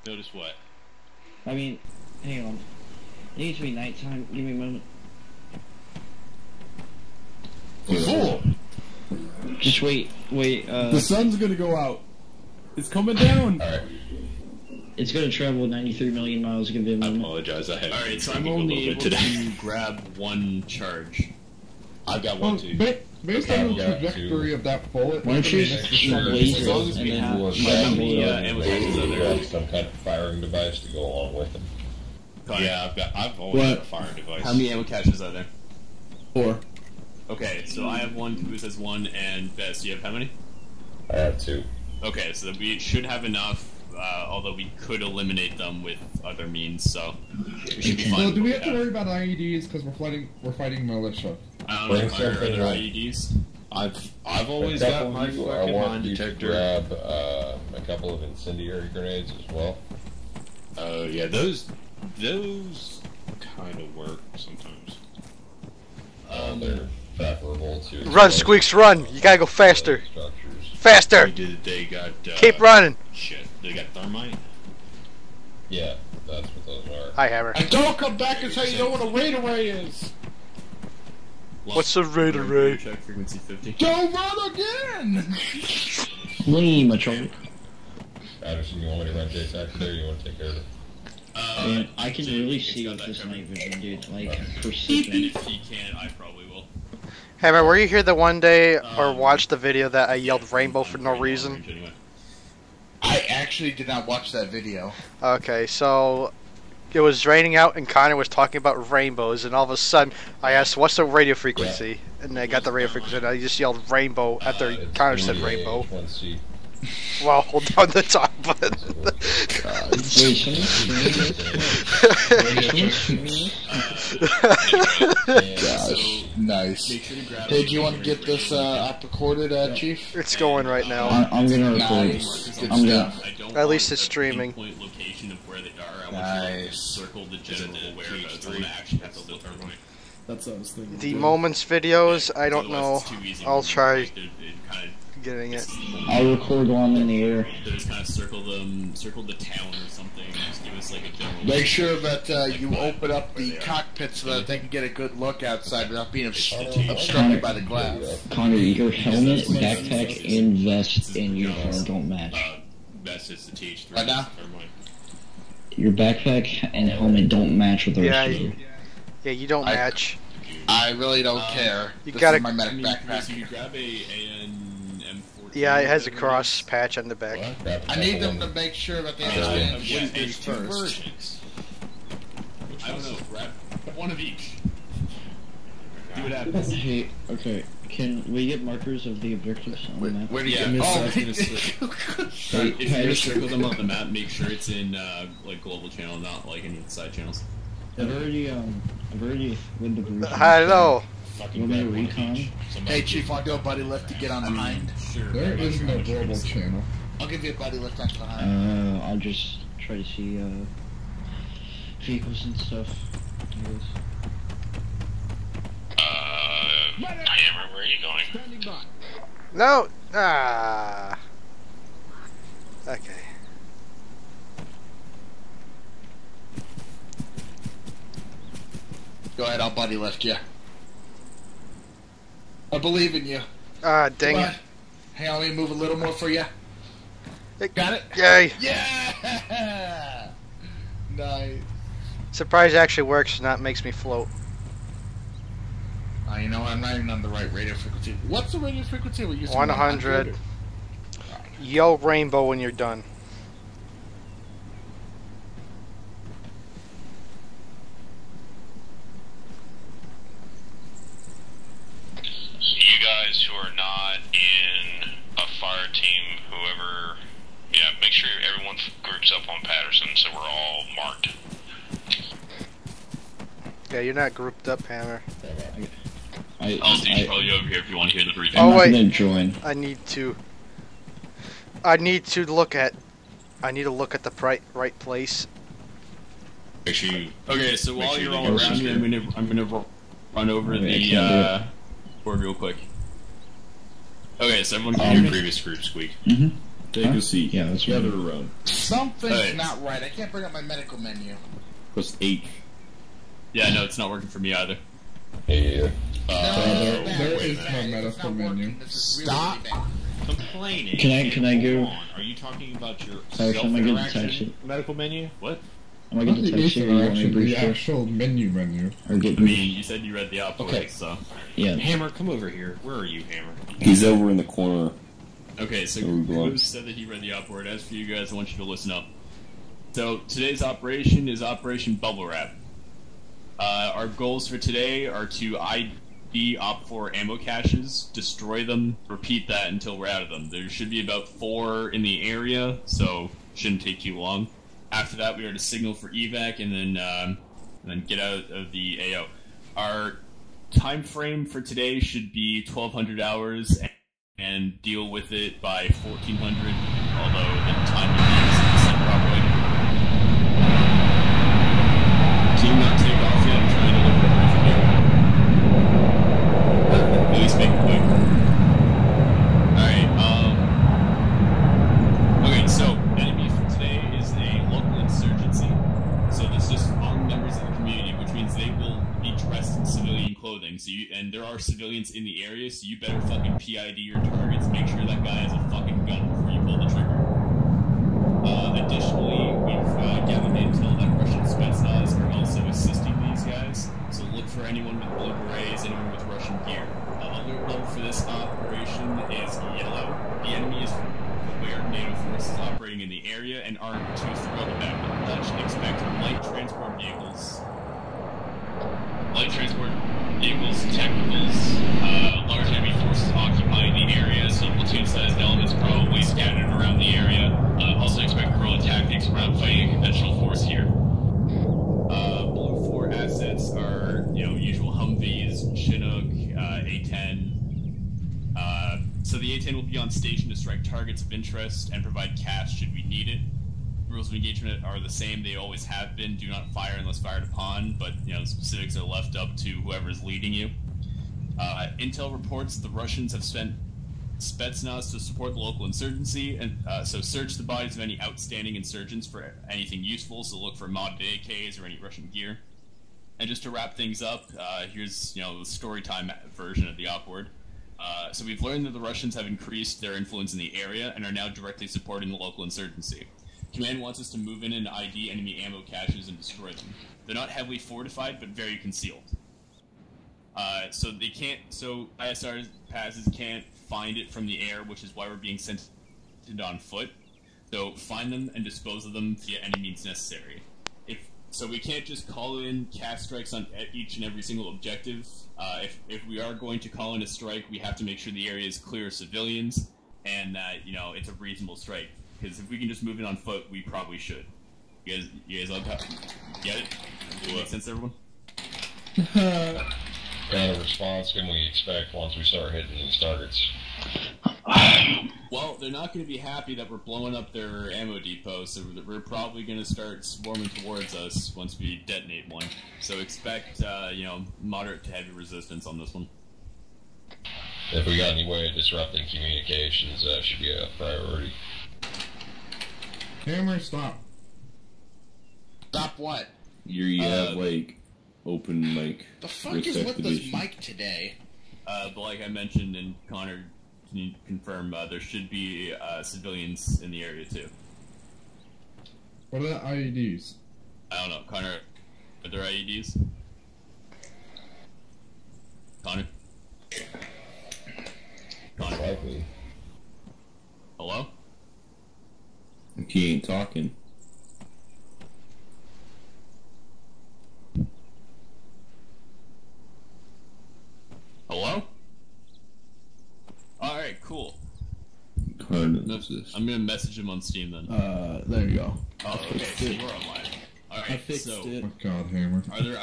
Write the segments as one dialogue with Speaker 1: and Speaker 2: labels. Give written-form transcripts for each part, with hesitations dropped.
Speaker 1: Notice what?
Speaker 2: I mean, hang on. It needs to be nighttime. Give me a moment.
Speaker 3: Cool.
Speaker 2: Just wait.
Speaker 3: The sun's gonna go out. It's coming down.
Speaker 4: Alright.
Speaker 2: It's gonna travel 93 million miles. Give it a
Speaker 1: I
Speaker 2: moment.
Speaker 1: apologize. I had.
Speaker 5: Alright, so I'm only able to grab one charge.
Speaker 1: I've got one too.
Speaker 3: Based on the trajectory of that bullet,
Speaker 2: Why don't you
Speaker 4: As long as we have
Speaker 5: ammo caches out there.
Speaker 4: some kind of firing device to go along with them.
Speaker 1: Yeah, I've always had a firing device.
Speaker 5: How many ammo caches are there?
Speaker 3: 4.
Speaker 5: Okay, so I have one, Caboose has one, and Bess, you have how many?
Speaker 4: I have 2.
Speaker 5: Okay, so we should have enough, although we could eliminate them with other means, so we should be fine.
Speaker 3: So do we have to worry about IEDs because we're fighting militia?
Speaker 5: I don't know if there are other IEDs.
Speaker 1: I've always got my
Speaker 4: I
Speaker 1: fucking
Speaker 4: want
Speaker 1: mine
Speaker 4: you to
Speaker 1: detector.
Speaker 4: grab a couple of incendiary grenades as well.
Speaker 1: Oh yeah, those kind of work sometimes.
Speaker 4: They're preferable to
Speaker 6: Run, Squeaks, run! You gotta go faster.
Speaker 4: structures.
Speaker 6: Faster!
Speaker 1: They got
Speaker 6: Keep running!
Speaker 1: Shit, they got thermite.
Speaker 4: Yeah, that's what those are.
Speaker 6: Hi, Hammer.
Speaker 3: And don't come back and say you know what a radar array is!
Speaker 6: What's a radar array?
Speaker 5: Check frequency 50.
Speaker 3: Don't run again!
Speaker 2: Lean, Charlie.
Speaker 4: Patterson, you want me to run JTAC there? You want to take care of it?
Speaker 2: Man, I can really
Speaker 5: Jake's
Speaker 2: see
Speaker 5: got
Speaker 2: with
Speaker 5: that
Speaker 2: this
Speaker 5: covered.
Speaker 2: night vision, dude. Like,
Speaker 5: And
Speaker 2: precision.
Speaker 5: if he can't, I probably will.
Speaker 6: Hammer, were you here the one day or watched the video that I yelled rainbow for no reason?
Speaker 5: Anyway.
Speaker 7: I actually did not watch that video.
Speaker 6: Okay, so it was raining out and Connor was talking about rainbows, and all of a sudden I asked, "What's the radio frequency?" And I got the radio frequency, and I just yelled rainbow after
Speaker 4: It's
Speaker 6: Connor said
Speaker 4: 3A
Speaker 6: rainbow.
Speaker 4: H1C.
Speaker 6: Well, hold down the top button.
Speaker 7: Gosh, nice.
Speaker 5: Make sure to grab
Speaker 7: Hey, do you want to get this up recorded, Chief?
Speaker 6: It's going right now.
Speaker 2: I'm gonna record.
Speaker 7: Nice. Good
Speaker 2: I'm gonna.
Speaker 7: stuff.
Speaker 5: I don't
Speaker 6: At least
Speaker 5: want
Speaker 6: it's
Speaker 5: the
Speaker 6: streaming.
Speaker 5: pinpoint location of where they are. I want you to
Speaker 7: Nice.
Speaker 5: circle the general whereabouts. I want to actually have to look for them.
Speaker 3: That's what I was thinking.
Speaker 6: The moments videos, I don't know.
Speaker 5: Otherwise, it's too easy.
Speaker 6: I'll try
Speaker 5: It kind
Speaker 6: getting it.
Speaker 2: I'll record while I'm in the air.
Speaker 5: of just kind of circle the town or something. Just give us like a general.
Speaker 7: Make sure that you open up the cockpit so that they can get a good look outside without being obstructed by the glass.
Speaker 2: Connor, your helmet, backpack, and vest and uniform don't match.
Speaker 5: Best is the TH3.
Speaker 7: Right now?
Speaker 5: Never mind.
Speaker 2: Your backpack and helmet don't match with the
Speaker 6: Yeah,
Speaker 2: rest of you.
Speaker 6: Yeah, you don't match.
Speaker 7: I really don't care.
Speaker 6: You
Speaker 7: This
Speaker 6: gotta-
Speaker 7: is my
Speaker 5: I
Speaker 7: medic
Speaker 5: mean,
Speaker 7: backpack.
Speaker 5: if you grab a AN M14.
Speaker 6: Yeah, it has a cross patch on the back.
Speaker 4: What? Grab a
Speaker 7: I need
Speaker 4: couple
Speaker 7: them to
Speaker 4: of
Speaker 7: make sure that they
Speaker 5: Yeah,
Speaker 7: understand
Speaker 5: there's
Speaker 7: things
Speaker 5: two
Speaker 7: first.
Speaker 5: versions. I don't know. Grab one of each. See what happens.
Speaker 2: Hey, okay. Can we get markers of the objectives on the map?
Speaker 7: Where do you
Speaker 5: Yeah,
Speaker 7: get? Oh,
Speaker 5: I was gonna
Speaker 2: Hey,
Speaker 5: If you're gonna circle them on the map, make sure it's in like global channel, not like any of the side channels.
Speaker 2: I've already with the briefing.
Speaker 6: Hello.
Speaker 1: Fucking
Speaker 2: Want me to
Speaker 1: grab one of
Speaker 2: recon?
Speaker 1: each. Somebody
Speaker 7: Hey, Chief, I'll do a buddy lift to get on behind.
Speaker 5: Sure.
Speaker 3: There
Speaker 5: I'm not
Speaker 3: is
Speaker 5: sure
Speaker 3: no
Speaker 5: how much
Speaker 3: global
Speaker 5: it is.
Speaker 3: channel.
Speaker 7: I'll give you a buddy lift onto behind.
Speaker 2: I'll just try to see vehicles and stuff. I guess.
Speaker 8: Hammer, where are you going?
Speaker 6: No. Ah. Okay.
Speaker 7: Go ahead, I'll buddy lift you. I believe in you.
Speaker 6: Ah, dang
Speaker 7: Come
Speaker 6: it.
Speaker 7: on. Hey, let me move a little more for you. Got it?
Speaker 6: Yay.
Speaker 7: Yeah! Nice.
Speaker 6: Surprise actually works, not makes me float.
Speaker 7: You know, I'm not even on the right radio frequency. What's the radio frequency we're using?
Speaker 6: 100. Yell rainbow when you're done.
Speaker 8: You guys who are not in a fire team, whoever, yeah, make sure everyone groups up on Patterson so we're all marked.
Speaker 6: Yeah, you're not grouped up, Hammer.
Speaker 5: LZ's probably over here if you want to hear the briefing.
Speaker 6: Oh, wait.
Speaker 2: I'm gonna join.
Speaker 6: I need to look at the right place.
Speaker 1: Make sure you.
Speaker 5: Okay, so
Speaker 1: Make
Speaker 5: while
Speaker 1: sure
Speaker 5: you're
Speaker 1: you
Speaker 5: all
Speaker 1: go
Speaker 5: around
Speaker 1: around
Speaker 5: here, I'm gonna run over
Speaker 2: Okay, I
Speaker 5: the
Speaker 2: can't
Speaker 5: board real quick. Okay, so everyone
Speaker 1: Your previous group, Squeak.
Speaker 3: Take
Speaker 2: Huh?
Speaker 3: a seat.
Speaker 2: Yeah, that's
Speaker 3: Gather
Speaker 2: right.
Speaker 3: around.
Speaker 7: Something's
Speaker 5: Hey.
Speaker 7: not right. I can't bring up my medical menu.
Speaker 3: Press H.
Speaker 5: Yeah, no, it's not working for me either.
Speaker 4: Yeah.
Speaker 7: No,
Speaker 3: there
Speaker 7: it's
Speaker 3: is
Speaker 7: bad.
Speaker 3: no
Speaker 7: It's
Speaker 3: medical
Speaker 7: not
Speaker 3: menu.
Speaker 7: working. This is really, Stop. really bad.
Speaker 1: Complaining.
Speaker 2: Can I go-
Speaker 1: Hold on. Are you talking about your
Speaker 2: Sorry, can I get the text
Speaker 1: self-interaction
Speaker 2: sheet?
Speaker 1: medical menu? What?
Speaker 2: Am I going to text you, or you want me to brief
Speaker 3: the
Speaker 2: you?
Speaker 3: actual menu.
Speaker 2: Or get
Speaker 5: I mean, you said you read the op
Speaker 1: Okay.
Speaker 5: so.
Speaker 2: Yeah.
Speaker 1: Hammer, come over here. Where are you, Hammer?
Speaker 9: He's over in the corner.
Speaker 5: Okay, so
Speaker 9: Where we belong.
Speaker 5: Goose said that he read the op word. As for you guys, I want you to listen up. So, today's operation is Operation Bubble Wrap. Our goals for today are to ID Op4 ammo caches, destroy them, repeat that until we're out of them. There should be about 4 in the area, so shouldn't take too long. After that, we are to signal for evac and then get out of the AO. Our time frame for today should be 1,200 hours and deal with it by 1,400, although the timing is set properly. Team not take off yet, I'm trying to look for briefing here. At least make it quick. Alright, okay, so, enemy for today is a local insurgency. So this is just armed members of the community, which means they will be dressed in civilian clothing. So and there are civilians in the area, so you better fucking PID your targets, make sure that guy has a fucking gun before you pull the trigger. Additionally, we've gathered intel that Russian Spetsnaz are also assisting these guys, so look for anyone with blue berets, anyone with Russian gear. Alert level for this operation is yellow. The enemy is aware NATO forces operating in the area and aren't too thrilled about it. That should expect light transport vehicles, technicals, large enemy forces occupying the area, some platoon-sized elements probably scattered around the area. Also expect guerrilla tactics around fighting a conventional force here. Blue 4 assets are, usual Humvees, Chinook, A-10. So the A-10 will be on station to strike targets of interest and provide cash should we need it. Rules of engagement are the same, they always have been. Do not fire unless fired upon, but specifics are left up to whoever's leading you. Intel reports the Russians have spent Spetsnaz to support the local insurgency, and so search the bodies of any outstanding insurgents for anything useful, so look for modded AKs or any Russian gear. And just to wrap things up, here's the story time version of the op word. So we've learned that the Russians have increased their influence in the area and are now directly supporting the local insurgency. Command wants us to move in and ID enemy ammo caches and destroy them. They're not heavily fortified, but very concealed. So ISR passes can't find it from the air, which is why we're being sent on foot. So find them and dispose of them via any means necessary. So we can't just call in cast strikes on each and every single objective. If we are going to call in a strike, we have to make sure the area is clear of civilians and that it's a reasonable strike. Because if we can just move in on foot, we probably should. You guys all get it? Does it make sense to everyone?
Speaker 4: What kind of response can we expect once we start hitting these targets?
Speaker 5: Well, they're not going to be happy that we're blowing up their ammo depot, so we're probably going to start swarming towards us once we detonate one. So expect, moderate to heavy resistance on this one.
Speaker 4: If we got any way of disrupting communications, that should be a priority.
Speaker 3: Hammer, stop.
Speaker 7: Stop what?
Speaker 9: You have, open mic.
Speaker 7: The fuck is with this mic today?
Speaker 5: But like I mentioned, and Connor can confirm, there should be civilians in the area too.
Speaker 3: What are the IEDs?
Speaker 5: I don't know, Connor, are there IEDs? Connor?
Speaker 4: Likely.
Speaker 5: Hello?
Speaker 9: He ain't talking.
Speaker 5: Hello? Alright, cool.
Speaker 9: Kind
Speaker 5: No,
Speaker 9: of this.
Speaker 5: I'm gonna message him on Steam then.
Speaker 3: There you go.
Speaker 5: Oh, okay, so we're online. Alright, so
Speaker 3: Oh God, Hammer.
Speaker 5: are there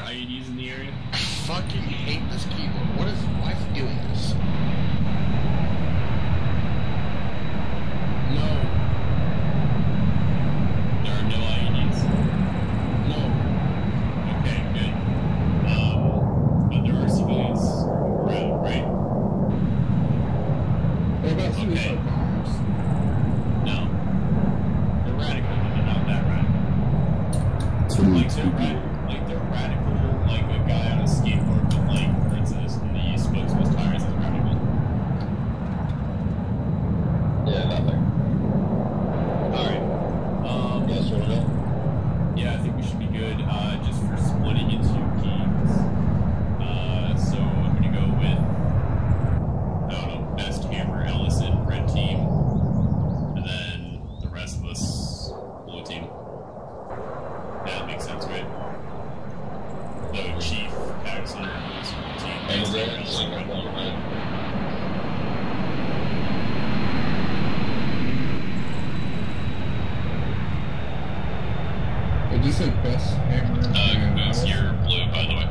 Speaker 5: IEDs in the area?
Speaker 7: I fucking hate this keyboard. Why is it doing this? No.
Speaker 5: There are no IEDs?
Speaker 7: No.
Speaker 5: Okay, good. But there are civilians around, right?
Speaker 3: What about suicide bombers?
Speaker 5: like they're radical, like a guy on a skateboard with like princess and the spokes with tires is radical.
Speaker 4: Yeah, nothing.
Speaker 5: Alright.
Speaker 4: Yes or no?
Speaker 5: Yeah, I think we should be good, just for splitting into teams. So I'm gonna go with, I don't know, Best Hammer, Ellison, red team, and then the rest of us, blue team. Yeah, that makes sense, right? So Chief, Patterson, blue team,
Speaker 4: And
Speaker 5: Best
Speaker 4: red,
Speaker 5: Hammer,
Speaker 4: sing
Speaker 5: Ellison,
Speaker 4: up
Speaker 5: red.
Speaker 4: on red.
Speaker 3: I just said best hammer.
Speaker 5: Boots, you're blue, by the way.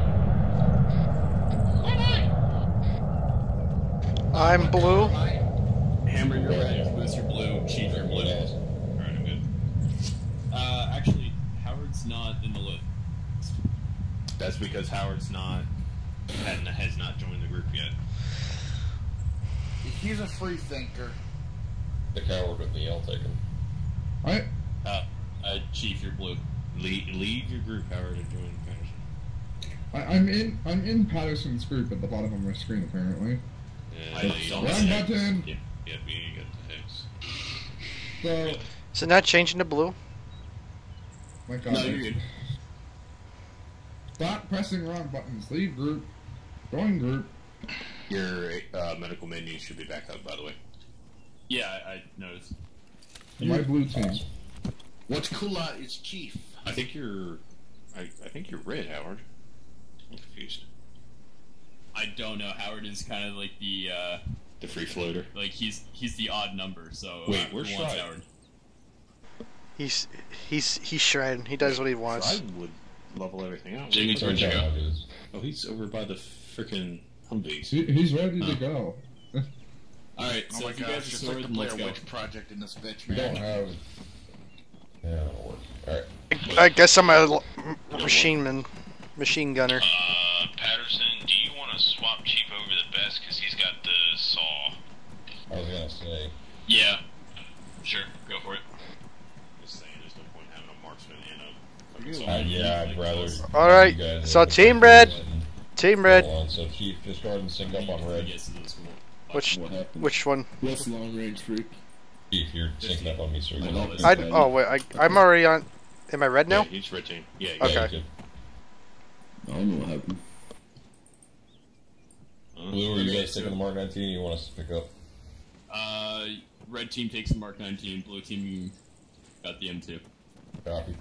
Speaker 6: I'm blue.
Speaker 5: Hammer, you're
Speaker 4: Yeah,
Speaker 5: red.
Speaker 4: yeah.
Speaker 5: Boots, you're blue. Chief, you're blue.
Speaker 4: Yes.
Speaker 5: Alright, I'm good. Actually, Howard's not in the list.
Speaker 1: That's because Howard's has not joined the group yet.
Speaker 7: He's a free thinker.
Speaker 4: The coward with me, I'll take him.
Speaker 5: Chief, you're blue.
Speaker 1: Leave your group, Howard, and join Patterson.
Speaker 3: I'm in Patterson's group at the bottom of my screen apparently.
Speaker 1: Yeah,
Speaker 3: Wrong button.
Speaker 1: Yep, you got the X.
Speaker 3: So
Speaker 6: Is it not changing to blue?
Speaker 3: my God.
Speaker 5: No, you're good.
Speaker 3: Stop pressing wrong buttons. Leave group. Join group.
Speaker 1: Your medical menu should be back up, by the way.
Speaker 5: Yeah, I noticed.
Speaker 3: My blue team.
Speaker 7: What's cool out is Chief.
Speaker 1: I think you're red, Howard. I'm confused.
Speaker 5: I don't know. Howard is kind of like the
Speaker 1: free floater.
Speaker 5: like he's the odd number. So
Speaker 1: Wait, where's
Speaker 5: who wants
Speaker 1: Stride?
Speaker 5: Howard?
Speaker 6: He's shredded. He does what he wants.
Speaker 1: I would level everything out.
Speaker 5: Jamie, where'd you go?
Speaker 1: Oh, he's over by the frickin' Humvees.
Speaker 3: He's ready to go.
Speaker 5: All right,
Speaker 7: Oh
Speaker 5: so
Speaker 7: my
Speaker 5: if you
Speaker 7: gosh,
Speaker 5: guys are
Speaker 7: it's like
Speaker 5: sorted,
Speaker 7: the
Speaker 5: then let's
Speaker 7: Blair
Speaker 5: go.
Speaker 7: Witch Project in this bitch,
Speaker 4: We don't
Speaker 7: man.
Speaker 4: have. Yeah, that'll work. Alright.
Speaker 6: I guess I'm a machine gunner.
Speaker 8: Patterson, do you want to swap Chief over the best because he's got the saw?
Speaker 4: I was gonna say.
Speaker 5: Yeah, sure, go for it.
Speaker 1: Just saying, there's no point having a marksman and a.
Speaker 4: Yeah, I'd rather.
Speaker 6: Alright,
Speaker 4: you guys
Speaker 6: so
Speaker 4: have
Speaker 6: Team
Speaker 4: the
Speaker 6: Red.
Speaker 4: and
Speaker 6: Team
Speaker 4: go
Speaker 6: red.
Speaker 4: on. So Chief, just go ahead and sync up on red.
Speaker 5: Yes, this one.
Speaker 6: Which
Speaker 9: What happened?
Speaker 6: which one?
Speaker 3: What's long range freak?
Speaker 4: Chief, you're syncing up on me, sir.
Speaker 9: I know this.
Speaker 6: Oh wait, I'm already on. Am I red
Speaker 1: Yeah,
Speaker 6: now?
Speaker 1: he's red team. Yeah,
Speaker 6: Okay.
Speaker 1: yeah.
Speaker 4: good.
Speaker 9: I don't know what happened.
Speaker 4: Blue, are you guys taking the Mark 19? You want us to pick up?
Speaker 5: Red team takes the Mark 19. Blue team got the M2.
Speaker 4: Copy.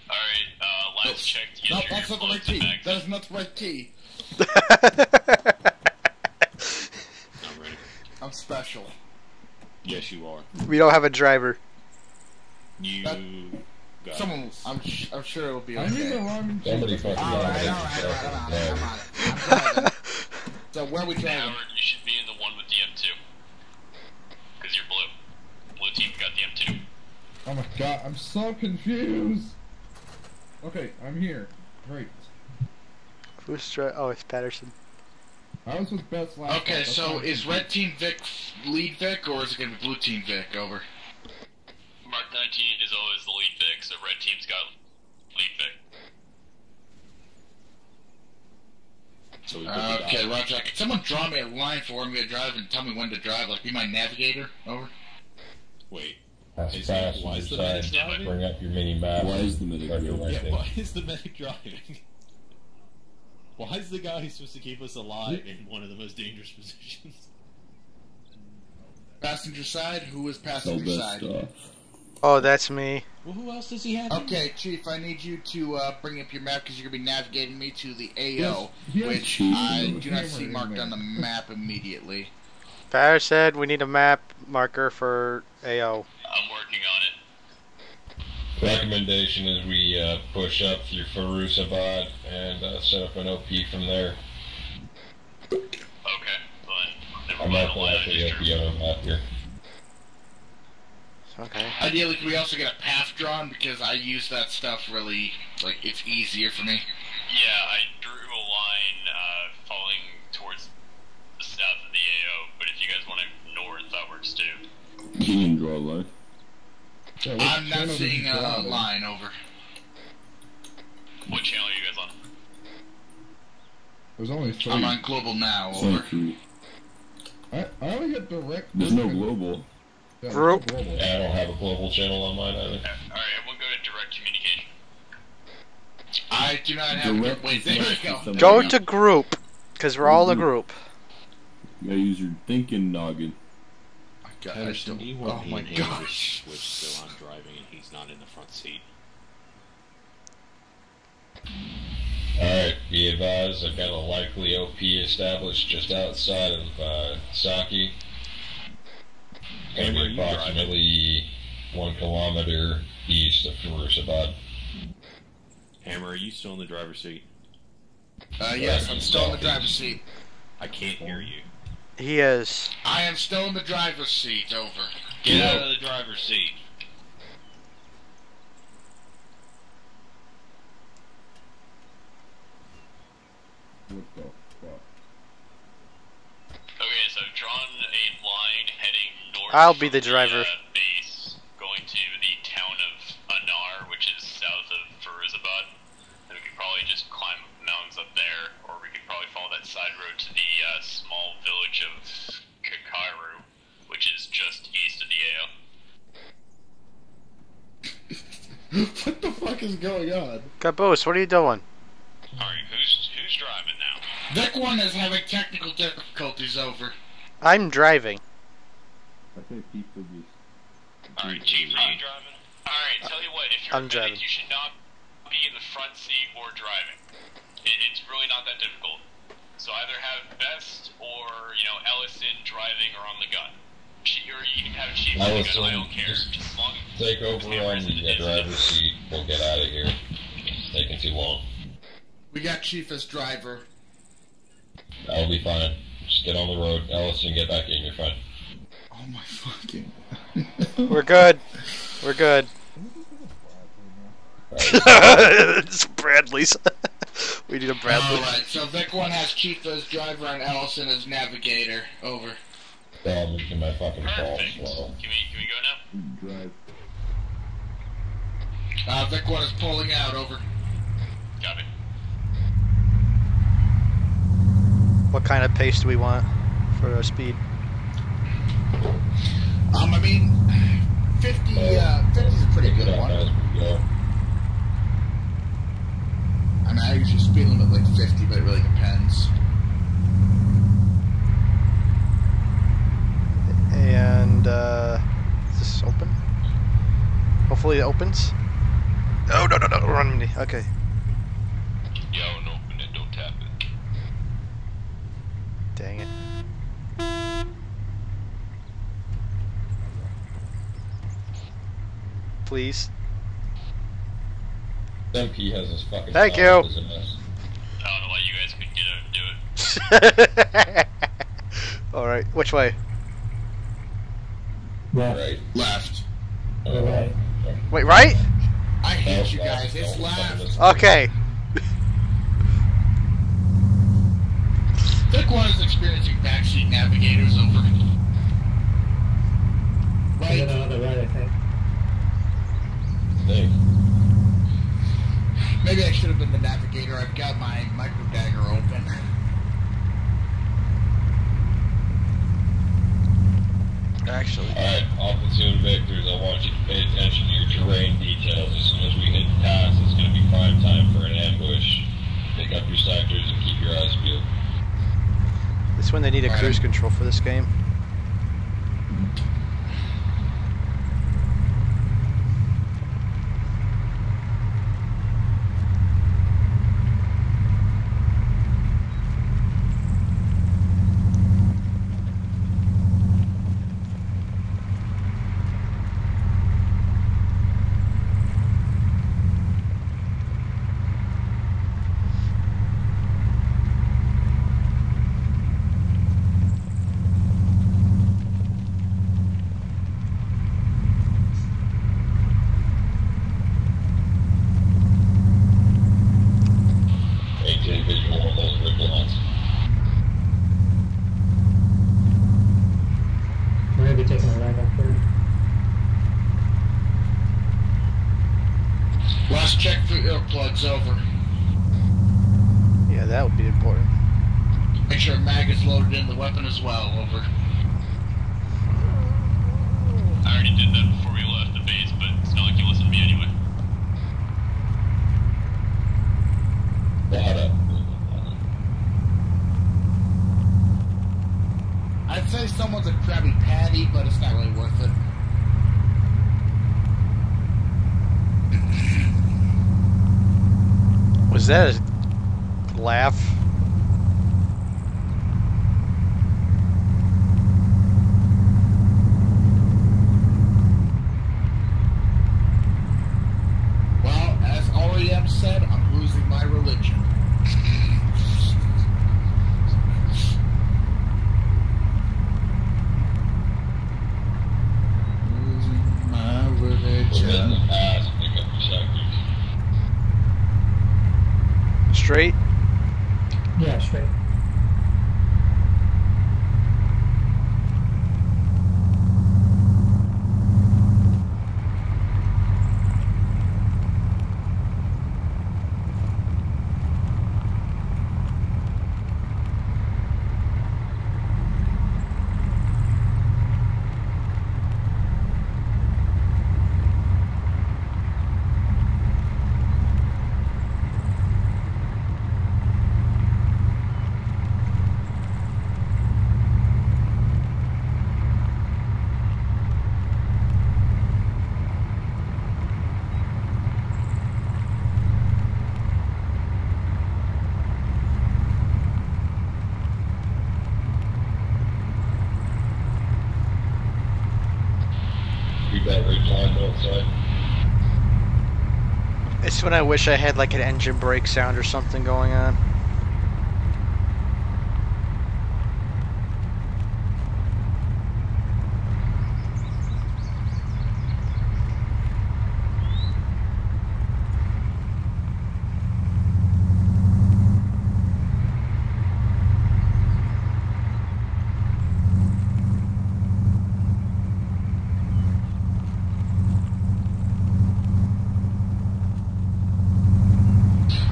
Speaker 8: Alright, last check to get
Speaker 7: No,
Speaker 8: your
Speaker 7: that's not the right
Speaker 8: earplugs and
Speaker 7: key.
Speaker 8: mags.
Speaker 7: That is not the right key.
Speaker 1: I'm ready.
Speaker 7: I'm special.
Speaker 1: Yes, you are.
Speaker 6: We don't have a driver.
Speaker 1: You
Speaker 7: That-
Speaker 1: got
Speaker 7: Someone,
Speaker 1: this.
Speaker 7: I'm sure it'll be
Speaker 3: I'm in the
Speaker 7: okay.
Speaker 3: wrong
Speaker 4: Somebody fucking
Speaker 7: Alright,
Speaker 4: dominated
Speaker 7: alright,
Speaker 4: the
Speaker 7: I'm
Speaker 4: traffic.
Speaker 7: on it. I'm driving. So where are we driving?
Speaker 8: Howard, you should be in the one with the M2. Because you're blue. Blue team got the M2.
Speaker 3: Oh my God, I'm so confused. Okay, I'm here. Great.
Speaker 6: Who's Oh, it's Patterson.
Speaker 3: I was with Best last.
Speaker 7: Okay,
Speaker 3: time.
Speaker 7: so is Red Team Vic lead Vic, or is it going to be Blue Team Vic? Over.
Speaker 8: Mark 19 is always the lead Vic, so red team's got lead Vic.
Speaker 1: So we put the
Speaker 7: Okay,
Speaker 1: guy-
Speaker 7: Roger. Can someone draw me a line for where I'm going to drive and tell me when to drive? Like, be my navigator? Over.
Speaker 1: Wait.
Speaker 4: That's
Speaker 1: Is
Speaker 4: fast.
Speaker 1: why is the
Speaker 4: Decide.
Speaker 1: medic driving?
Speaker 4: Bring up your mini map.
Speaker 9: Why is the medic
Speaker 4: Start your
Speaker 9: driving?
Speaker 1: Yeah,
Speaker 4: landing.
Speaker 1: why is the medic driving? Why is the guy who's supposed to keep us alive in one of the most dangerous positions?
Speaker 7: Passenger side? Who is
Speaker 9: Sell
Speaker 7: passenger
Speaker 9: best
Speaker 7: side?
Speaker 9: stuff.
Speaker 6: Oh, that's me.
Speaker 1: Well, who else does he have?
Speaker 7: Okay, Chief, I need you to bring up your map because you're going to be navigating me to the AO,
Speaker 3: Yes,
Speaker 7: which
Speaker 9: Chief,
Speaker 7: I
Speaker 9: no
Speaker 7: do not
Speaker 3: hammer
Speaker 7: see
Speaker 3: in
Speaker 7: marked
Speaker 3: there.
Speaker 7: on the map immediately.
Speaker 6: Paris said we need a map marker for AO.
Speaker 8: I'm working on it.
Speaker 4: Recommendation is we push up through Farusabad and set up an OP from there.
Speaker 8: Okay, fine. Never
Speaker 4: I'm
Speaker 8: mind,
Speaker 4: not
Speaker 8: I'll
Speaker 4: going
Speaker 8: line
Speaker 4: to
Speaker 8: it
Speaker 4: the
Speaker 8: just
Speaker 4: OP on the map here.
Speaker 6: Okay.
Speaker 7: Ideally, can we also get a path drawn because I use that stuff really, like, it's easier for me.
Speaker 8: Yeah, I drew a line following towards
Speaker 7: I'm not
Speaker 3: channel did
Speaker 7: seeing
Speaker 3: you
Speaker 7: a
Speaker 3: go on?
Speaker 7: line over.
Speaker 5: What channel are you guys on?
Speaker 3: There's only 3.
Speaker 7: I'm on global now.
Speaker 9: It's
Speaker 7: Over.
Speaker 9: only 3.
Speaker 3: I only get direct.
Speaker 9: There's no global.
Speaker 3: Yeah,
Speaker 6: Group.
Speaker 3: there's no global.
Speaker 4: Yeah, I don't have a global channel on mine either.
Speaker 5: Alright, everyone go to direct communication.
Speaker 7: I do not have.
Speaker 9: Direct
Speaker 7: Wait, there we go.
Speaker 9: Somebody
Speaker 6: Go
Speaker 9: else.
Speaker 6: to group, because we're all in a group.
Speaker 9: You gotta use your thinking noggin.
Speaker 7: God, I
Speaker 1: Patterson,
Speaker 7: still,
Speaker 1: do you
Speaker 7: oh
Speaker 1: want
Speaker 7: my
Speaker 1: me and Hayes to
Speaker 7: gosh.
Speaker 1: switch so I'm driving and he's not in the front seat?
Speaker 4: Alright, be advised, I've got a likely OP established just outside of Saki. Gonna
Speaker 1: Hammer,
Speaker 4: be
Speaker 1: you driving?
Speaker 4: approximately 1 kilometer east of Firuzabad.
Speaker 1: Hammer, are you still in the driver's seat?
Speaker 7: Yes, I'm still in the driver's seat.
Speaker 1: I can't hear you.
Speaker 6: He is.
Speaker 7: I am still in the driver's seat. Over.
Speaker 5: Get out of the driver's seat.
Speaker 3: What the fuck?
Speaker 5: Okay, so I've drawn a line heading north.
Speaker 6: I'll be
Speaker 5: from
Speaker 6: the driver.
Speaker 5: Base, going to the town of Anar, which is south of Firuzabad. And we could probably just climb up the mountains up there, or we could probably follow that side road to the small village of Kakaru, which is just east of the AO.
Speaker 3: What the fuck is going on?
Speaker 6: Caboose, what are you doing?
Speaker 5: Alright, who's driving now?
Speaker 7: Vic 1 is having technical difficulties. Over.
Speaker 6: I'm driving.
Speaker 9: I think people just.
Speaker 5: Alright, Chief, are you driving? Alright, tell you what, if you're
Speaker 6: I'm
Speaker 5: a medic,
Speaker 6: driving.
Speaker 5: you should not be in the front seat or driving. It's really not that difficult. So either have Best or, Ellison driving or on the gun. Or you can have Chief on the gun, I don't care.
Speaker 4: Ellison,
Speaker 5: Just as long as
Speaker 4: Take over on the driver's seat, we'll get out of here. It's taking too long.
Speaker 7: We got Chief as driver.
Speaker 4: That'll be fine. Just get on the road. Ellison, get back in, you're fine.
Speaker 3: Oh my fucking.
Speaker 6: We're good. We're good.
Speaker 4: Alright.
Speaker 6: It's Bradley's. We need a Bradley.
Speaker 7: Alright, so Vic 1 has Chief as driver and Ellison as navigator. Over.
Speaker 4: I'm making my fucking balls
Speaker 5: perfect.
Speaker 4: slow.
Speaker 5: Can we go now?
Speaker 3: Drive.
Speaker 7: Vic 1 is pulling out. Over.
Speaker 5: Copy.
Speaker 6: What kind of pace do we want for our speed?
Speaker 7: I mean, 50 is a pretty good one.
Speaker 4: Go.
Speaker 7: I mean, I usually speed limit like 50, but it really depends.
Speaker 6: And, is this open? Hopefully it opens. Oh, no, run me. Okay.
Speaker 8: Yo, don't open it, don't tap it.
Speaker 6: Dang it. Please.
Speaker 4: MP has this fucking.
Speaker 6: Thank you.
Speaker 5: I don't know why you guys couldn't get out and do it.
Speaker 6: Alright, which way?
Speaker 4: Right.
Speaker 7: Left.
Speaker 4: Right.
Speaker 6: Wait, right?
Speaker 7: I hate you guys. It's left.
Speaker 6: Okay.
Speaker 7: Vic 1 is experiencing backseat navigators. Over. Right.
Speaker 4: Think.
Speaker 7: Maybe I should have been the navigator. I've got my micro dagger open.
Speaker 6: Actually.
Speaker 4: Alright, all platoon victors, I want you to pay attention to your terrain details. As soon as we hit the pass, it's going to be prime time for an ambush. Pick up your sectors and keep your eyes peeled.
Speaker 6: This one they need a cruise control for this game.
Speaker 7: plugs over.
Speaker 6: Yeah, that would be important.
Speaker 7: Make sure mag is loaded in the weapon as well. Over.
Speaker 5: I already did that before we left the base, but it's not like you listened to me anyway.
Speaker 7: I'd say someone's a Krabby Patty, but it's not really worth it.
Speaker 6: Was that a laugh?
Speaker 7: Well, as REM said, I'm losing my religion. Losing my religion.
Speaker 6: Straight?
Speaker 10: Yeah, straight.
Speaker 6: It's when I wish I had like an engine brake sound or something going on.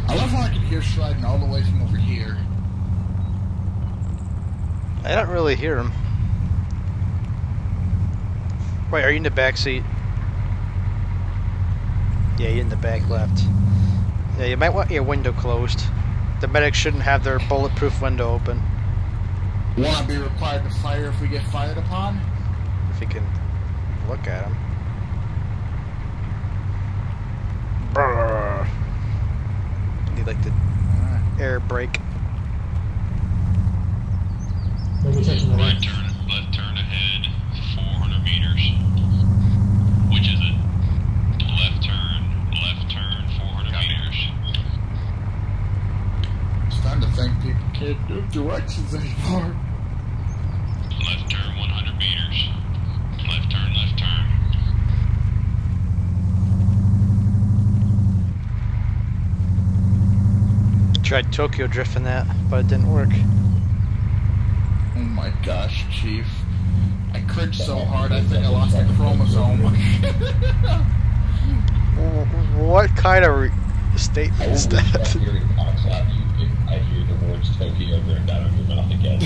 Speaker 7: I love how I can hear Shryden all the way from over here.
Speaker 6: I don't really hear him. Wait, are you in the back seat? Yeah, you're in the back left. Yeah, you might want your window closed. The medics shouldn't have their bulletproof window open.
Speaker 7: Want to be required to fire if we get fired upon?
Speaker 6: If you can look at him. Brrr. Need like the air brake.
Speaker 5: Right turn, left turn ahead, 400 meters. Which is it? Left turn, 400 meters.
Speaker 7: It's time to think people can't do directions anymore.
Speaker 5: Left turn, 100 meters. Left turn, left turn.
Speaker 6: Tried Tokyo drifting that, but it didn't work.
Speaker 7: Oh my gosh, Chief. I cringed so hard I think I lost a chromosome.
Speaker 6: What kind of statement is that?
Speaker 4: I hear the words Tokyo burned out of your mouth again.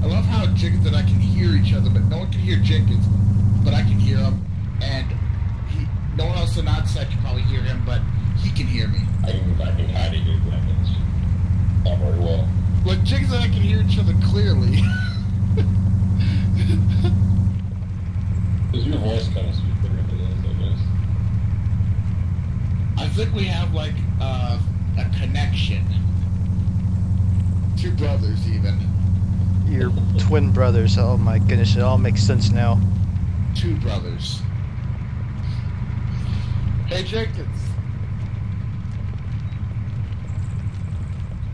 Speaker 7: I love how Jenkins and I can hear each other, but no one can hear Jenkins, but I can hear him, and no one else in outside can probably hear him, but he can hear me.
Speaker 4: I can hide it your weapons. Not very well.
Speaker 7: Well, Jenkins and I can hear each other clearly.
Speaker 4: Does your voice kind of speak better into this, I guess?
Speaker 7: I think we have, like, a connection. Two brothers, even.
Speaker 6: Your twin brothers. Oh my goodness, it all makes sense now.
Speaker 7: Two brothers. Hey, Jenkins.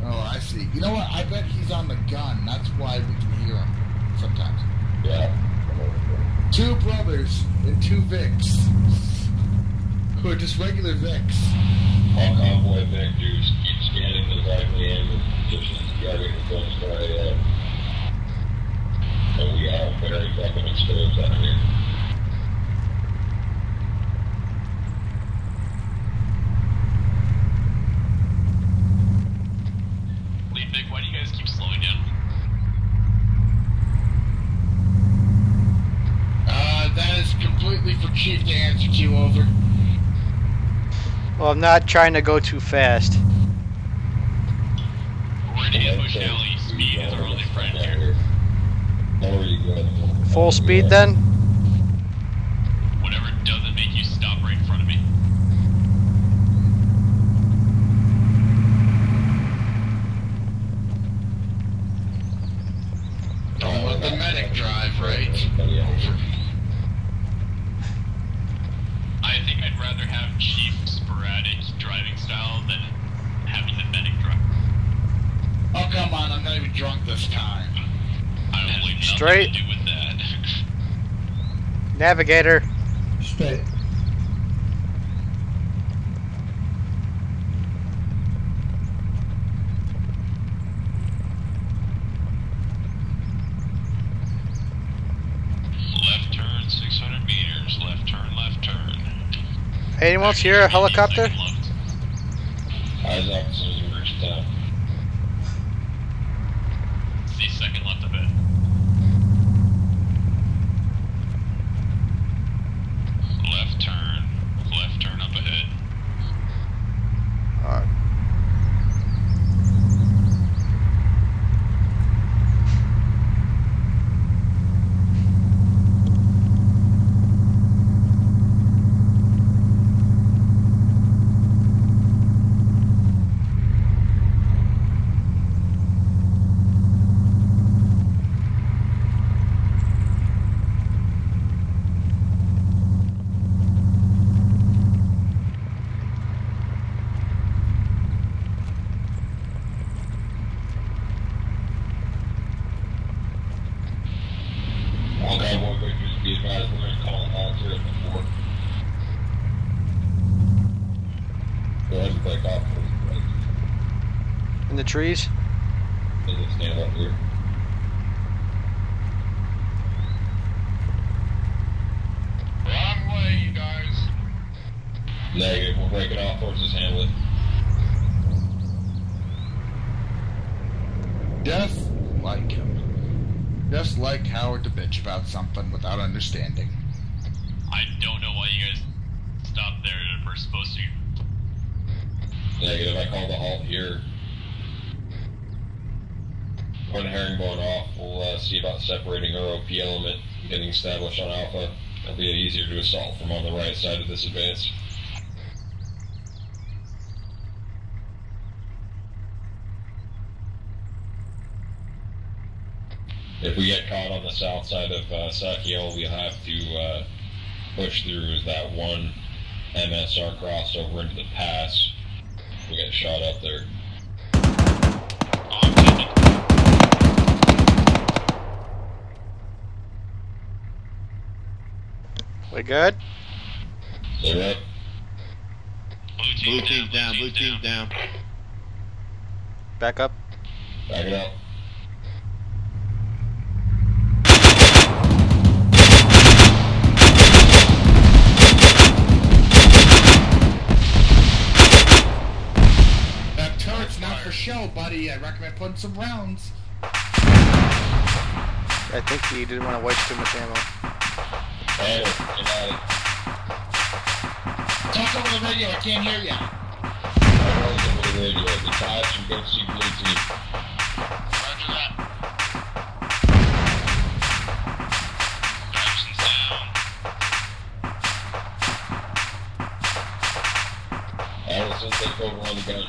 Speaker 7: Oh, I see. You know what? I bet he's on the gun. That's why we can hear him sometimes.
Speaker 4: Yeah.
Speaker 7: Two brothers and two Vics. Who are just regular Vics.
Speaker 4: All convoy vectors, keep scanning those likely angle positions, guarding the films for AF. And we are very fucking exposed out here.
Speaker 6: Well, I'm not trying to go too fast.
Speaker 5: Already ambush alley, speed is our only friend here.
Speaker 6: Full speed then?
Speaker 5: Whatever doesn't make you stop right in front of me.
Speaker 7: Don't let the medic drive, right?
Speaker 5: I think I'd rather have Chief sporadic driving style than having the medic drive.
Speaker 7: Oh, come on, I'm not even drunk this time.
Speaker 5: I don't believe nothing
Speaker 6: Straight.
Speaker 5: to do with that.
Speaker 6: Navigator.
Speaker 10: Straight.
Speaker 5: Left turn, 600 meters. Left turn, left turn.
Speaker 6: Anyone else hear a helicopter?
Speaker 5: Second left.
Speaker 4: Eyes up as soon as we reach town.
Speaker 5: See second left a bit. Left turn up ahead.
Speaker 6: Alright.
Speaker 4: Be advised, we're going to call an alter at the fort. Go ahead and break off.
Speaker 6: In the trees?
Speaker 4: They can stand up here.
Speaker 7: Wrong way, you guys.
Speaker 4: Negative, we're breaking off towards this hamlet.
Speaker 7: Just like him. Just like Howard to bitch about something without understanding.
Speaker 5: I don't know why you guys stopped there. We're supposed to.
Speaker 4: Negative, I called the halt here. When herringbone off, we'll see about separating our OP element and getting established on Alpha. It'll be easier to assault from on the right side of this advance. If we get caught on the south side of Sakiel, we'll have to push through that one MSR crossover into the pass. We get shot up there.
Speaker 6: We good?
Speaker 4: They're up.
Speaker 1: Blue team's down, blue team's down.
Speaker 6: Back up.
Speaker 4: Back it up.
Speaker 7: That turret's not for show, buddy. I recommend putting some rounds.
Speaker 6: I think he didn't want to waste too much ammo.
Speaker 4: Hey, get at it.
Speaker 7: Talk over the radio, I can't hear ya.
Speaker 4: Everyone's over the radio. The ties from go see blue team.
Speaker 5: Roger that. Patterson's down.
Speaker 4: Allison, take over on the gun.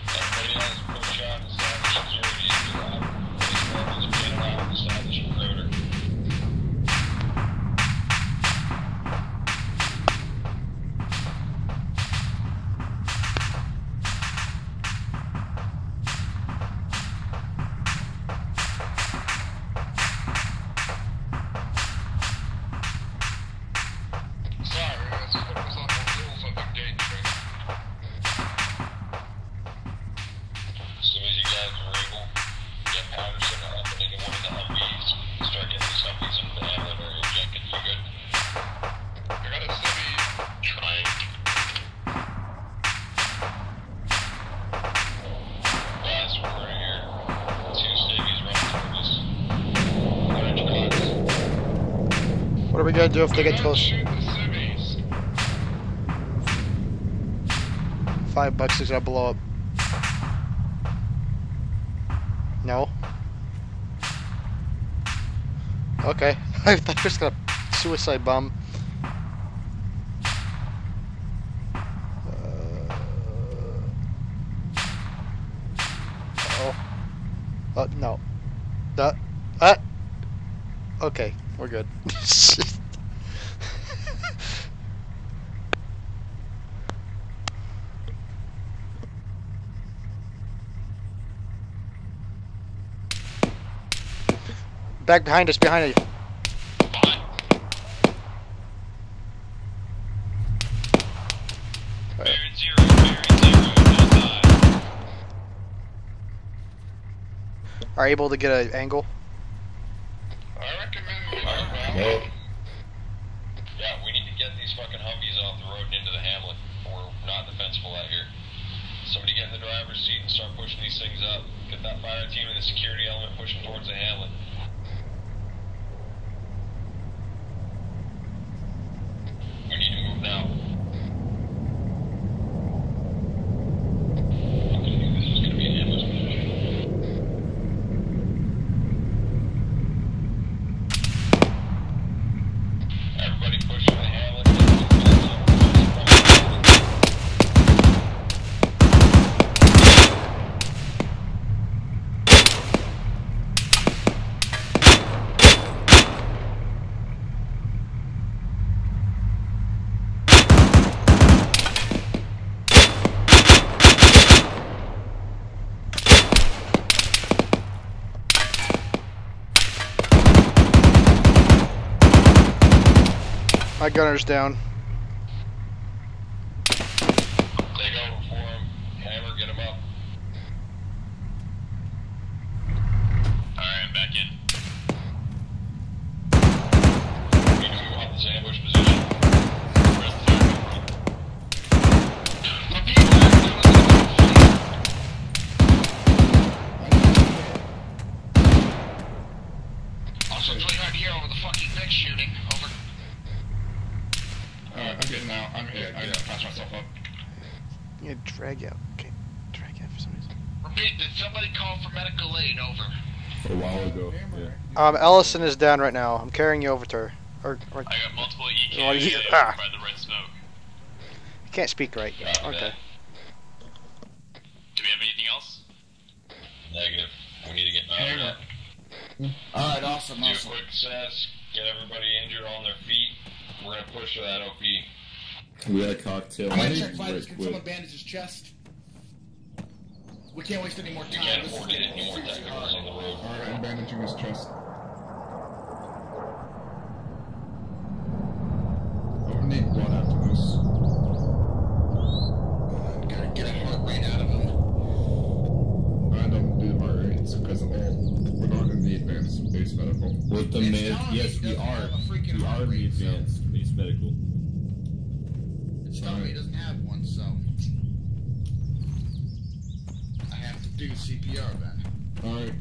Speaker 4: Everybody else, push out, establish security. These weapons are being allowed to establish a perimeter.
Speaker 6: gonna do if they get close? $5 is gonna blow up. No. Okay. I thought you were just gonna suicide bomb. No. Okay, we're good. Back behind us, behind you.
Speaker 8: Bearing zero, don't die.
Speaker 6: Are able to get an angle?
Speaker 8: I recommend moving around.
Speaker 4: Nope. Yeah, we need to get these fucking Humvees off the road and into the hamlet. We're not defensible out here. Somebody get in the driver's seat and start pushing these things up. Get that fire team and the security element pushing towards the hamlet. We need to move now. I knew this was going to be an ambush position. Everybody push to the hamlet.
Speaker 6: My gunner's down.
Speaker 4: Take over for him. Hammer, get him up.
Speaker 8: Alright, I'm back in.
Speaker 4: We need to move off this ambush position.
Speaker 8: Where's the fire?
Speaker 7: Also, it's really hard to hear over the fucking next shooting. Over.
Speaker 3: I'm getting out. I'm hit. I gotta patch myself up.
Speaker 6: You need to drag out. Okay, drag out for some reason.
Speaker 7: Repeat, did somebody call for medical aid? Over.
Speaker 9: A while ago. Yeah.
Speaker 6: Ellison is down right now. I'm carrying you over to her. Or
Speaker 8: I got multiple
Speaker 6: Oh,
Speaker 8: EKs
Speaker 6: you-
Speaker 8: by the red smoke.
Speaker 6: you can't speak right. Okay.
Speaker 8: Do we have anything else?
Speaker 4: Negative. We need to get mounted up.
Speaker 7: Alright, awesome,
Speaker 4: Do a
Speaker 7: awesome.
Speaker 4: quick assess. Get everybody injured on their feet. We're gonna push to that OP.
Speaker 9: We got a cocktail.
Speaker 7: I'm gonna
Speaker 9: right
Speaker 7: check fighters. Can someone
Speaker 9: quick.
Speaker 7: bandage his chest? We can't waste any more time.
Speaker 4: We can't
Speaker 7: This
Speaker 4: afford
Speaker 7: is
Speaker 4: to get any more
Speaker 7: getting
Speaker 4: technicals on the road.
Speaker 3: Alright, I'm bandaging his chest. I would need blood after this.
Speaker 7: Gotta get a heart rate out of him.
Speaker 3: I don't do the heart rate, it's because of all. We're not in the advanced base medical.
Speaker 9: With the
Speaker 7: It's
Speaker 9: med,
Speaker 7: telling me
Speaker 9: yes,
Speaker 7: he
Speaker 9: we
Speaker 7: doesn't
Speaker 9: are.
Speaker 7: have a freaking
Speaker 9: We
Speaker 7: heart
Speaker 9: are the
Speaker 7: rate, so-
Speaker 9: advanced base medical.
Speaker 7: It's telling me he doesn't have one, so I have to do CPR then.
Speaker 3: Alright,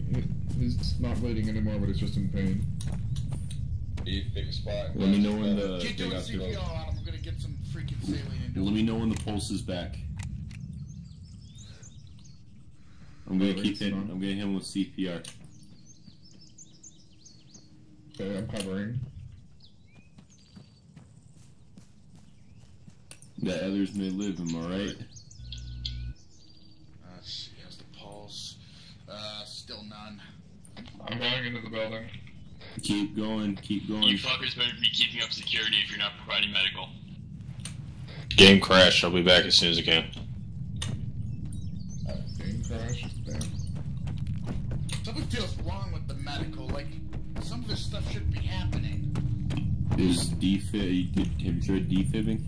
Speaker 3: he's not bleeding anymore, but he's just in pain.
Speaker 4: Deep, big spot.
Speaker 9: Let me know when the
Speaker 7: Keep
Speaker 9: they
Speaker 7: doing
Speaker 9: got
Speaker 7: CPR
Speaker 9: the.
Speaker 7: on him. We're gonna get some freaking saline into
Speaker 9: Let
Speaker 7: him.
Speaker 9: me know when the pulse is back. I'm gonna keep hitting. I'm gonna hit him with CPR.
Speaker 3: Okay, I'm covering.
Speaker 9: That others may live. Am I right?
Speaker 7: Let's see, how's the pulse? Still none.
Speaker 3: I'm going into the building.
Speaker 9: Keep going. Keep going.
Speaker 5: You fuckers better be keeping up security if you're not providing medical.
Speaker 1: Game crashed. I'll be back as soon as I can.
Speaker 3: Game crash. Damn.
Speaker 7: Something feels wrong with the medical. Like, some of this stuff shouldn't be happening.
Speaker 9: Is defib? Have you tried defibbing?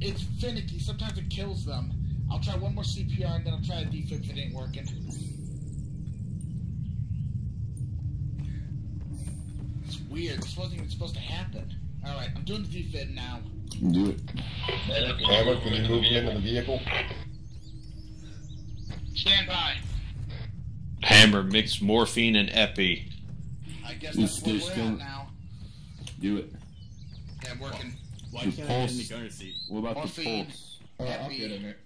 Speaker 7: It's finicky. Sometimes it kills them. I'll try one more CPR and then I'll try a defib if it ain't working. It's weird. This wasn't even supposed to happen. Alright, I'm doing the defib now.
Speaker 9: Do it.
Speaker 4: Hammer, can you move into the vehicle?
Speaker 7: Stand by.
Speaker 1: Hammer mixed morphine and epi.
Speaker 7: I guess
Speaker 9: It's
Speaker 7: that's where we're
Speaker 9: still-
Speaker 7: at now.
Speaker 9: Do it.
Speaker 7: I'm working.
Speaker 1: Why
Speaker 9: The
Speaker 1: can't I get in the
Speaker 9: pulse.
Speaker 1: gunner seat?
Speaker 9: What about the
Speaker 7: Morphine.
Speaker 9: pulse?
Speaker 3: I'll get in it.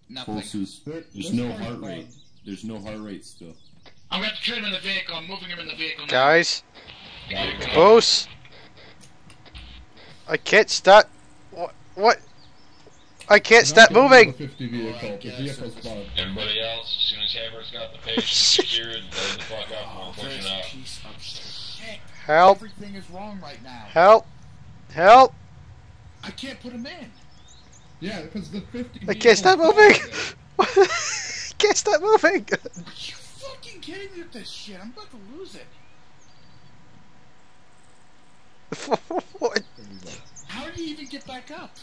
Speaker 7: Nothing.
Speaker 9: Pulse is. There's
Speaker 3: This
Speaker 9: no
Speaker 3: car's
Speaker 9: heart rate.
Speaker 3: bugged.
Speaker 9: There's no heart rate still.
Speaker 7: I'm gonna have to put him in the vehicle. I'm moving him in the vehicle now.
Speaker 6: Guys, close. I can't stop. What? I can't stop
Speaker 3: Not getting in
Speaker 6: moving.
Speaker 3: the 50 vehicle. The
Speaker 7: guess
Speaker 3: vehicle's
Speaker 7: it's-
Speaker 3: bugged.
Speaker 4: Everybody else, as soon as Hammer's got the patient secured, load the fuck up and
Speaker 7: Oh,
Speaker 4: we're pushing
Speaker 7: this
Speaker 4: out.
Speaker 7: piece of shit.
Speaker 6: Help!
Speaker 7: Everything is wrong right now.
Speaker 6: Help! Help!
Speaker 7: I can't put him in.
Speaker 3: Yeah, because the 50
Speaker 6: I can't stop
Speaker 3: vehicle's
Speaker 6: moving.
Speaker 3: bugged.
Speaker 6: Can't stop moving.
Speaker 7: Are you fucking kidding me with this shit? I'm about to lose it.
Speaker 6: What?
Speaker 7: How do you even get back up?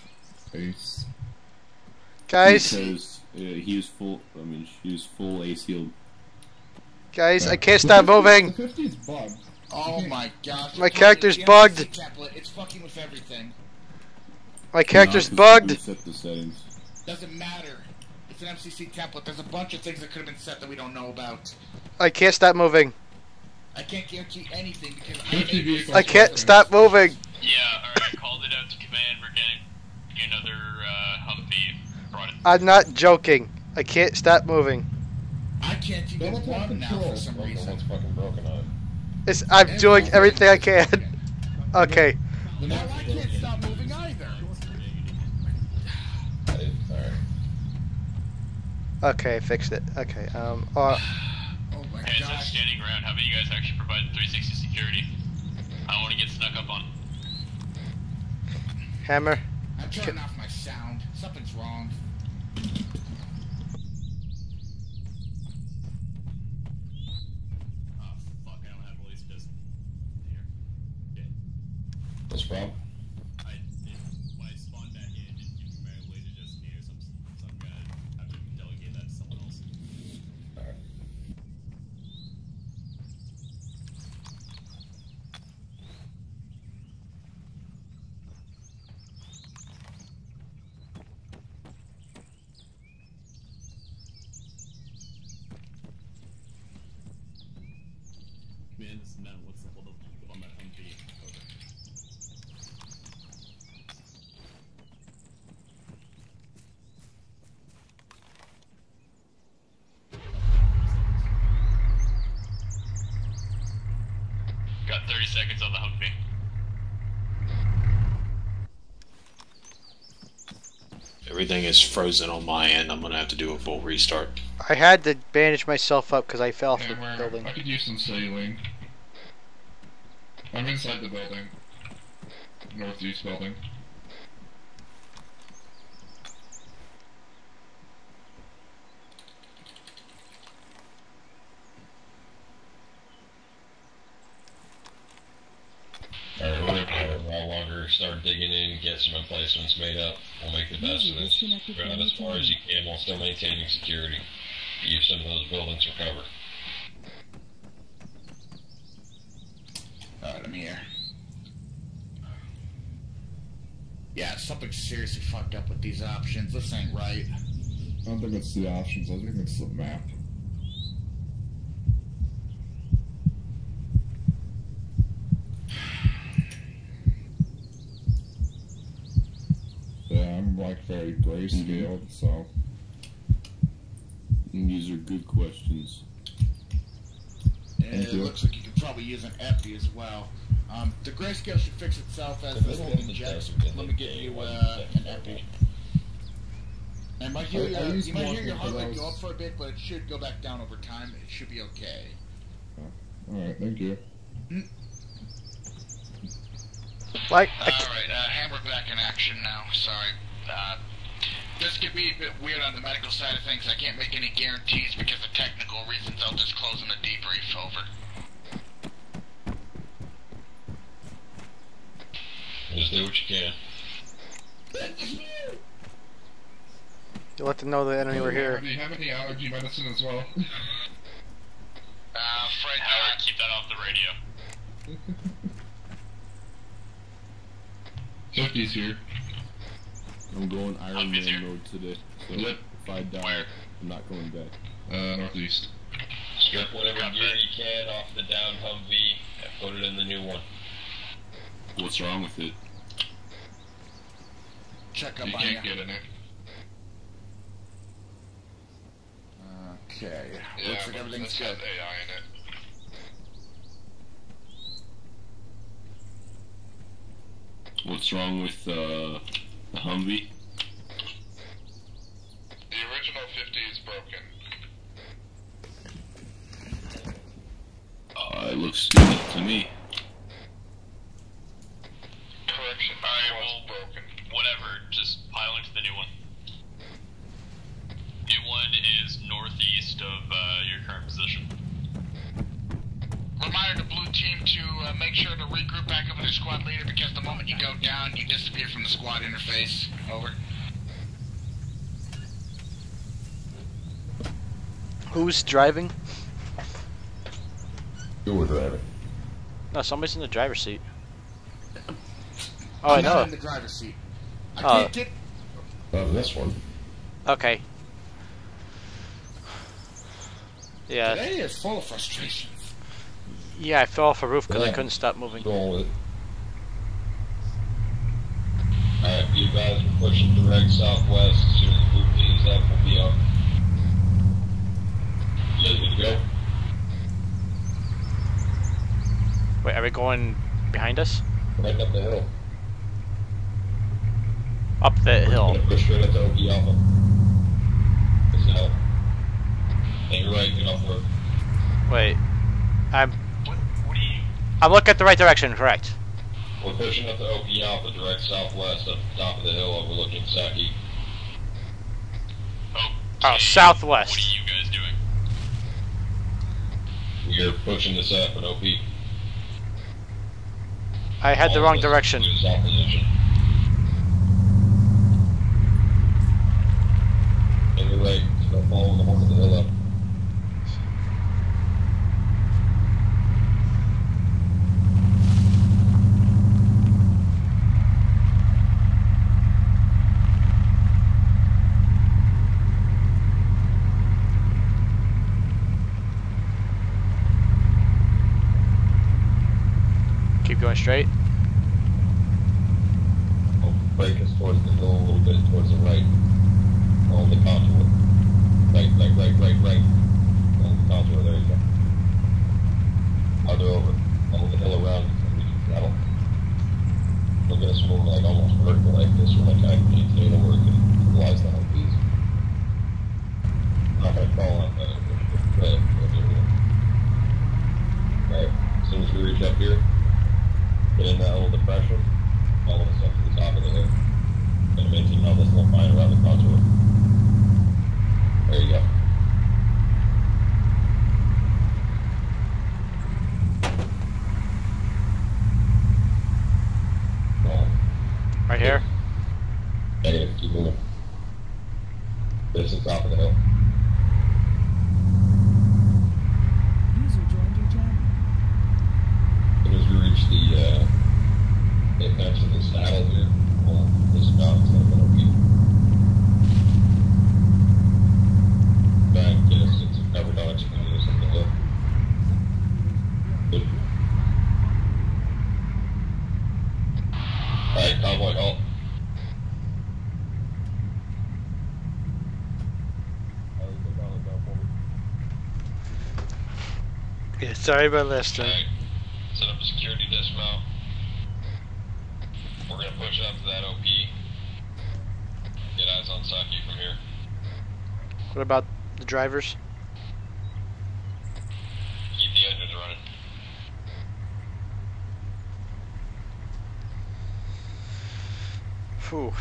Speaker 3: Ace.
Speaker 6: Guys,
Speaker 9: Because he was full. I mean, she was full ACL.
Speaker 6: guys, I can't stop moving.
Speaker 3: The 50's bugged.
Speaker 7: Oh my gosh.
Speaker 6: My character's
Speaker 7: The
Speaker 6: bugged.
Speaker 7: NPC template, it's fucking with everything.
Speaker 6: My character's
Speaker 9: Nah, 'cause
Speaker 6: bugged.
Speaker 9: we Set the settings.
Speaker 7: Doesn't matter. It's an MCC template. There's a bunch of things that could have been set that we don't know about.
Speaker 6: I can't stop moving.
Speaker 7: I can't guarantee anything because
Speaker 3: 50 vehicles.
Speaker 6: I can't stop moving.
Speaker 5: Yeah, alright, called it out to command. We're getting another Humvee. Brought it.
Speaker 6: I'm not joking. I can't stop moving.
Speaker 7: I can't even
Speaker 3: Don't have
Speaker 7: run now
Speaker 3: control.
Speaker 7: for some reason.
Speaker 4: What's fucking broken on it?
Speaker 6: I'm doing everything I can. Okay.
Speaker 3: The
Speaker 7: Now
Speaker 3: next
Speaker 7: I can't stop moving either.
Speaker 4: Alright.
Speaker 6: Okay, I fixed it. Okay.
Speaker 7: Oh my
Speaker 5: Hey, instead of
Speaker 7: gosh.
Speaker 5: standing around, how about you guys actually provide 360 security? I don't want to get snuck up on.
Speaker 6: Hammer.
Speaker 7: I'm turning off my sound. Something's wrong.
Speaker 5: Oh, fuck, I don't have police pistol. Here. Yeah.
Speaker 4: What's the problem?
Speaker 5: When I spawned back in, it didn't give me my laser designator, so I'm gonna have to delegate that to someone else.
Speaker 4: Alright.
Speaker 1: Man, this man, what's the hold up on that Humvee? Over.
Speaker 5: Got 30 seconds on the Humvee.
Speaker 11: Everything is frozen on my end. I'm gonna have to do a full restart.
Speaker 6: I had to bandage myself up because I fell off the
Speaker 3: Hammer.
Speaker 6: building.
Speaker 3: I could use some saline. I'm inside the building. Northeast building.
Speaker 4: Alright, we're gonna no longer start digging in, get some emplacements made up. We'll make the best of this. Run as far as you can while still maintaining security. Use some of those buildings for cover.
Speaker 7: Alright, I'm here. Yeah, something's seriously fucked up with these options. This ain't right.
Speaker 3: I don't think it's the options, I think it's the map. Yeah, I'm like very grayscale, so.
Speaker 9: And these are good questions.
Speaker 7: It
Speaker 3: you.
Speaker 7: looks like you could probably use an epi as well. The grayscale should fix itself as this thing injects. Let me get you an epi. And might hear,
Speaker 3: I use
Speaker 7: you might hear
Speaker 3: morphine
Speaker 7: your heart
Speaker 3: for
Speaker 7: rate
Speaker 3: those.
Speaker 7: go up for a bit, but it should go back down over time. It should be okay.
Speaker 3: Alright, thank you.
Speaker 6: Like,
Speaker 7: Alright, Hammer back in action now. Sorry. This could be a bit weird on the medical side of things. I can't make any guarantees because of technical reasons. I'll just close in the debrief. Over.
Speaker 4: Just do what you can.
Speaker 6: you let them know the enemy were here.
Speaker 3: Do you have any allergy medicine as well?
Speaker 7: Fred,
Speaker 5: Howard, keep that off the radio.
Speaker 3: 50's here.
Speaker 9: I'm going Iron
Speaker 5: Humvee's here.
Speaker 9: Man mode today. So
Speaker 3: Yep.
Speaker 9: if I die,
Speaker 5: Where?
Speaker 9: I'm not going back.
Speaker 3: Northeast.
Speaker 4: Strip whatever gear you can off the down Humvee and put it in the new one.
Speaker 9: What's wrong with it?
Speaker 7: Check up
Speaker 4: You
Speaker 7: on
Speaker 4: can't
Speaker 7: you.
Speaker 4: get in it.
Speaker 7: Okay.
Speaker 4: Yeah,
Speaker 7: Looks like
Speaker 4: but
Speaker 7: everything's
Speaker 4: this
Speaker 7: good.
Speaker 4: has AI in it.
Speaker 9: What's wrong with the Humvee?
Speaker 4: The original 50 is broken.
Speaker 9: It looks good to me.
Speaker 4: Correction.
Speaker 5: Alright,
Speaker 4: was
Speaker 5: well,
Speaker 4: broken.
Speaker 5: whatever, just pile into the new one. New one is northeast of your current position.
Speaker 7: Reminder to blue team to make sure to regroup back up with their squad leader because the moment you go down, you disappear from the squad interface. Over.
Speaker 6: Who's driving?
Speaker 4: You were driving.
Speaker 6: No, somebody's in the driver's seat. Oh, I
Speaker 7: I'm not
Speaker 6: know.
Speaker 7: in the driver's seat. I
Speaker 6: Oh.
Speaker 7: can't get.
Speaker 4: This one.
Speaker 6: Okay. Yeah.
Speaker 7: Today is full of frustration.
Speaker 6: Yeah, I fell off a roof because I
Speaker 4: Yeah.
Speaker 6: couldn't stop moving.
Speaker 4: Going with it. Alright, you guys are pushing direct southwest. As soon as the blue team's up, we'll be up. You guys good to go?
Speaker 6: Wait, are we going behind us?
Speaker 4: Right up the hill.
Speaker 6: Up the hill.
Speaker 4: Gonna push straight up to Oki Alpha. This is out. Hang right, get off road.
Speaker 6: Wait.
Speaker 5: What are you...
Speaker 6: I'm looking at the right direction, correct.
Speaker 4: We're pushing up to Oki Alpha, direct southwest, up the top of the hill overlooking Saki.
Speaker 6: Oh, southwest.
Speaker 5: What are you guys doing?
Speaker 4: We're pushing this up at OP.
Speaker 6: I had the wrong direction.
Speaker 4: To the south position. Hang your right, start following the horn of the hill up.
Speaker 6: Keep going straight.
Speaker 4: Break us towards the hill a little bit, towards the right. On the contour. Right. On the contour, there you go. Other over. Follow the hill around. That'll. Look at us moving like almost vertical like this. We're like trying to maintain where we can utilize the whole piece. Not gonna call on that. Alright, as soon as we reach up here, get in that little depression, follow us up to the top of the hill. Gonna maintain all this little line around the contour. There you go.
Speaker 6: Right here.
Speaker 4: Negative, keep moving. This is the top of the hill. As soon as we reach the apex of the saddle here, well, this mountain's gonna be back, get us into cover dogs, and us up the hill. Good. Alright, convoy, halt.
Speaker 6: Yeah, sorry about last time.
Speaker 4: Alright, set up a security dismount. We're gonna push up to that OP. Get eyes on Saki from here.
Speaker 6: What about the drivers?
Speaker 4: Keep the engines running.
Speaker 6: Phew.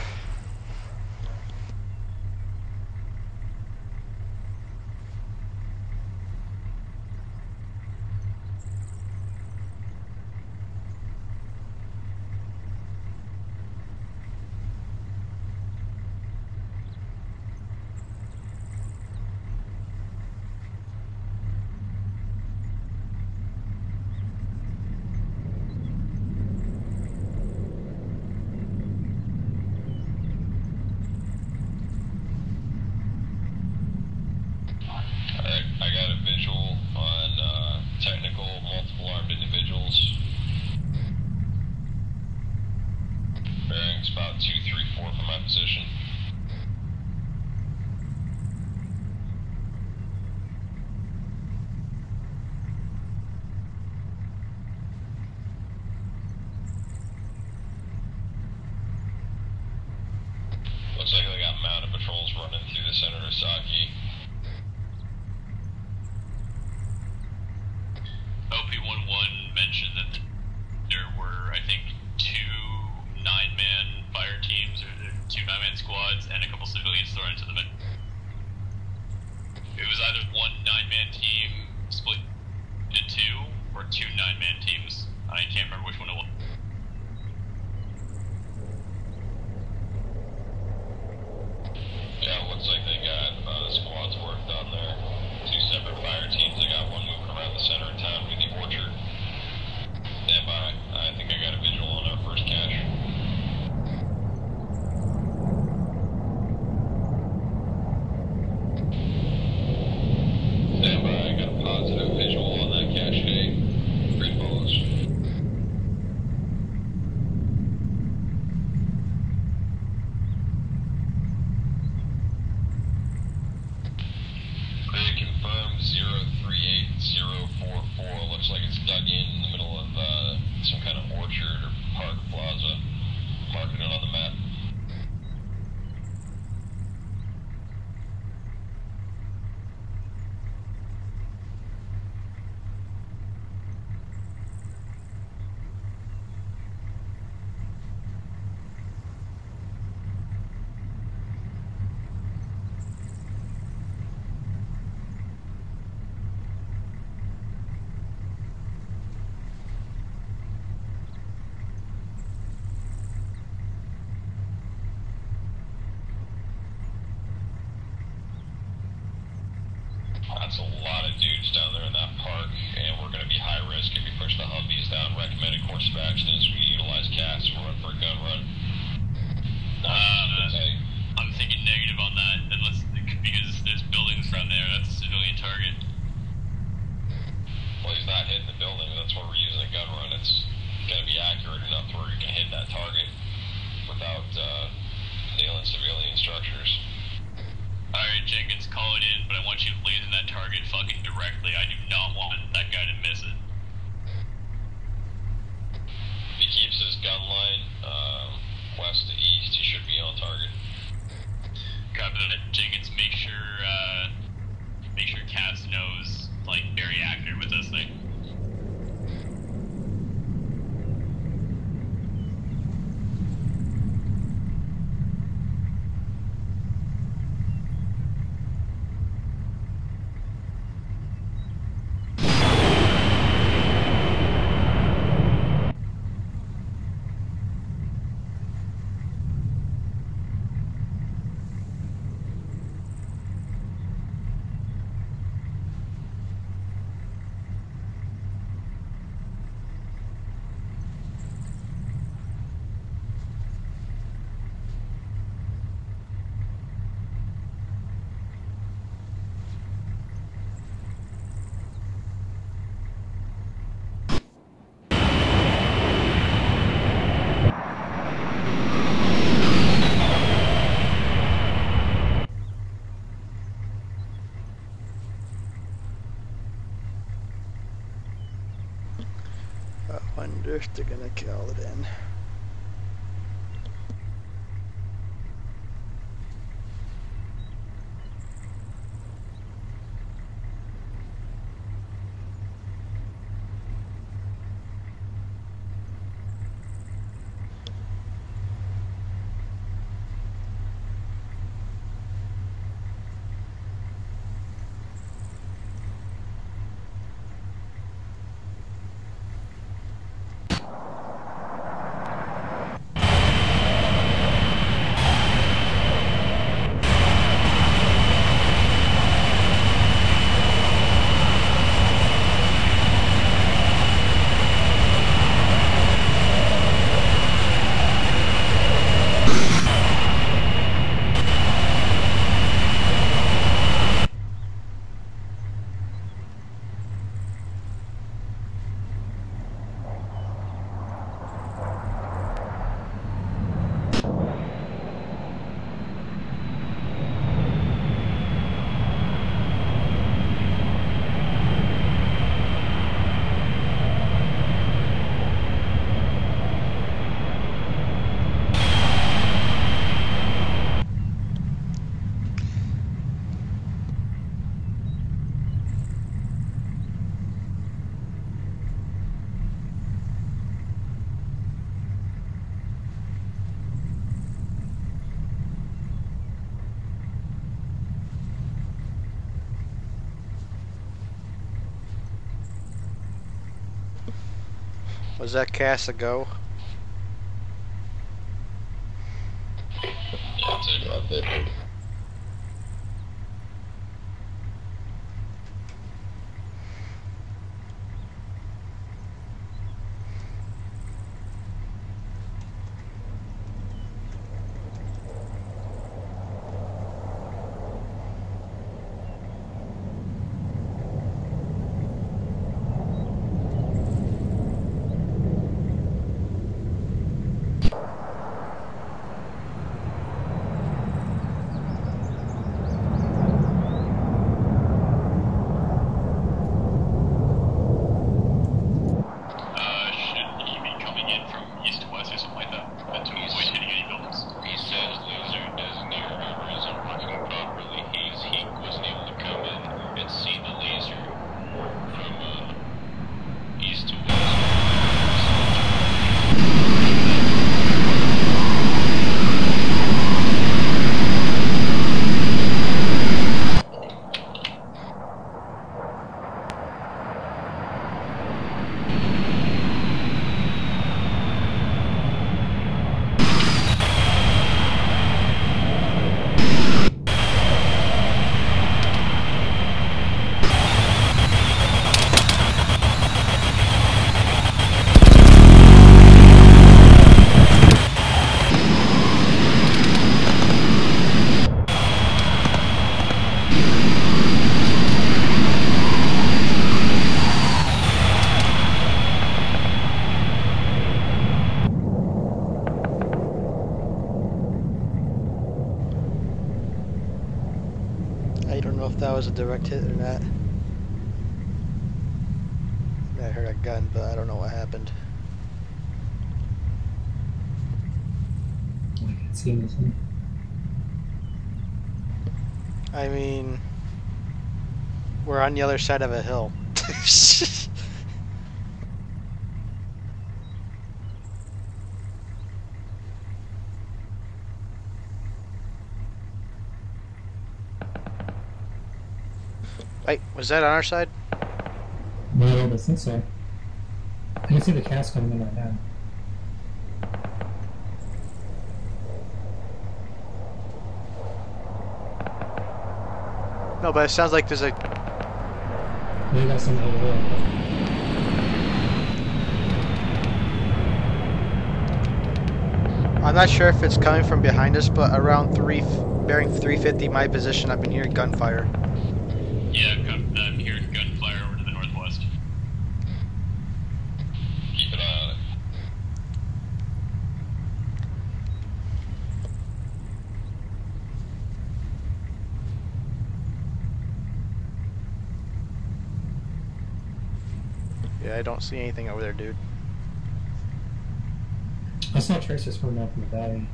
Speaker 4: tanks about 2, 3, 4 from my position. Looks like they got mounted patrols running through the center of Saki.
Speaker 5: LP-11 mentioned that there were, I think, 2 9-man fire teams, or 2 9-man squads, and a couple civilians thrown into the mix. It was either 1 9-man team split into 2, or 2 9-man teams. I can't remember which one it was.
Speaker 4: Yeah, it looks like they got about a squad's worth down there. 2 separate fire teams. They got one moving around the center of town with the orchard. Stand by. I think I got a visual on our first cache. Stand by. I got a positive visual on that cache. Green bullets. They confirmed 038044. Looks like it's dug in the middle of some kind of orchard or park plaza. Marking it on the map. That's a lot of dudes down there in that park, and we're going to be high risk if we push the Humvees down. Recommended course of action is we utilize CAS and run for a gun run.
Speaker 5: I'm thinking negative on that, because there's buildings from there. That's a civilian target.
Speaker 4: Well, he's not hitting the building. That's why we're using a gun run. It's going to be accurate enough to where you can hit that target without nailing civilian structures.
Speaker 5: Alright, Jenkins, call it in, but I want you to laser that target fucking directly. I do not want that guy to miss it.
Speaker 4: If he keeps his gun line west to east, he should be on target.
Speaker 5: Copy that. Jenkins, make sure Cass knows, like, very accurate with this thing.
Speaker 6: I wonder if they're gonna call it in. Was that cast a go?
Speaker 4: Yeah, that's it.
Speaker 12: Yeah, they heard.
Speaker 5: Should he be coming in from east to west or something like that? To avoid hitting any buildings?
Speaker 4: He says laser designator, however, isn't working properly. He wasn't able to come in and see the laser from east to west.
Speaker 6: I don't know if that was a direct hit or not. I heard a gun, but I don't know what happened.
Speaker 10: I can't see anything.
Speaker 6: I mean, we're on the other side of a hill. Wait, was that on our side?
Speaker 10: No, I don't think so. I can see the cast coming in right now.
Speaker 6: No, but it sounds like there's a...
Speaker 10: Maybe that's something over there.
Speaker 6: I'm not sure if it's coming from behind us, but around bearing 350 my position, I've been hearing gunfire.
Speaker 5: Yeah, I'm hearing gunfire over to the northwest.
Speaker 4: Keep an eye on it.
Speaker 6: Yeah, I don't see anything over there, dude.
Speaker 10: I saw tracers coming out from the valley.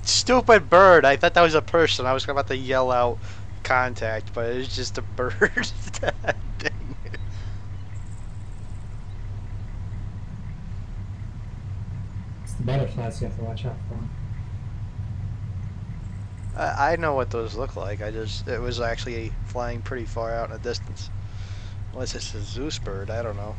Speaker 6: Stupid bird! I thought that was a person. I was about to yell out contact, but it was just a bird. Dang it.
Speaker 10: It's the butterflies you have to watch out for.
Speaker 6: I know what those look like. It was actually flying pretty far out in the distance. Unless it's a Zeus bird, I don't know.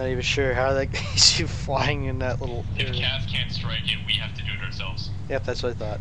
Speaker 6: Not even sure how that gets you flying in that little
Speaker 5: If
Speaker 6: area.
Speaker 5: Cass can't strike it, we have to do it ourselves.
Speaker 6: Yep, that's what I thought.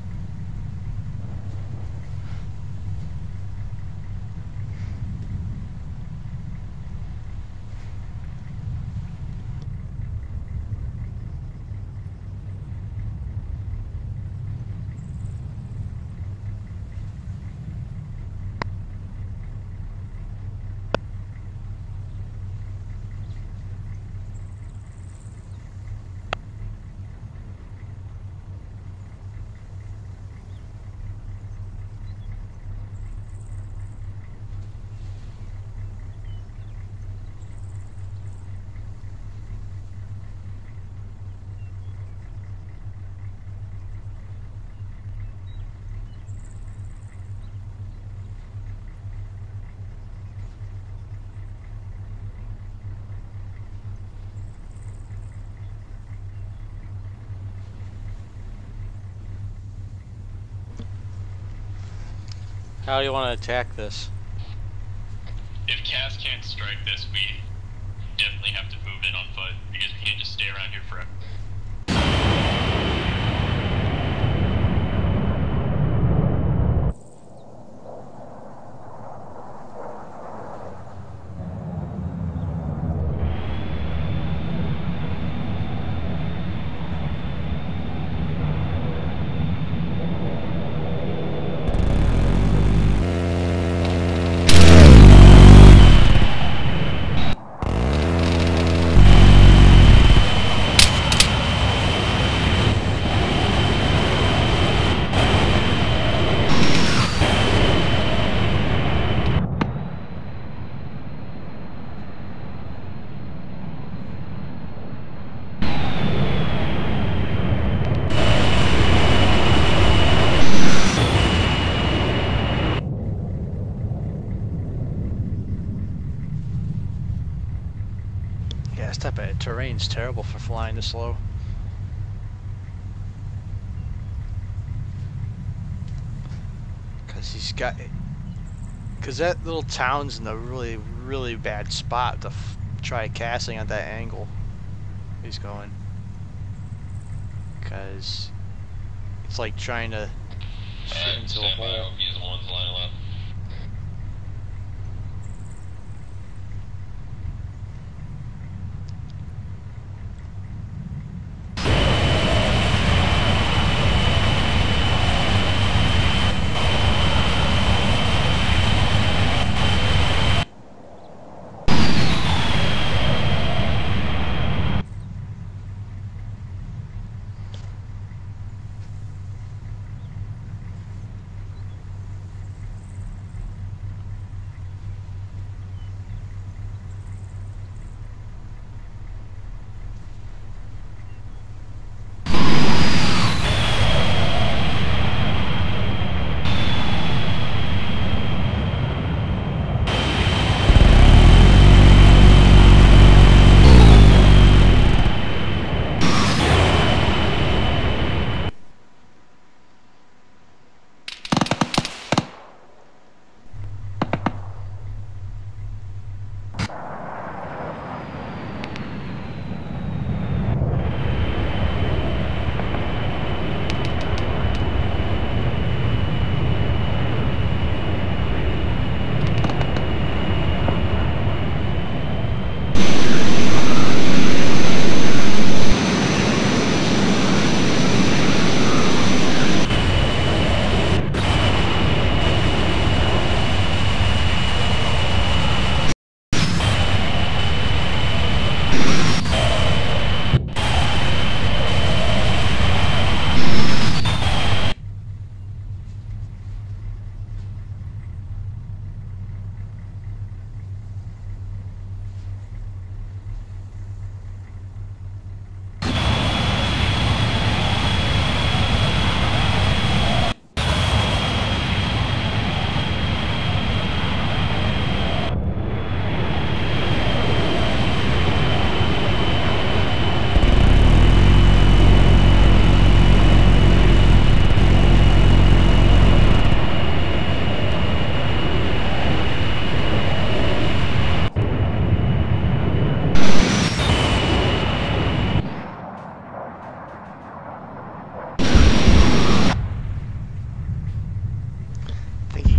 Speaker 6: How do you want to attack this?
Speaker 5: If Cass can't strike this, we definitely have to move in on foot because we can't just stay around here forever.
Speaker 6: Yeah, this type of terrain's terrible for flying this slow. Cause that little town's in a really, really bad spot to try casting at that angle he's going. Cause it's like trying to shoot into a hole.
Speaker 4: He's the ones lining up.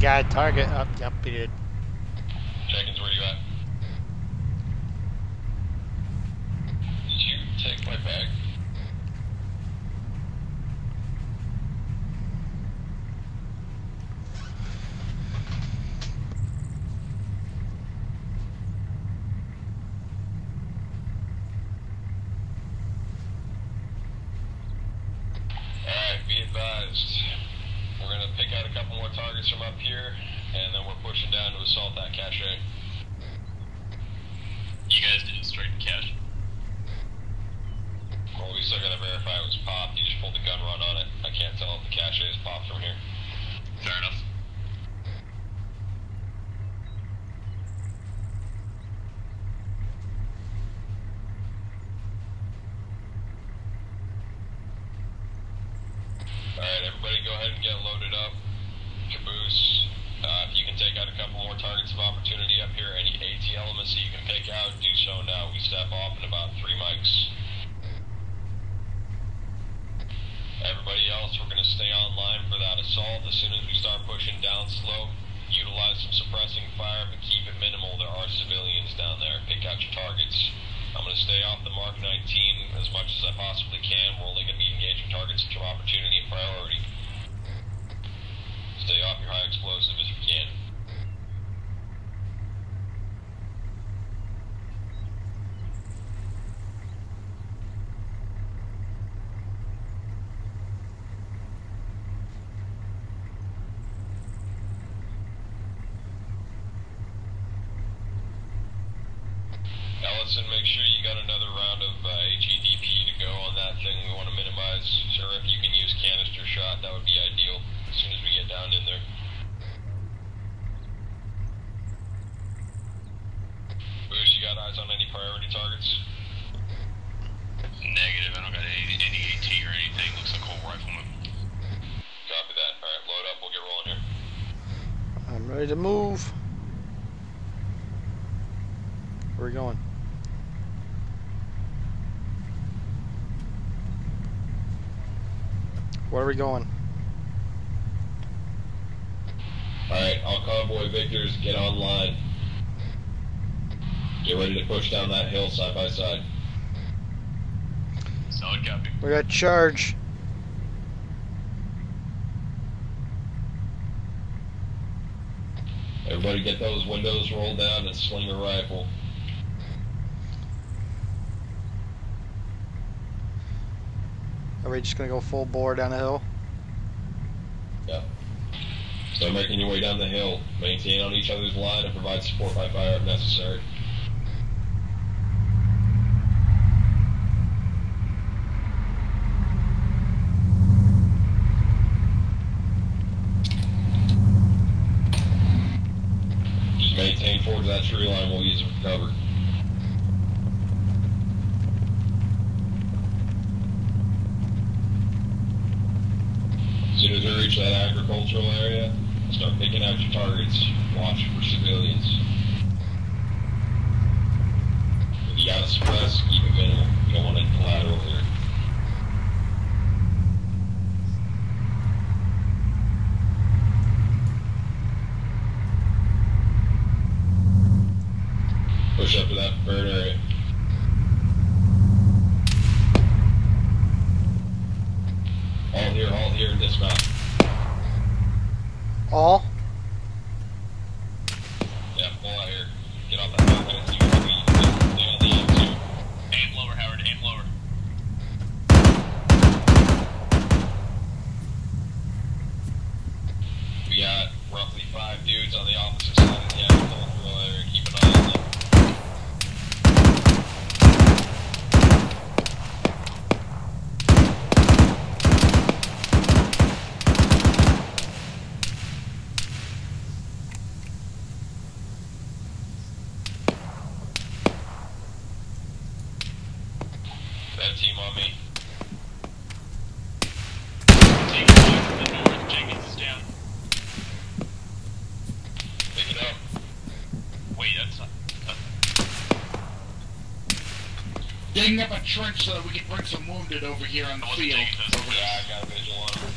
Speaker 6: got a target. Oh, yep, he did.
Speaker 4: Jenkins, where you at? Did you take my bag? Alright, be advised. We're gonna pick out a couple more targets from up here, and then we're pushing down to assault that cache.
Speaker 5: You guys didn't strike the cache.
Speaker 4: Well, we still gotta verify it was popped. You just pulled the gun run on it. I can't tell if the cache is popped from here.
Speaker 5: Fair enough.
Speaker 4: Alright, everybody go ahead and get loaded up. Caboose, if you can take out a couple more targets of opportunity up here, any AT elements that you can pick out, do so now. We step off in about 3 mics. Everybody else, we're going to stay online for that assault. As soon as we start pushing down slow, utilize some suppressing fire, but keep it minimal. There are civilians down there. Pick out your targets. I'm going to stay off the Mark 19 as much as I possibly can. We're only going to be engaging targets from opportunity and priority. Stay off your high explosive if you can. Ellison, make sure you got another round of HEDP to go on that thing. We want to minimize. Sure, if you can use canister shot, that would be ideal as soon as we get down in there. Boosh, you got eyes on any priority targets?
Speaker 5: Negative, I don't got any AT or anything. Looks like a whole rifleman.
Speaker 4: Copy that. Alright, load up. We'll get rolling here.
Speaker 6: I'm ready to move. Where are we going? Where are we going?
Speaker 4: Alright, all convoy victors, get online. Get ready to push down that hill side by side.
Speaker 5: Solid copy.
Speaker 6: We got charge.
Speaker 4: Everybody get those windows rolled down and sling a rifle.
Speaker 6: Are we just gonna go full bore down the hill?
Speaker 4: Yeah. So making your way down the hill. Maintain on each other's line and provide support by fire if necessary. Just maintain towards that tree line, we'll use it for cover. As soon as we reach that agricultural area, start picking out your targets. Watch for civilians. If you gotta suppress, keep it minimal. You don't want it collateral here. Push up to that bird area. All here, dismount.
Speaker 6: All?
Speaker 4: Yeah, pull out here. Get off that mountain and see what we can do on the M2.
Speaker 5: Aim lower, Howard, aim lower.
Speaker 4: We got roughly 5 dudes on the opposite side of the agricultural area. Keep an eye on them. That team on me.
Speaker 5: Take it away from the north, Jenkins is down.
Speaker 4: Pick it up.
Speaker 5: Wait, that's not...
Speaker 7: Digging up a trench so that we can bring some wounded over here on the field.
Speaker 4: Yeah, I got a visual on him.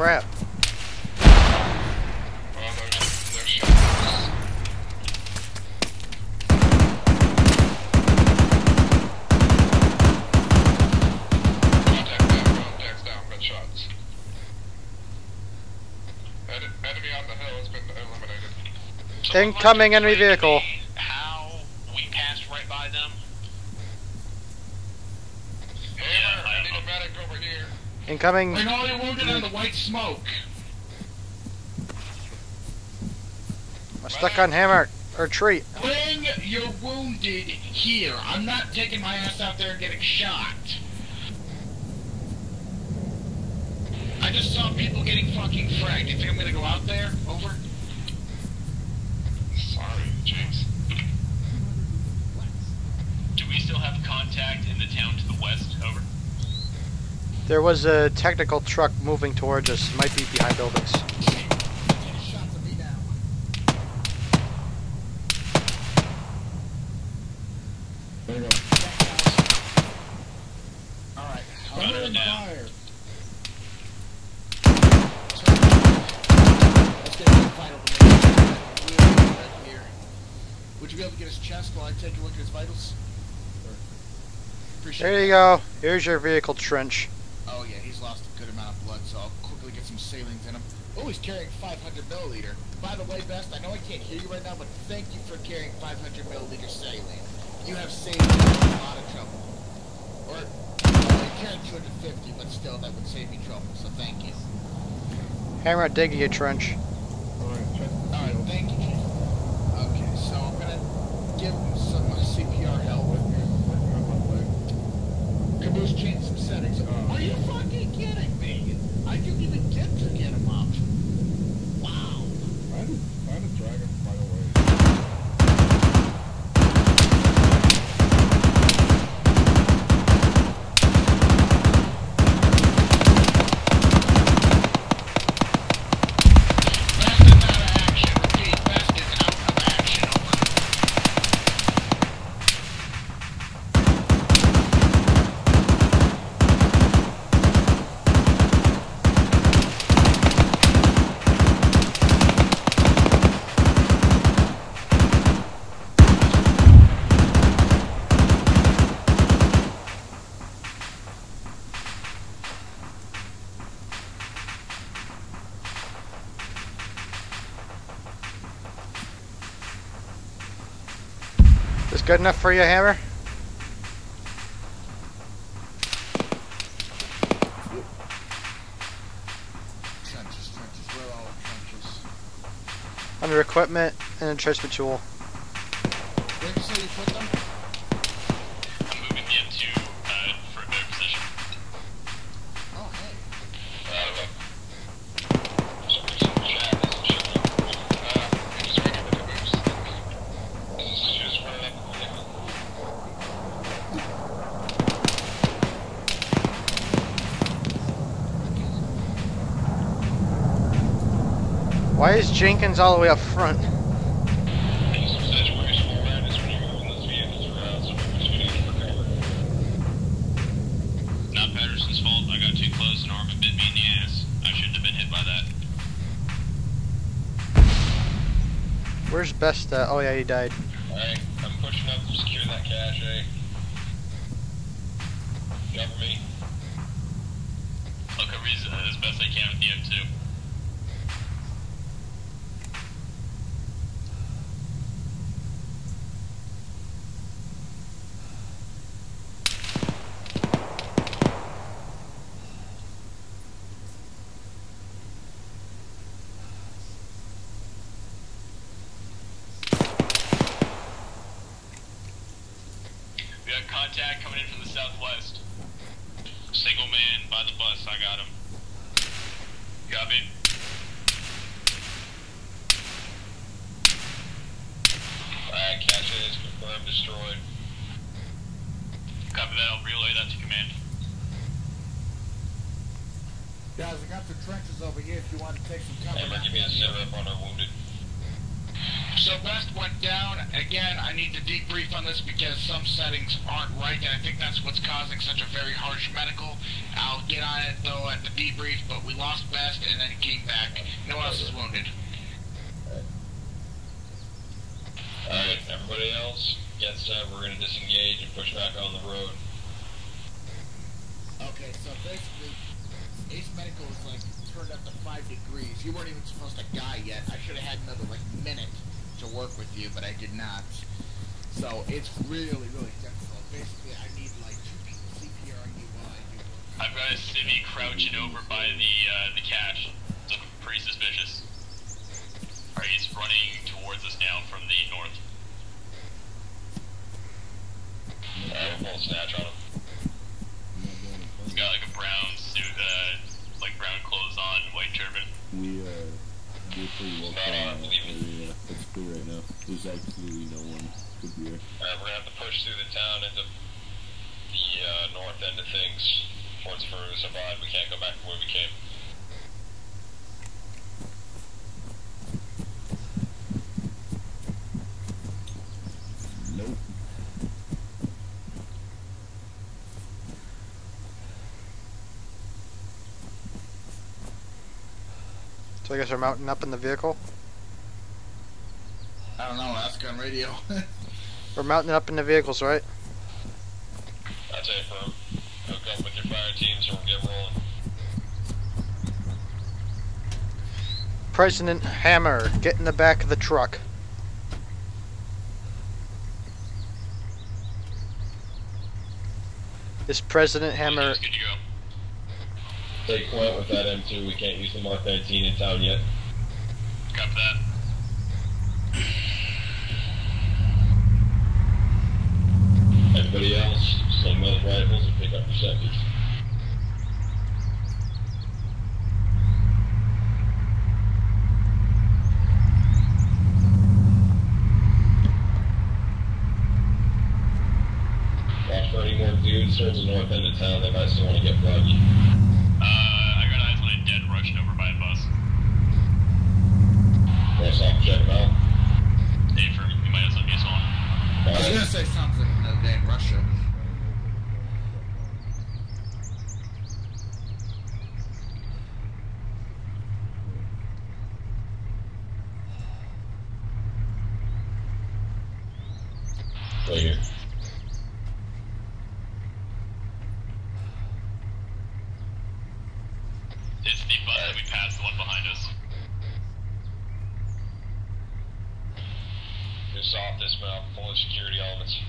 Speaker 6: crap.
Speaker 7: Well, there's shots. Contact's down, got shots. Enemy on the hill has been eliminated.
Speaker 6: Incoming enemy vehicle.
Speaker 8: How we passed right by them?
Speaker 7: Hammer, I need a medic over here.
Speaker 6: Incoming.
Speaker 7: Bring all your wounded on the white smoke.
Speaker 6: I'm stuck on hammer or tree.
Speaker 7: Bring your wounded here. I'm not taking my ass out there and getting shot. I just saw people getting fucking fragged. You think I'm gonna go out there? Over? Sorry, jeez.
Speaker 5: Do we still have contact in the town to the west? Over.
Speaker 6: There was a technical truck moving towards us. Might be behind buildings.
Speaker 7: Shots of me now.
Speaker 3: There you go.
Speaker 7: Alright.
Speaker 3: Under
Speaker 5: it down.
Speaker 3: fire.
Speaker 7: Let's get a fight over right here. Would you be able to get his chest while I take a look at his vitals? Appreciate
Speaker 6: There you
Speaker 7: that.
Speaker 6: go. Here's your vehicle trench.
Speaker 7: Oh yeah, he's lost a good amount of blood, so I'll quickly get some salines in him. Oh, he's carrying 500 milliliter. By the way, Best, I know I can't hear you right now, but thank you for carrying 500 milliliter saline. You have saved me a lot of trouble. Or, I carried 250, but still, that would save me trouble, so thank you.
Speaker 6: Hammer digging your trench.
Speaker 3: Alright, chest is
Speaker 7: Alright,
Speaker 3: healed.
Speaker 7: thank you, Chief. Okay, so I'm gonna give him some CPR help.
Speaker 3: Working up on leg.
Speaker 7: Caboose changed some settings. Are you fucking kidding me? I didn't even get to get him up. Wow.
Speaker 3: Trying to drag him right away.
Speaker 7: Best is out of action. Repeat, Best is out of action. Over.
Speaker 6: Is good enough for you, Hammer?
Speaker 7: Trenches. Where are all the trenches?
Speaker 6: Under equipment and entrenchment tool.
Speaker 7: Where did you say you put them?
Speaker 5: I'm moving them to for a better position.
Speaker 7: Oh, hey.
Speaker 6: Why is Jenkins all the way up front?
Speaker 5: Not Patterson's fault. I got too close and Armin bit me in the ass. I shouldn't have been hit by that.
Speaker 6: Where's Best at? Oh yeah, he died.
Speaker 4: Alright, I'm pushing up to secure that cache. Cover me.
Speaker 5: I'll cover you as best I can with the M2. We got contact coming in from the southwest. Single man by the bus, I got him. Copy.
Speaker 4: Alright, cache is confirmed destroyed.
Speaker 5: Copy that, I'll relay that to command.
Speaker 7: Guys, I got the trenches over here if you want to take some cover.
Speaker 4: Hammer, give me a sit rep on our wounded.
Speaker 7: So Best went down. Again, I need to debrief on this because some settings aren't right, and I think that's what's causing such a very harsh medical. I'll get on it, though, at the debrief, but we lost Best and then came back. No one else is wounded.
Speaker 4: Alright, everybody else, get set. We're going to disengage and push back on the road.
Speaker 7: Okay, so basically, Ace Medical was like turned up to 5 degrees. You weren't even supposed to die yet. I should have had another like minute to work with you, but I did not. So it's really, really difficult. Basically, I need like 2 people CPR on you while I do work.
Speaker 5: I've got a civvy crouching over by the cache. It's looking pretty suspicious. Alright, he's running towards us now from the north.
Speaker 4: Alright, we'll snatch on him.
Speaker 5: He's got like a brown suit, like brown clothes on, white turban.
Speaker 9: We're pretty well it's cool right now. There's absolutely no one. Could be here.
Speaker 4: Alright, we're gonna have to push through the town into the north end of things towards Feruzabad. We can't go back to where we came.
Speaker 9: Nope.
Speaker 6: So I guess we're mounting up in the vehicle?
Speaker 7: I don't know, ask on radio.
Speaker 6: We're mounting up in the vehicles, right?
Speaker 4: That's it, firm. Hook up with your fire teams and we'll get rolling.
Speaker 6: President Hammer, get in the back of the truck. Is President Hammer...
Speaker 5: Good to go.
Speaker 4: Take point with that M2. We can't use the Mark 19 in town yet.
Speaker 5: Copy that.
Speaker 4: Everybody else, sling those rifles and pick up your seconds. Watch for any more dudes towards the north end of town. They might still want to get froggy.
Speaker 5: I got eyes on a dead Russian over by a bus.
Speaker 4: Press off, check them out.
Speaker 5: Hey, for you might have some use on.
Speaker 7: I was gonna say something another day in Russia.
Speaker 4: Right here.
Speaker 5: It's the bus that we passed, the one behind us.
Speaker 4: Just off this mount, full of security elements.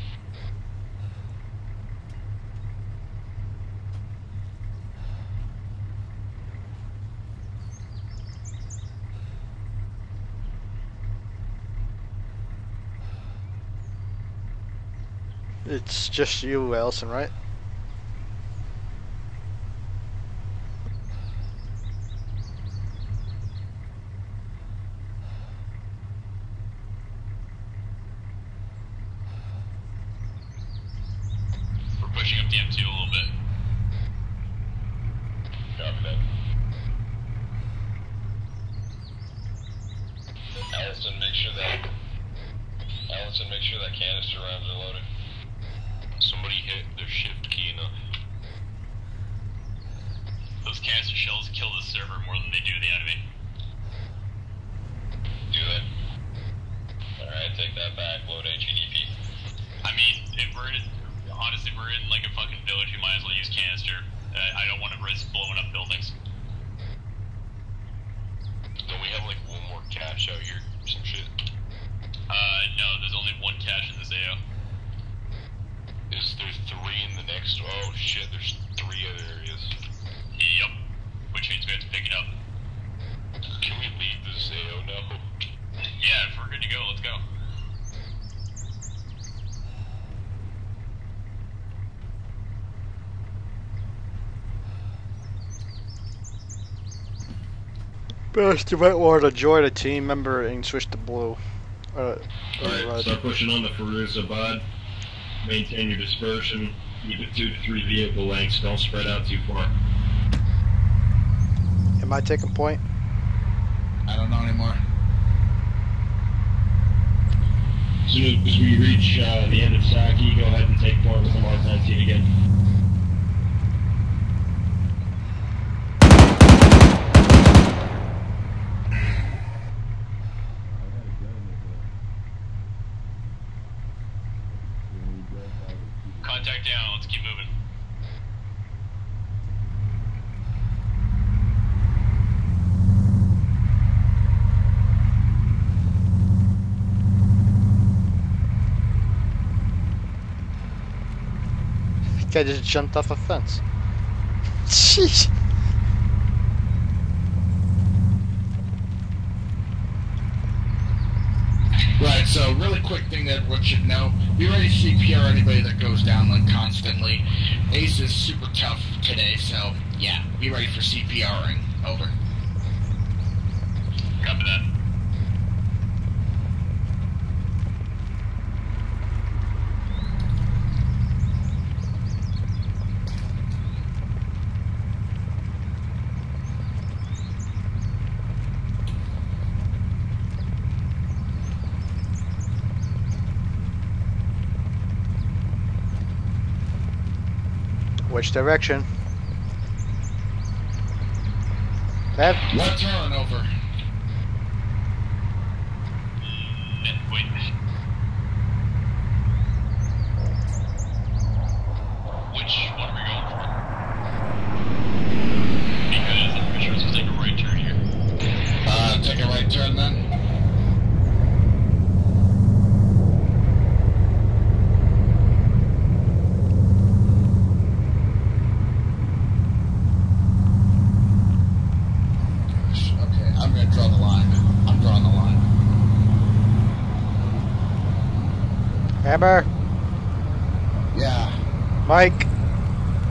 Speaker 6: It's just you, Allison, right?
Speaker 5: We're pushing up the M2 a little bit.
Speaker 4: Copy that. Allison, make sure that canister rounds are loaded.
Speaker 8: Somebody hit their shift key enough.
Speaker 5: Those canister shells kill the server more than they do the enemy.
Speaker 4: Do they? Alright, take that back, load HEDP.
Speaker 5: I mean, honestly, if we're in like a fucking village, you might as well use canister. I don't want to risk blowing up buildings.
Speaker 8: Don't we have like one more cache out here or some shit?
Speaker 5: No, there's only one cache in this AO.
Speaker 8: Is there 3 in the next? Oh shit, there's 3 other areas.
Speaker 5: Yep. Which means we have to pick it up.
Speaker 8: Can we leave this AO now?
Speaker 5: Yeah, if we're good to go, let's go.
Speaker 6: Best, you might want to join a team member and switch to blue.
Speaker 4: Alright, start pushing on the Feruzabad. Maintain your dispersion. Keep it 2 to 3 vehicle lengths. Don't spread out too far.
Speaker 6: Am I taking point?
Speaker 7: I don't know anymore.
Speaker 12: soon as we reach the end of Saki, go ahead and take point with the Mark 19 again.
Speaker 8: Contact down, let's keep moving.
Speaker 6: Guy just jumped off a fence. Jeez.
Speaker 7: Right, so really quick thing that everyone should know. Be ready to CPR anybody that goes down like constantly. Ace is super tough today, so yeah, be ready for CPRing. Over.
Speaker 8: Copy that.
Speaker 6: Which direction? That.
Speaker 7: Left turn over.
Speaker 8: Wait. Which one are we going for? Because I'm pretty sure it's take a right turn here.
Speaker 7: Take a right turn then.
Speaker 6: Hammer?
Speaker 7: Yeah.
Speaker 6: Mike?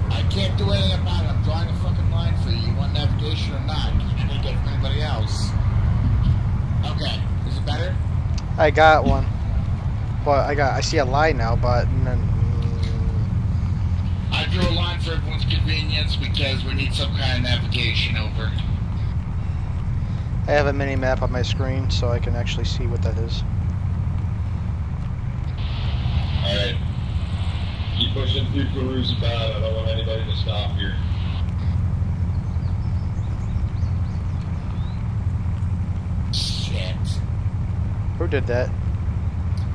Speaker 7: I can't do anything about it. I'm drawing a fucking line for you. You want navigation or not? You can't get it from anybody else. Okay. Is it better?
Speaker 6: I got one. But I see a line now, but...
Speaker 7: I drew a line for everyone's convenience because we need some kind of navigation over.
Speaker 6: I have a mini map on my screen so I can actually see what that is.
Speaker 4: Alright. Keep pushing through Karuzabad. I don't want anybody to stop here.
Speaker 7: Shit.
Speaker 6: Who did that?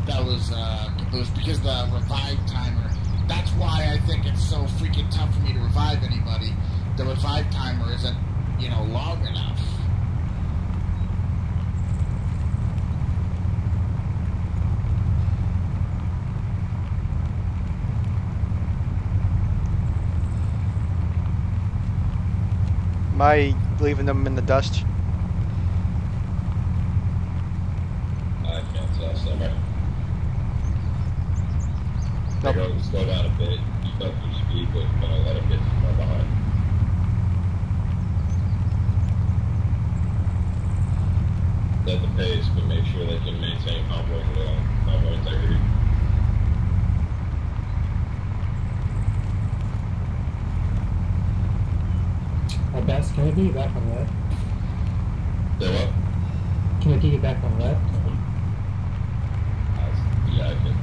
Speaker 7: That was, it was because the revive timer. That's why I think it's so freaking tough for me to revive anybody. The revive timer isn't, you know, long enough.
Speaker 6: Am I leaving them in the dust?
Speaker 4: I can't tell, Summer.
Speaker 6: Nope.
Speaker 4: Slow down a bit, keep up your speed, but I'm gonna let him get too far behind. Set the pace, but make sure they can maintain convoy integrity.
Speaker 10: Bass, can I get you back on left?
Speaker 4: Say what?
Speaker 10: Can I get you back on left?
Speaker 4: Yeah, I can.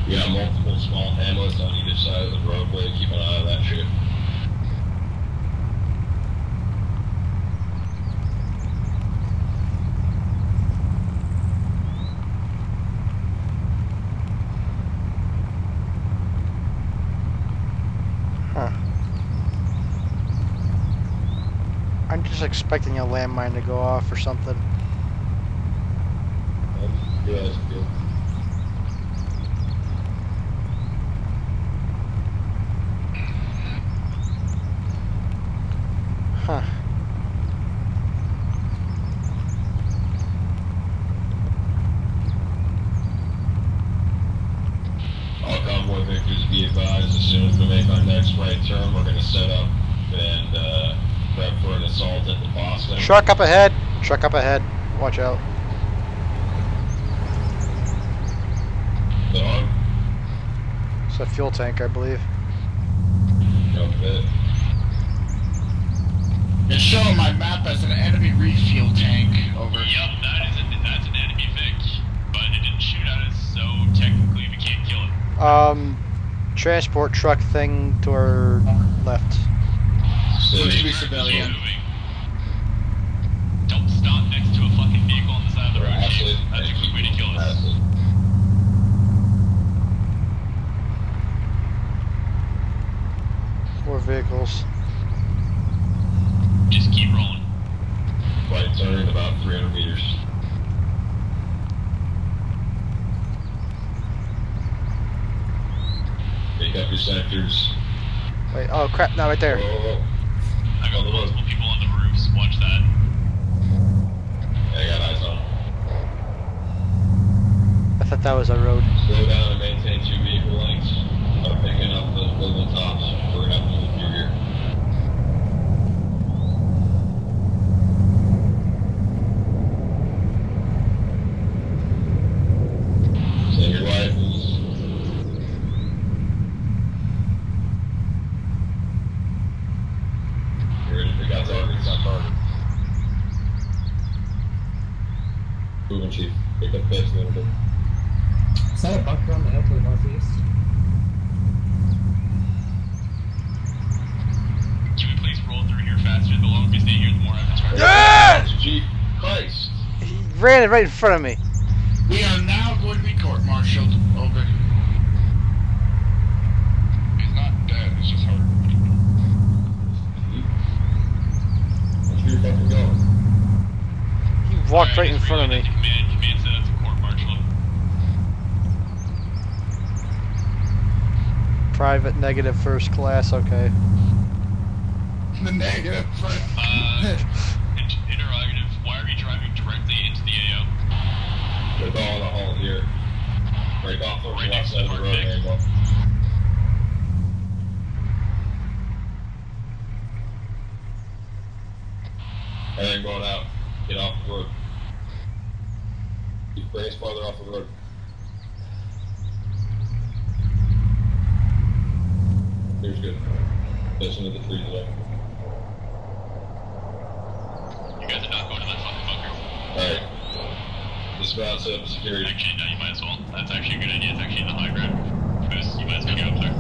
Speaker 4: We got multiple small hamlets on either side of the roadway. Keep an eye on that shit.
Speaker 6: I'm just expecting a landmine to go off or something.
Speaker 4: Yeah, that's good.
Speaker 6: Huh.
Speaker 4: All convoy victors be advised, as soon as we make our next right turn, we're going to set up and prep for an assault at the Boston.
Speaker 6: Truck up ahead! Truck up ahead. Watch out.
Speaker 4: The arm?
Speaker 6: It's a fuel tank, I believe.
Speaker 4: No fit.
Speaker 7: It's showing my map as an enemy refuel tank. Over.
Speaker 5: Yup, that's an enemy Vic, but it didn't shoot at us, so technically we can't kill it.
Speaker 6: Transport truck thing to our left.
Speaker 7: Looks to be civilian.
Speaker 5: Don't stop next to a fucking vehicle on the side of the road.
Speaker 4: Actually,
Speaker 5: That's a quick way to kill us.
Speaker 6: More vehicles.
Speaker 5: Just keep rolling.
Speaker 4: Right turn about 300 meters. Pick up your sectors.
Speaker 6: Wait, oh crap, no, right there.
Speaker 4: Whoa.
Speaker 5: I got multiple people on the roofs. Watch that.
Speaker 4: Yeah, I got eyes on them.
Speaker 6: I thought that was a road.
Speaker 4: Slow down and maintain 2 vehicle lengths. I'm picking up the little tops. We're gonna have to move through here. Send your rifles. You're ready to pick out targets on target. Moving, Chief. Pick up pace a little bit.
Speaker 10: Is that a bunker on the hill to the northeast?
Speaker 5: Can we please roll through here faster? The longer we stay here, the more I have to try.
Speaker 6: Yeah!
Speaker 4: Chief, Christ.
Speaker 6: He ran it right in front of me.
Speaker 7: We are now going to be court-martialed. Over.
Speaker 4: He's not dead, he's just hurt. Where you fucking going?
Speaker 6: He walked right in front of me.
Speaker 5: Command said that's a court-martial.
Speaker 6: Private negative first class, okay.
Speaker 7: The negative.
Speaker 5: Interrogative, why are you driving directly into the AO?
Speaker 4: They're calling a halt here. Break off the
Speaker 5: Right
Speaker 4: left
Speaker 5: next to
Speaker 4: side
Speaker 5: the
Speaker 4: of the
Speaker 5: park,
Speaker 4: road,
Speaker 5: Vic.
Speaker 4: Angel. Everything going out. Get off the road. Keep bringing us farther off the road. Here's good. Listen to the freeze zone.
Speaker 5: You guys are not going to that fucking bunker.
Speaker 4: Alright. Dismount, set up security.
Speaker 5: Actually, no, you might as well. That's actually a good idea. It's actually in the high ground. Boost, you might as well get up there.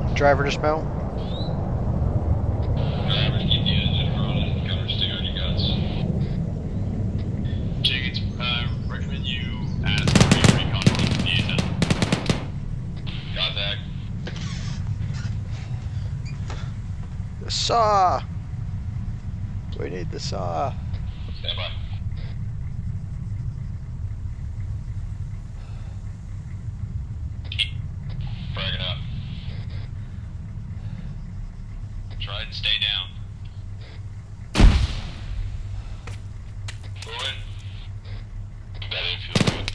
Speaker 4: Yep.
Speaker 6: Driver dismount.
Speaker 4: Drivers, keep the engine running. Gunners, stay on your guns.
Speaker 5: Jake, recommend you ask for a recon from the A10.
Speaker 4: Contact.
Speaker 6: The saw! We need the saw.
Speaker 4: Stand by. Fragging up.
Speaker 5: Try and stay down.
Speaker 4: Go in.
Speaker 5: That didn't feel good.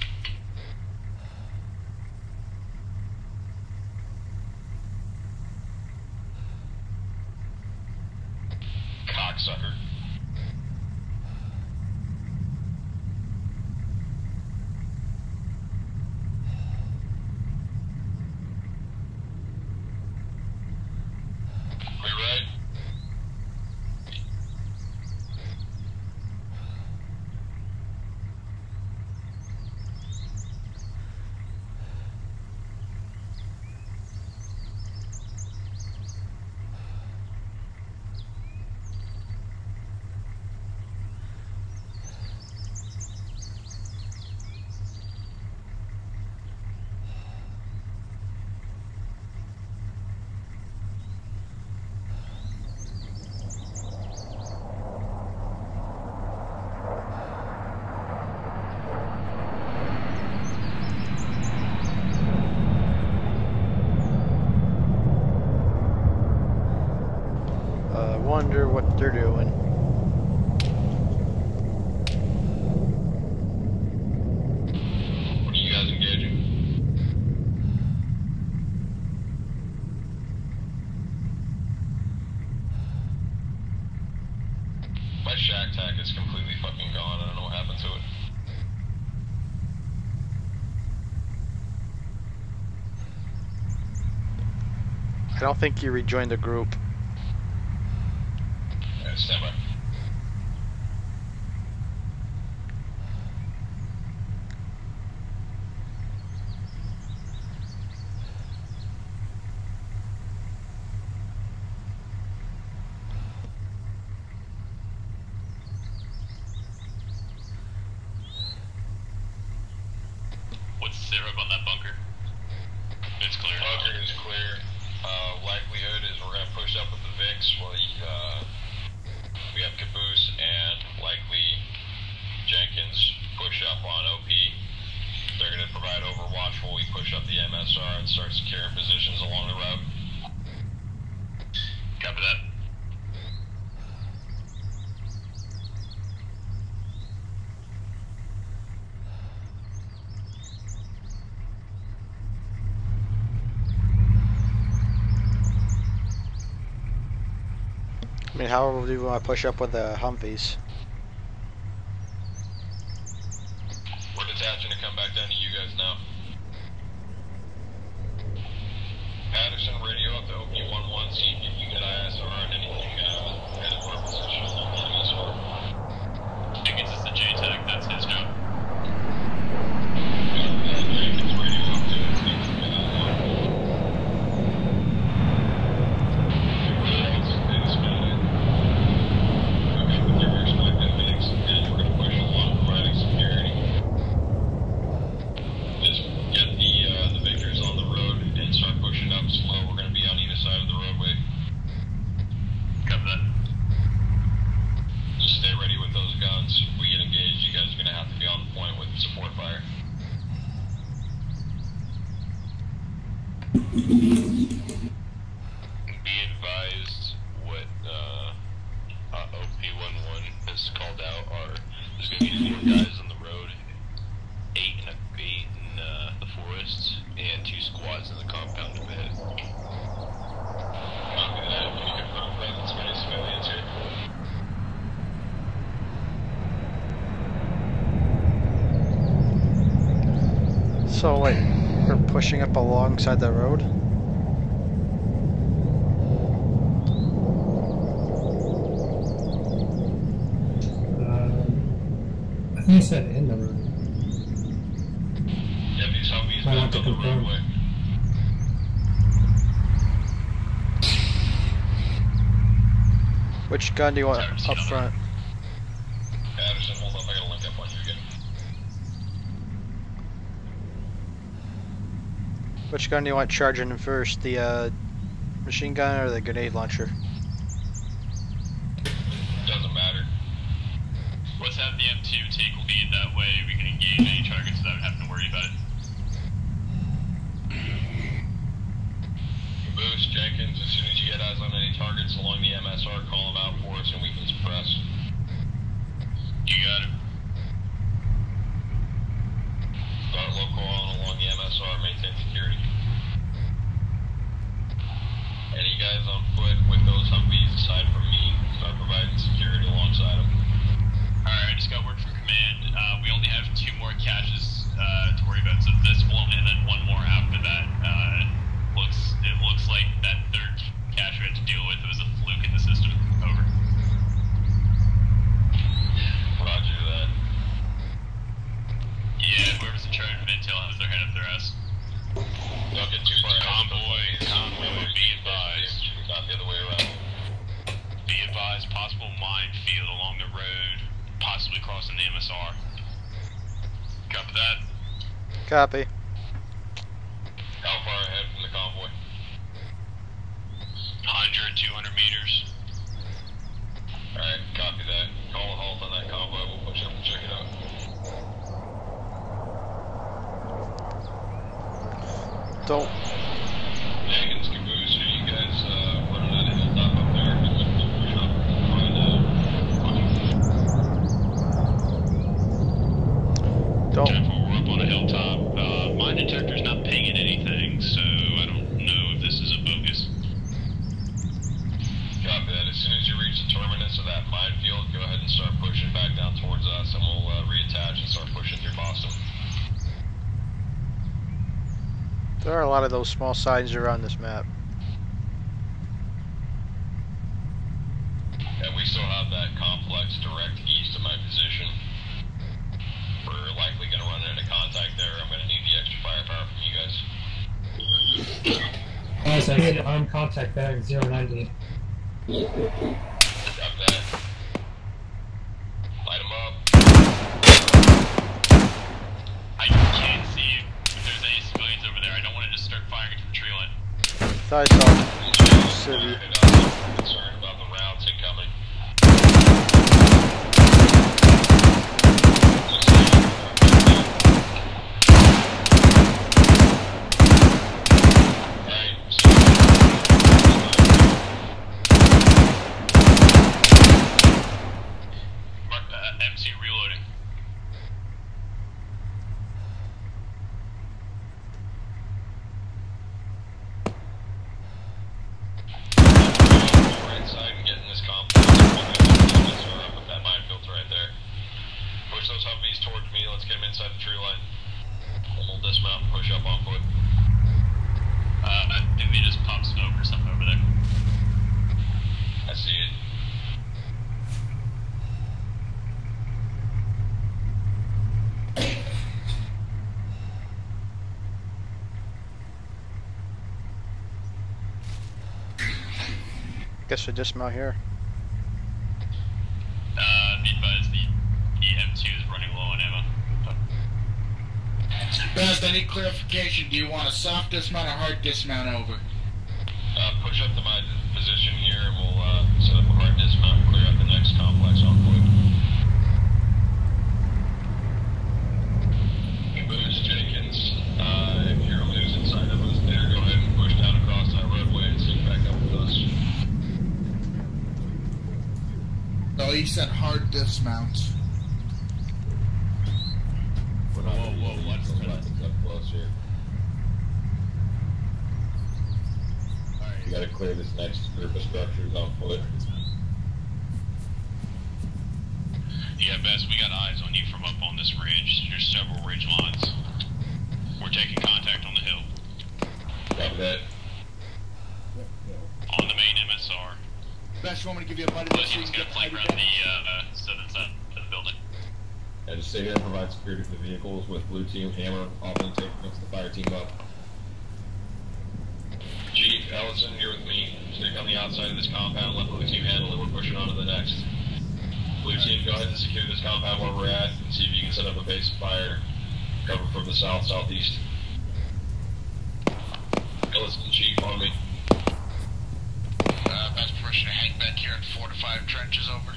Speaker 4: Cocksucker. We right?
Speaker 6: Wonder what they're doing.
Speaker 4: What are you guys engaging? My shack tack is completely fucking gone. I don't know what happened to it.
Speaker 6: I don't think you rejoined the group.
Speaker 4: Alright, stand by.
Speaker 5: What's the sit rep on that bunker? It's clear.
Speaker 4: Bunker is clear. Likelihood is we're going to push up with the VIX. Well, we have Caboose and likely Jenkins push up on OP. They're going to provide overwatch while we push up the MSR and start securing positions along the route.
Speaker 5: Copy that.
Speaker 6: I mean, how do you want to push up with the Humvees?
Speaker 4: We're detaching to come back down to you guys now. Patterson, radio up to OP11, see if you get ISR and anything headed for our position along the MSR.
Speaker 5: Jenkins is the JTAC, that's his job.
Speaker 4: Jenkins, radio up to
Speaker 8: Be advised what OP11 has called out are there's going to be 4 guys on the road, 8 in the forest, and 2 squads in the compound ahead.
Speaker 4: Copy that. Can you confirm presence of any civilians here?
Speaker 6: So wait, we're pushing up alongside the road?
Speaker 10: I think you said in the road.
Speaker 4: Yeah, these Humvees
Speaker 10: I want
Speaker 4: back
Speaker 10: to
Speaker 4: on the
Speaker 10: confirm.
Speaker 4: roadway.
Speaker 6: Which gun do you want up front?
Speaker 4: Patterson, hold up, I gotta link up on you again.
Speaker 6: Which gun do you want charging in first? The machine gun or the grenade launcher?
Speaker 4: Doesn't matter.
Speaker 5: Let's have the M2 take lead, that way we can engage any targets without having to worry about it.
Speaker 4: Caboose, Jenkins, as soon as you get eyes on any targets along the MSR, call them out for us and we can suppress.
Speaker 5: You got it.
Speaker 4: Start local on along the MSR, maintain security. Any guys on foot with those Humvees aside from me, start providing security alongside them.
Speaker 5: Alright, I just got word from command. We only have 2 more caches to worry about. So this one and then 1 more after that. It looks like that 3rd cache we had to deal with, it was a fluke in the system. Over.
Speaker 4: Roger that.
Speaker 5: Yeah, whoever's in charge of intel has their head up their ass.
Speaker 4: Don't get too far ahead.
Speaker 5: Convoy, be advised.
Speaker 4: Not the other way around.
Speaker 5: Be advised, possible minefield along the road, possibly crossing the MSR. Copy that.
Speaker 6: Copy.
Speaker 4: How far ahead from the convoy?
Speaker 5: 100, 200 meters.
Speaker 4: Alright, copy that. Call a halt on that convoy, we'll push up and check it out.
Speaker 6: Don't.
Speaker 4: Jenkins, Caboose, are you guys running at a hilltop up there? We're looking to push up and find
Speaker 6: Don't.
Speaker 5: We're up on a hilltop. Mine detector's not pinging anything, so I don't know if this is a bogus.
Speaker 4: Copy that. As soon as you reach the terminus of that minefield, go ahead and start pushing back down towards us, and we'll reattach and start pushing through Boston.
Speaker 6: There are a lot of those small signs around this map.
Speaker 4: And we still have that complex direct east of my position. We're likely going to run into contact there. I'm going to need the extra firepower from you guys.
Speaker 10: Guys, I need armed contact bag 090.
Speaker 4: Got that. Light them up.
Speaker 5: I can't see if there's any civilians over there. I don't want to just start firing from tree line.
Speaker 6: Thought I saw city.
Speaker 4: I'm concerned about the rounds incoming.
Speaker 5: MC reloading.
Speaker 4: Right side and get in this complex. Put that mine filter right there. Push those Humvees towards me. Let's get them inside the tree line. And we'll dismount and push up on foot.
Speaker 5: I think they just popped smoke or something over there.
Speaker 4: I see it.
Speaker 6: Guess we dismount here.
Speaker 5: Be advised, the M2 is running low on ammo.
Speaker 7: Best, I need clarification. Do you want a soft dismount or hard dismount over?
Speaker 4: Push up to my position here and we'll set up a hard dismount and clear out the next complex on foot. Boots, Jenkins, if you're losing sight of us there, go ahead and push down across that roadway and sync back up with us.
Speaker 7: Oh, he said hard dismount.
Speaker 9: Whoa, what's up close here? You gotta clear this next group of structures on foot.
Speaker 5: Yeah, Bess, we got eyes on you from up on this ridge. There's several ridge lines. We're taking contact on the hill.
Speaker 9: Copy that.
Speaker 5: On the main MSR.
Speaker 7: Best, you want me to give you a buddy?
Speaker 5: He's gonna flank around the southern side of the building.
Speaker 9: And just stay here and provide security for the vehicles with blue team, hammer, authentic, mix the fire team up.
Speaker 4: Chief, Ellison, you're with me. Stick on the outside of this compound, let blue team handle it. We're pushing on to the next. Blue team, go ahead and secure this compound where we're at and see if you can set up a base of fire. Cover from the south, southeast. Ellison, Chief, on me.
Speaker 7: Best permission to hang back here and fortify trenches over.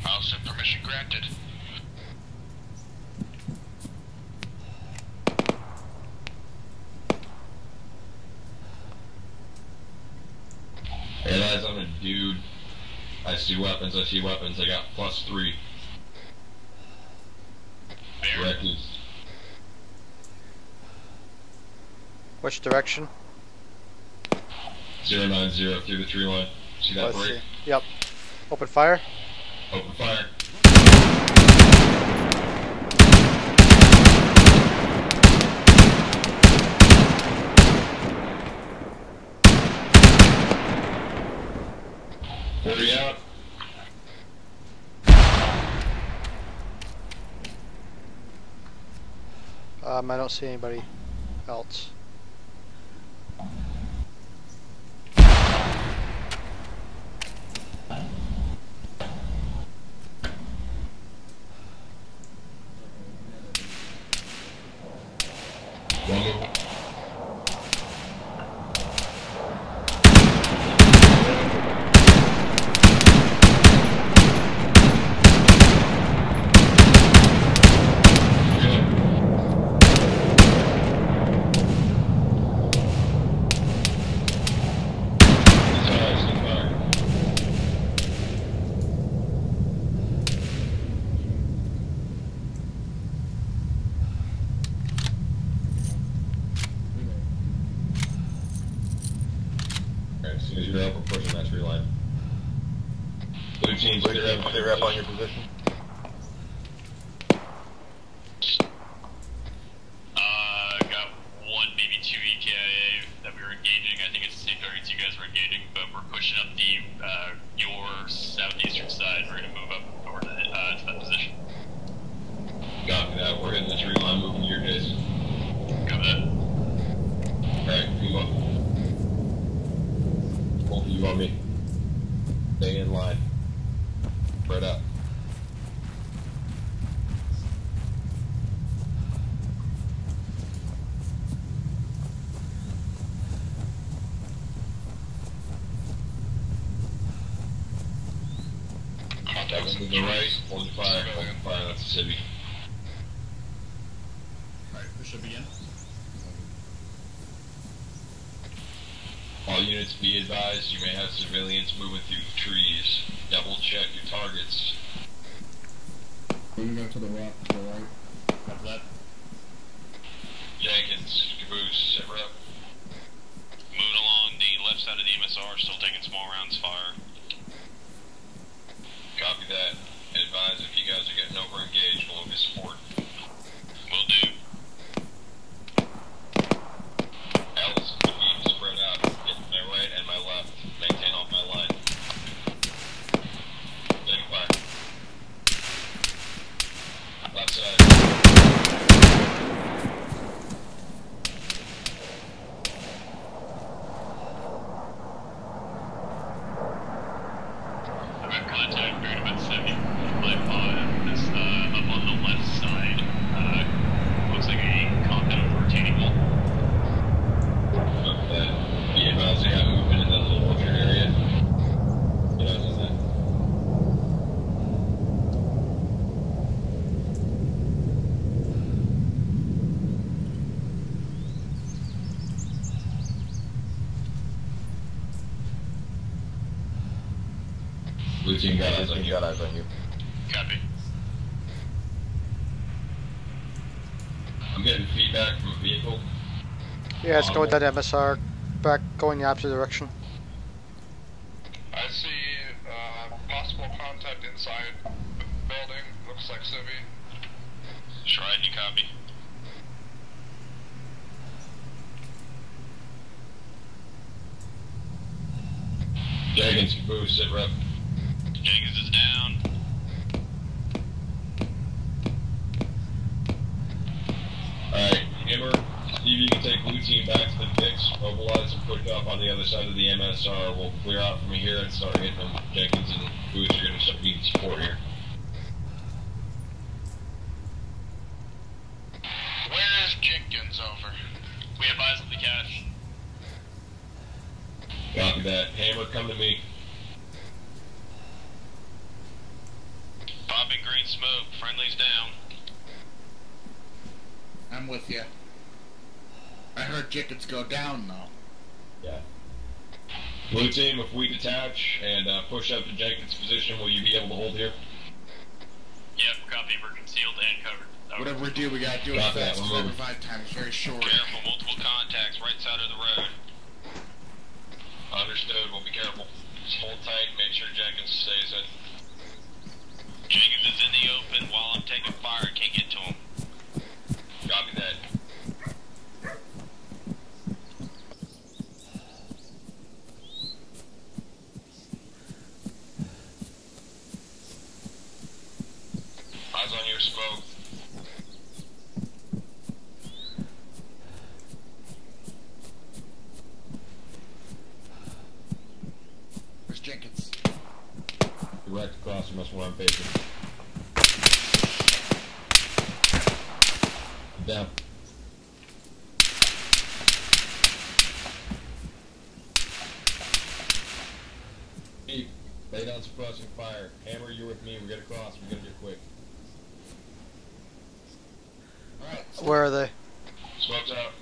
Speaker 7: Also permission granted.
Speaker 4: Hey lads, I'm a dude. I see weapons, I got +3. Records.
Speaker 6: Which direction?
Speaker 4: 090 through the tree line. See that break?
Speaker 6: Yep. Open fire.
Speaker 4: Open fire. Order out.
Speaker 6: I don't see anybody else.
Speaker 9: As soon as you're up, we're pushing that tree line. Blue teams, clear up on your position.
Speaker 5: Got one, maybe two EKIA that we were in
Speaker 4: Jackson to the right, hold fire, that's a civvy.
Speaker 1: Alright, push up again.
Speaker 4: All units be advised, you may have civilians moving through the trees. Double check your targets.
Speaker 3: We're gonna go to the rock to the right.
Speaker 1: Copy that.
Speaker 4: Jenkins, Caboose, sit rep.
Speaker 8: Moving along the left side of the MSR, still taking small rounds fire.
Speaker 4: Copy that. Advise if you guys are getting over engaged, we'll get support.
Speaker 8: Will do.
Speaker 4: Alice, you need to spread out. Get to my right and my left. Maintain off my line. Taking fire. Left side.
Speaker 5: Contact bearing about 70 by 5. This up on the left side. Looks like a compound retaining wall.
Speaker 4: Okay. Be advised they got movement in that little orchard area. Get out of that. Blue team got eyes on you.
Speaker 8: Copy.
Speaker 4: I'm getting feedback from a vehicle.
Speaker 6: Yeah, it's going that MSR. Back, going the opposite direction.
Speaker 13: I see possible contact inside the building. Looks like civvy.
Speaker 8: Stride, you copy.
Speaker 4: Jenkins, Caboose, sit rep.
Speaker 8: Jenkins is down.
Speaker 4: Alright, Hammer, see if you can take blue team back to the picks, mobilize and push up on the other side of the MSR. We'll clear out from here and start hitting them. Jenkins and Caboose are going to start needing support here.
Speaker 7: Where is Jenkins over?
Speaker 5: We advise of the cache.
Speaker 4: Copy that. Hammer, come to me.
Speaker 8: Popping green smoke. Friendly's down.
Speaker 7: I'm with you. I heard Jenkins go down though.
Speaker 4: Yeah. Blue team, if we detach and push up to Jenkins' position, will you be able to hold here?
Speaker 5: Yep, copy. We're concealed and covered. Over.
Speaker 7: Whatever we do, we gotta do it
Speaker 4: Copy
Speaker 7: fast.
Speaker 4: that, we're
Speaker 7: Our
Speaker 4: moving.
Speaker 7: revive time is very short.
Speaker 8: Careful, multiple contacts, right side of the road. Understood, we'll be careful. Just hold tight, make sure Jenkins stays in. Jenkins is in the open while I'm taking fire, can't get to him. Copy that. Eyes on your smoke.
Speaker 7: Where's Jenkins?
Speaker 4: Direct across from us where I'm facing. Down. Chief, lay down suppressing fire. Hammer, you're with me. We gotta cross. We gotta get quick.
Speaker 7: Alright.
Speaker 6: Where are they?
Speaker 4: Smoke's out.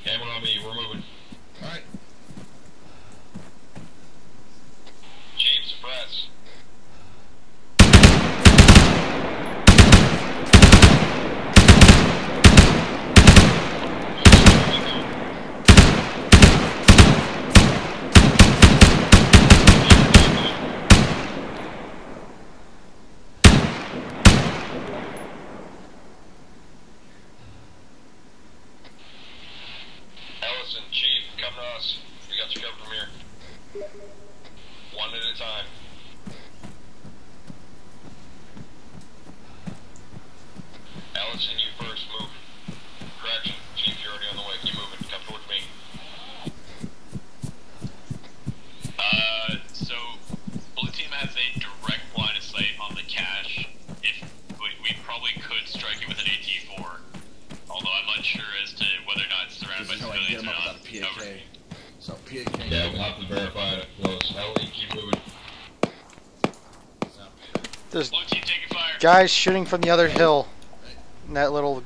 Speaker 4: Hammer on me. We're moving.
Speaker 7: Alright.
Speaker 4: Chief, suppress. Ellison, Chief, come to us. We got you covered from here. One at a time. Ellison, you first, move. Correction, Chief, you're already on the way. Keep moving. Come towards me.
Speaker 5: So blue team has a direct line of sight on the cache. If we probably could strike it with an AT4, although I'm unsure as to whether or not it's surrounded by
Speaker 7: This is how I can get
Speaker 5: civilians
Speaker 7: him
Speaker 5: or
Speaker 7: up
Speaker 5: not.
Speaker 7: without a PAK.
Speaker 5: Over.
Speaker 7: So PAK.
Speaker 4: Yeah, we'll have to verify it up close. Ellie, keep moving.
Speaker 6: There's
Speaker 5: Blue team taking fire.
Speaker 6: guys shooting from the other hill. In that little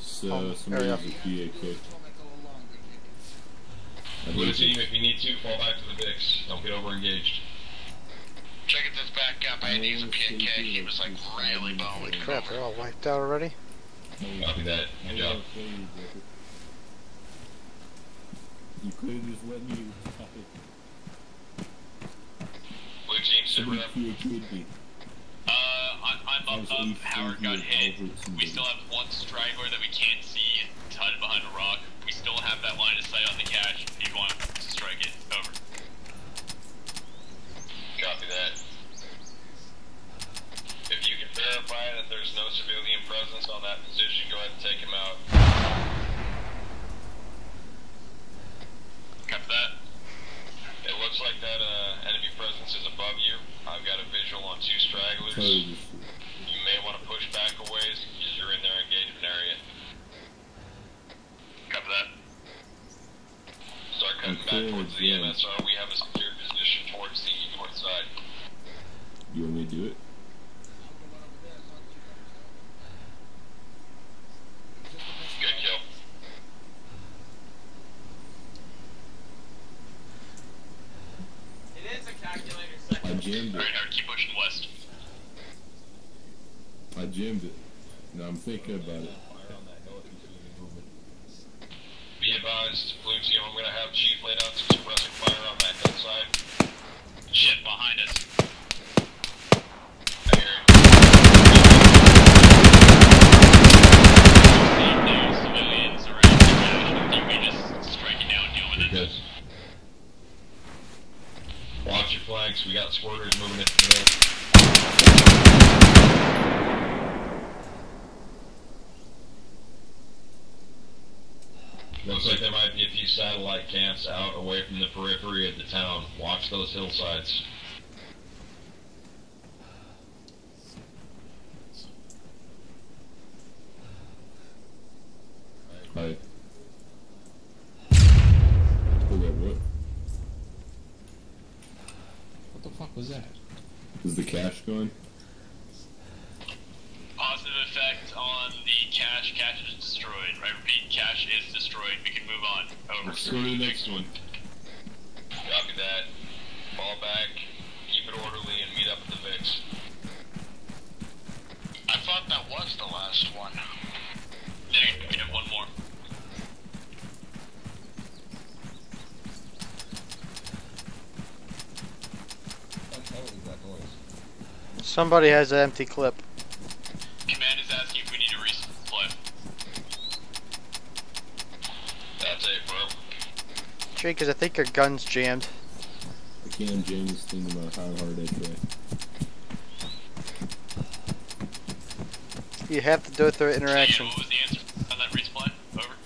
Speaker 9: So, somebody
Speaker 6: area.
Speaker 9: use a PAK.
Speaker 4: Blue team, if you need to, fall back to the VIX. Don't get over engaged.
Speaker 7: Checking this back up. I had to use a PNK. He was like really bowling.
Speaker 6: crap. They're all wiped out already.
Speaker 4: Copy that. Good job.
Speaker 9: You could have just let me stop it.
Speaker 4: Blue team, sit
Speaker 9: Somebody
Speaker 4: rep.
Speaker 9: PAK'd me.
Speaker 5: I'm up. Howard got hit. We still have one straggler that we can't see tunned behind a rock. We still have that line of sight on the cache. If you want to strike it, over.
Speaker 4: Copy that. If you can verify that there's no civilian presence on that position, go ahead and take him out.
Speaker 5: Copy that.
Speaker 4: It looks like that enemy presence is above you. I've got a visual on 2 stragglers. You may want to push back a ways because you're in their engagement area.
Speaker 5: Copy that.
Speaker 4: Start cutting back towards the MSR. We have a secure position towards the north side.
Speaker 9: You want me to do it?
Speaker 4: Good kill.
Speaker 5: It is a calculator
Speaker 9: I jammed it.
Speaker 5: Alright, Howard, keep pushing west.
Speaker 9: I jammed it. Now I'm thinking about it.
Speaker 4: Be advised, Blue team, I'm going to have Chief lay down some suppressing fire on that hillside.
Speaker 5: Shit, behind us.
Speaker 4: I hear it.
Speaker 5: Civilians around the cache. I think we just strike it down and deal with it.
Speaker 4: Good. Watch your flanks, we got squirters moving into the hill. Looks like there might be a few satellite camps out away from the periphery of the town. Watch those hillsides.
Speaker 9: Hi. Hold up, what?
Speaker 1: What the fuck was that?
Speaker 9: Is the cache going?
Speaker 5: Positive effect on the cache. Cache is destroyed. I repeat, cache is destroyed. We can move on. Over.
Speaker 9: Let's go to the next one.
Speaker 4: Copy that. Fall back, keep it orderly, and meet up at the VIX.
Speaker 7: I thought that was the last one.
Speaker 5: Then we have one more.
Speaker 3: What the hell is that noise?
Speaker 6: Somebody has an empty clip.
Speaker 5: Command is asking if we need a resupply.
Speaker 4: That's it, bro.
Speaker 6: Jake, because I think your gun's jammed.
Speaker 9: I can't jam this thing no matter how hard I try.
Speaker 6: You have to do it through interaction.
Speaker 5: What was the answer on that resupply? Over.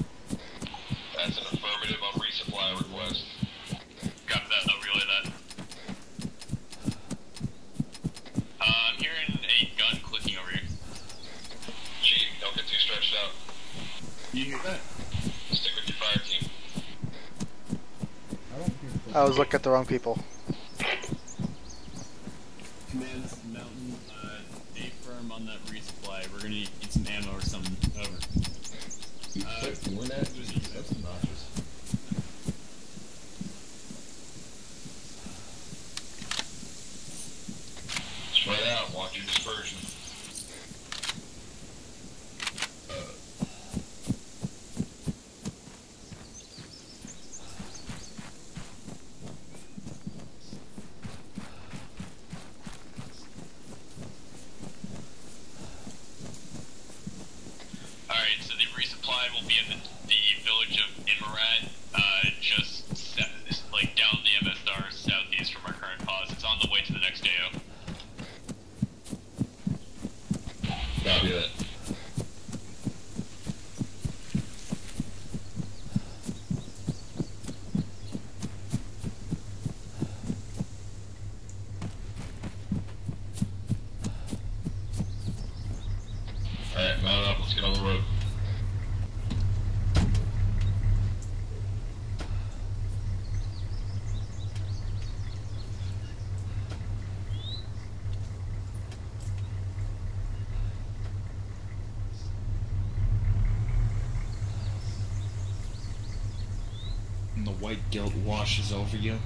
Speaker 4: That's an affirmative on resupply request.
Speaker 5: Copy that. I'll relay that. I'm hearing a gun clicking over here.
Speaker 4: Chief, don't get too stretched out.
Speaker 9: You hear that?
Speaker 4: Stick with your fire team.
Speaker 3: I don't hear
Speaker 6: I was looking at the wrong people.
Speaker 5: Command, this is Mountain. Stay firm on that resupply. We're gonna need some ammo or something. Over.
Speaker 3: You keep doing that? That's obnoxious.
Speaker 4: Spread out, watch your dispersion.
Speaker 5: Alright, so the resupply will be in the village of Imarat, just like down the MSR southeast from our current pause. It's on the way to the next AO.
Speaker 4: Copy that. Alright, mount up, let's get on the road.
Speaker 7: white guilt washes over you.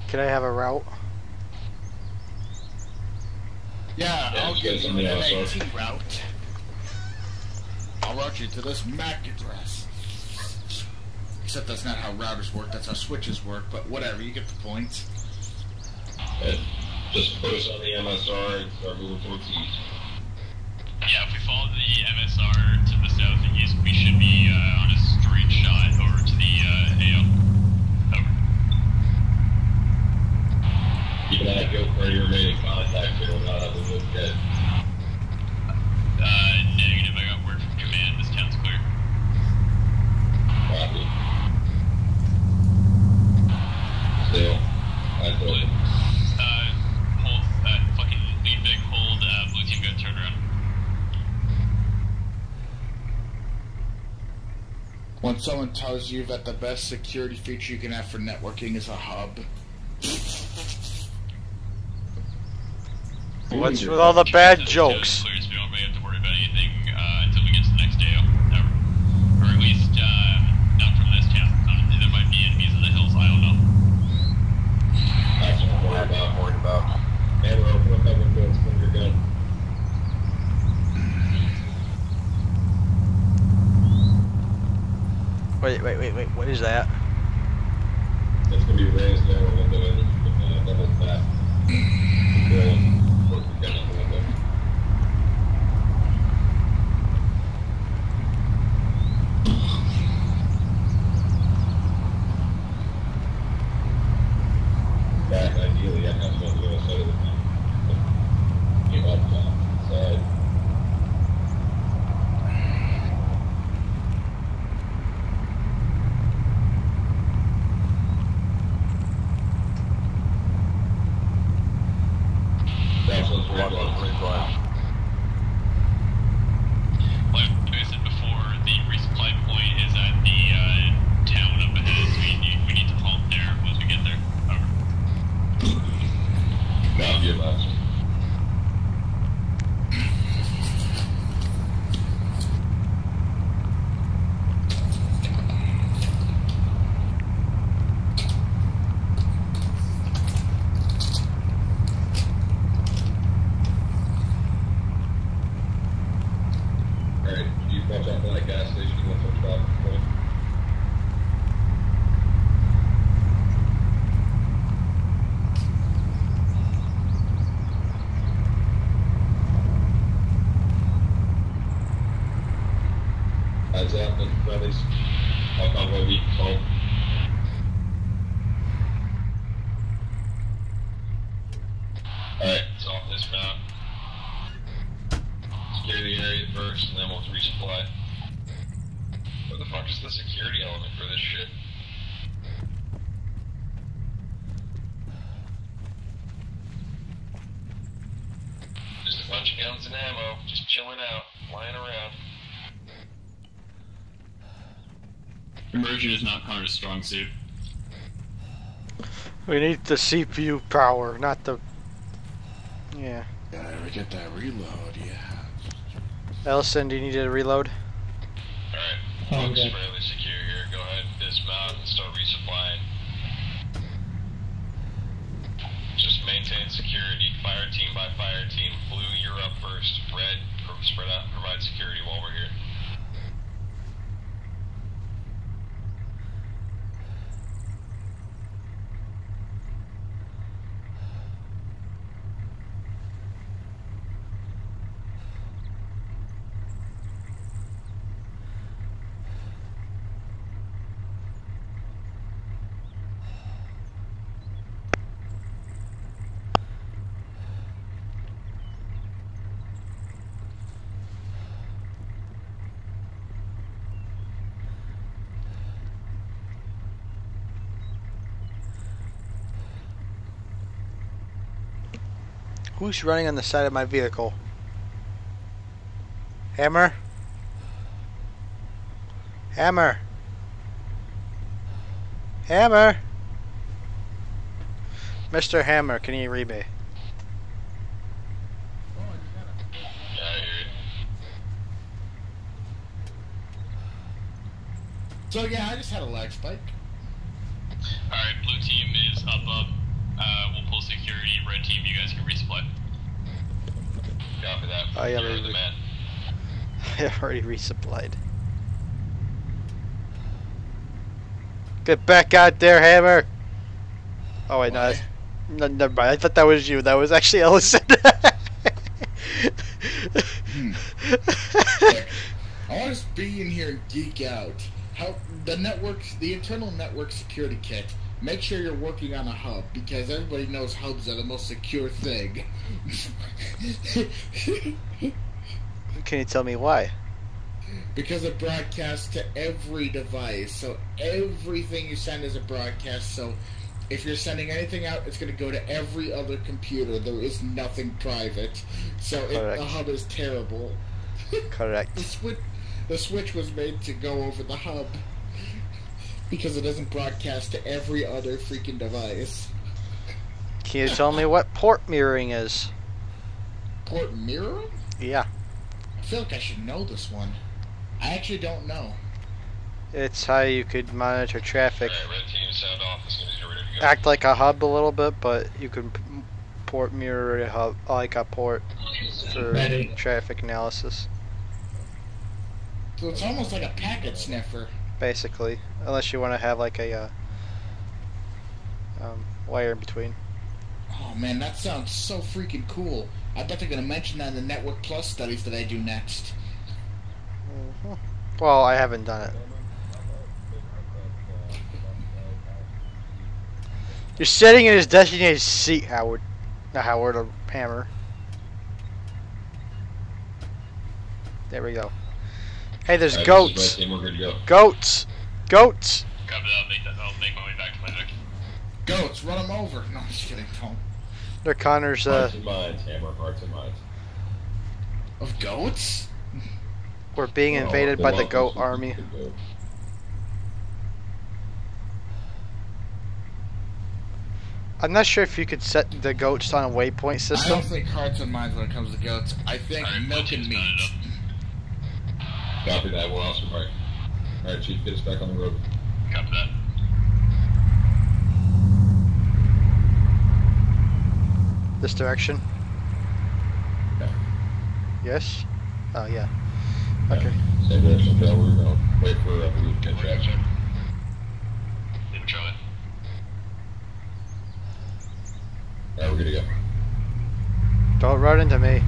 Speaker 6: Can I have a route?
Speaker 7: Yeah,
Speaker 12: Yeah,
Speaker 7: I'll
Speaker 12: just
Speaker 7: give
Speaker 12: get
Speaker 7: you
Speaker 12: somebody
Speaker 7: an
Speaker 12: else,
Speaker 7: AT route. I'll route you to this MAC address. Except that's not how routers work, that's how switches work, but whatever, you get the point.
Speaker 12: Just put us on the MSR and start moving towards the east.
Speaker 5: Yeah, if we follow the MSR to the southeast, we should be on a straight shot over to the AO. Over.
Speaker 12: Keep an eye out for any remaining contacts here. We're not having to look dead.
Speaker 5: Negative, I got word from command. This town's clear.
Speaker 12: Copy. Still, I told you.
Speaker 5: Hold, fucking lead big, hold, blue team got turned around.
Speaker 7: When someone tells you that the best security feature you can have for networking is a hub.
Speaker 6: What's with all the bad jokes?
Speaker 5: Clear, so we don't really have to worry about anything until we get to the next AO. Or at least, not from this town. There might be enemies in the hills, I don't know.
Speaker 12: That's what I'm worried about. Man, we're open up that window and spin your gun.
Speaker 6: Wait, what is that?
Speaker 12: It's gonna be raised narrow window and double fast. Put your gun out the window. Back, ideally, I'd have to go to the other side of the town. Give up top. Side. That's what's
Speaker 5: Like I said before, the resupply point is at the town up ahead, so we need to halt there once we get there. Over.
Speaker 12: That'll be about it. Alright, you watch out for that gas station, you want to stop point. Heads up, and brothers. I'll convoy weak call. Alright, it's off this map. Secure the area first, and then we'll resupply. Where the fuck is the security element for this shit? Just a bunch of guns and ammo, just chilling out, lying around.
Speaker 5: Immersion is not Connor's strong suit.
Speaker 6: We need the CPU power, not the... Yeah.
Speaker 7: Gotta get that reload, yeah.
Speaker 6: Ellison, do you need a reload?
Speaker 4: Alright, looks fairly secure here. Go ahead and dismount and start resupplying. Just maintain security, fire team by fire team. Blue, you're up first. Red, spread out and provide security while we're here.
Speaker 6: Who's running on the side of my vehicle? Hammer? Hammer? Hammer? Mr. Hammer, can you read me?
Speaker 4: Yeah,
Speaker 7: So yeah, I just had a lag spike.
Speaker 5: Alright, blue team is up. We'll pull security. Red team, you guys can resupply.
Speaker 4: Copy that.
Speaker 6: Oh, yeah,
Speaker 4: You're the man.
Speaker 6: I've already resupplied. Get back out there, Hammer! Oh wait, no, never mind. I thought that was you. That was actually Ellison.
Speaker 7: I want to be in here and geek out. How the internal network security kit. Make sure you're working on a hub, because everybody knows hubs are the most secure thing.
Speaker 6: Can you tell me why?
Speaker 7: Because it broadcasts to every device, so everything you send is a broadcast, so if you're sending anything out, it's going to go to every other computer. There is nothing private, so the hub is terrible.
Speaker 6: Correct.
Speaker 7: The switch was made to go over the hub, because it doesn't broadcast to every other freaking device.
Speaker 6: Can you tell me what port mirroring is?
Speaker 7: Port mirroring?
Speaker 6: Yeah.
Speaker 7: I feel like I should know this one. I actually don't know.
Speaker 6: It's how you could monitor traffic.
Speaker 4: Alright, red team, sound off as soon as you're ready to go.
Speaker 6: Act like a hub a little bit, but you can port mirror a hub like a port for traffic analysis.
Speaker 7: So it's almost like a packet sniffer.
Speaker 6: Basically, unless you want to have like a wire in between.
Speaker 7: Oh man, that sounds so freaking cool. I bet they're gonna mention that in the Network Plus studies that I do next.
Speaker 6: Well, I haven't done it. You're sitting in his designated seat, Howard. Not Howard, or Hammer. There we go. Hey, there's goats.
Speaker 4: Right, we're good to go.
Speaker 6: Goats. Goats.
Speaker 5: Copy that. I'll make my way back to my deck.
Speaker 7: Goats, run them over. No, I'm just kidding. Don't.
Speaker 6: They're Connor's.
Speaker 12: Hearts and minds, Hammer. Hearts and minds.
Speaker 7: Of goats?
Speaker 6: We're being invaded by the goat army. I'm not sure if you could set the goats on a waypoint system.
Speaker 7: I don't think hearts and minds when it comes to goats. I think milk and meat.
Speaker 12: Copy that. We're awesome. Alright. Alright, Chief, get us back on the road.
Speaker 5: Copy that.
Speaker 6: This direction?
Speaker 12: Yeah.
Speaker 6: Yes? Oh, yeah. Okay.
Speaker 12: Same direction, Phil. We're going to wait for blue to get traffic.
Speaker 5: Leave a try.
Speaker 12: Alright, we're good to go.
Speaker 6: Don't run into me.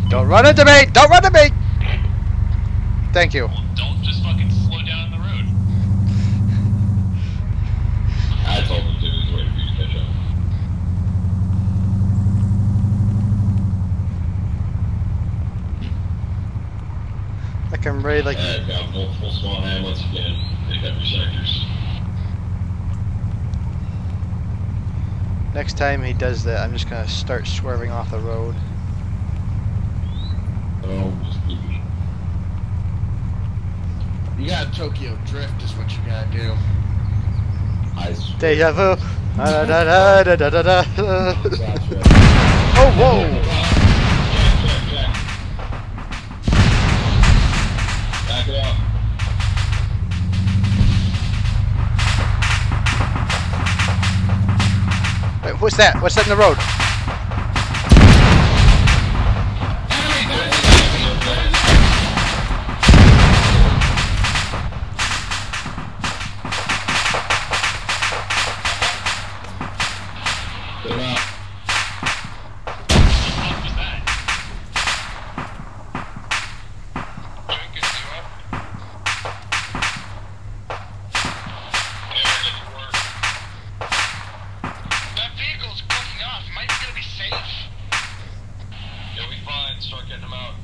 Speaker 6: Don't run into me! Don't run into me! Thank you.
Speaker 5: Well, don't just fucking slow down the road.
Speaker 12: I told him to. He's waiting for you to catch up.
Speaker 6: Like I'm ready, like.
Speaker 12: I've got multiple small hamlets again. Pick up your sectors.
Speaker 6: Next time he does that, I'm just gonna start swerving off the road.
Speaker 12: Oh, just keep it.
Speaker 7: You gotta Tokyo Drift is what you gotta do.
Speaker 6: Deja vu. Da da da da da da da. Oh whoa!
Speaker 12: Back it up.
Speaker 6: Wait, what's that? What's that in the road?
Speaker 12: Get him out.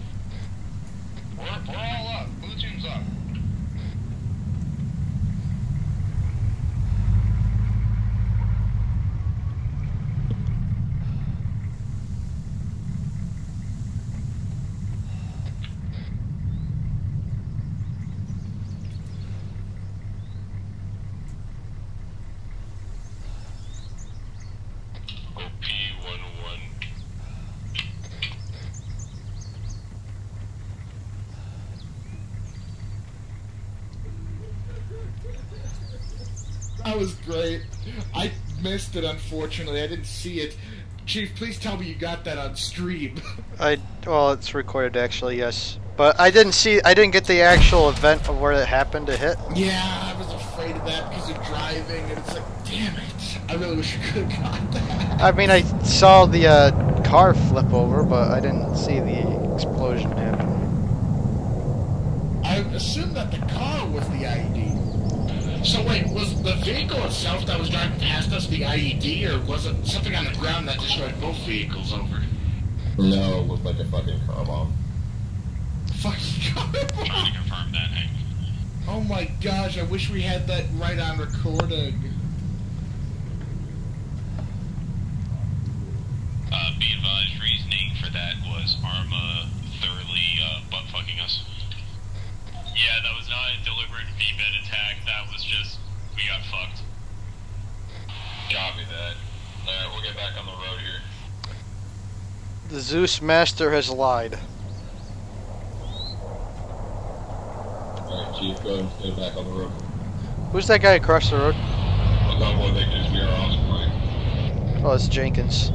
Speaker 7: was great. I missed it, unfortunately. I didn't see it. Chief, please tell me you got that on stream.
Speaker 6: Well, it's recorded actually, yes. But I didn't get the actual event of where it happened to hit.
Speaker 7: Yeah, I was afraid of that because of driving, and it's like, damn it. I really wish I could have got that.
Speaker 6: I mean, I saw the car flip over, but I didn't see the explosion happen.
Speaker 7: I assumed that the car was the IED. So wait, was the vehicle itself that was driving past us the IED, or was it something on the ground that destroyed both vehicles over?
Speaker 12: No, it looked like a fucking car bomb.
Speaker 7: Fucking car bomb?
Speaker 8: Trying to confirm that, Hank.
Speaker 7: Oh my gosh, I wish we had that right on recording.
Speaker 8: Be advised, reasoning for that was Arma thoroughly butt-fucking us. Yeah, that was not a deliberate V-bed attack, that was just, we got fucked.
Speaker 4: Copy that. Alright, we'll get back on the road here.
Speaker 6: The Zeus Master has lied.
Speaker 12: Alright, Chief, go ahead and get back on the road.
Speaker 6: Who's that guy across the road?
Speaker 4: A couple of victims we are on point.
Speaker 6: Oh, it's Jenkins.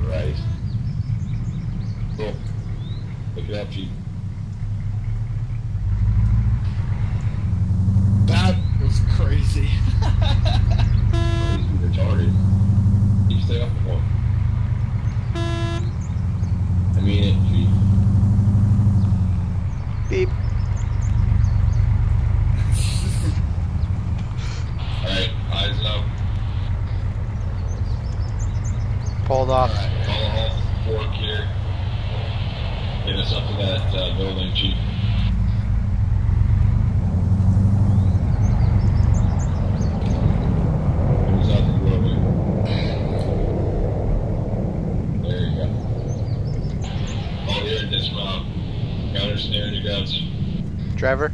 Speaker 12: Right. Cool. Pick it up, Chief.
Speaker 7: That was crazy.
Speaker 12: Crazy retarded. Keep stay off the floor. I mean it, Chief.
Speaker 6: Beep.
Speaker 4: Alright, eyes up.
Speaker 6: Pulled off.
Speaker 4: Alright, call all fork here. Get us up to that building, Chief. Get us out to the roadway. There you go. All here and dismount. Counter snaring your guns.
Speaker 6: Driver.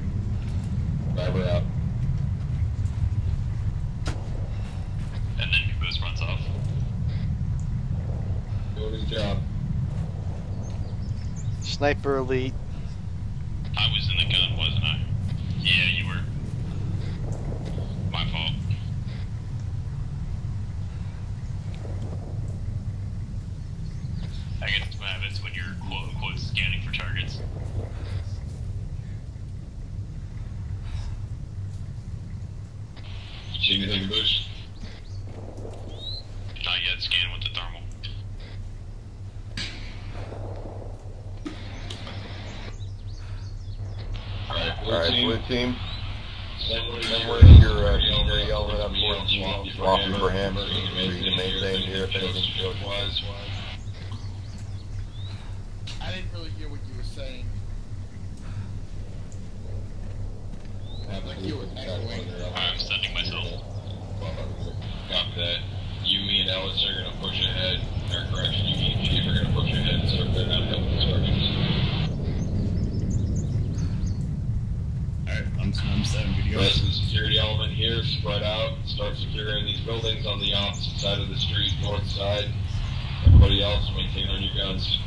Speaker 4: Driver out.
Speaker 8: And then Caboose runs off.
Speaker 4: Doing his job.
Speaker 6: Sniper elite.
Speaker 8: I was in the gun, wasn't I? Yeah, you were. My fault. I get some habits when you're quote-unquote scanning for targets.
Speaker 4: See anything, Caboose?
Speaker 8: Not yet, scanning with the thermal.
Speaker 4: Alright, blue team.
Speaker 14: Somewhere you're yelling at walking for him, so you can maintain here if anything goes wise.
Speaker 7: I didn't really hear what you were saying. Like you were echoing.
Speaker 8: I'm sending myself.
Speaker 4: Copy that. You, me, and Ellis are gonna push ahead. Or correction, you, me, and Chief are gonna push ahead and start clearing out help instructions.
Speaker 1: Alright, I'm setting good to go.
Speaker 4: Rest of the security element here, spread out, start securing these buildings on the opposite side of the street, north side. Everybody else, maintain on your guns.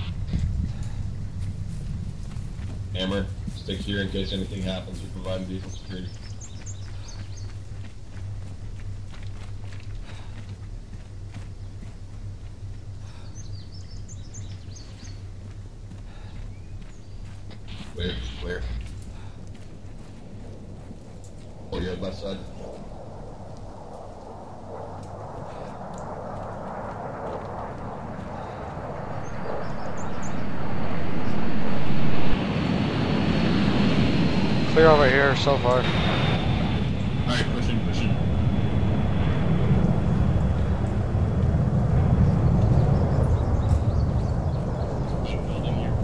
Speaker 4: Hammer, stick here in case anything happens. We're providing vehicle security. Clear. Oh, you're left side.
Speaker 6: Clear over here so far.
Speaker 1: Alright, pushing. Building here.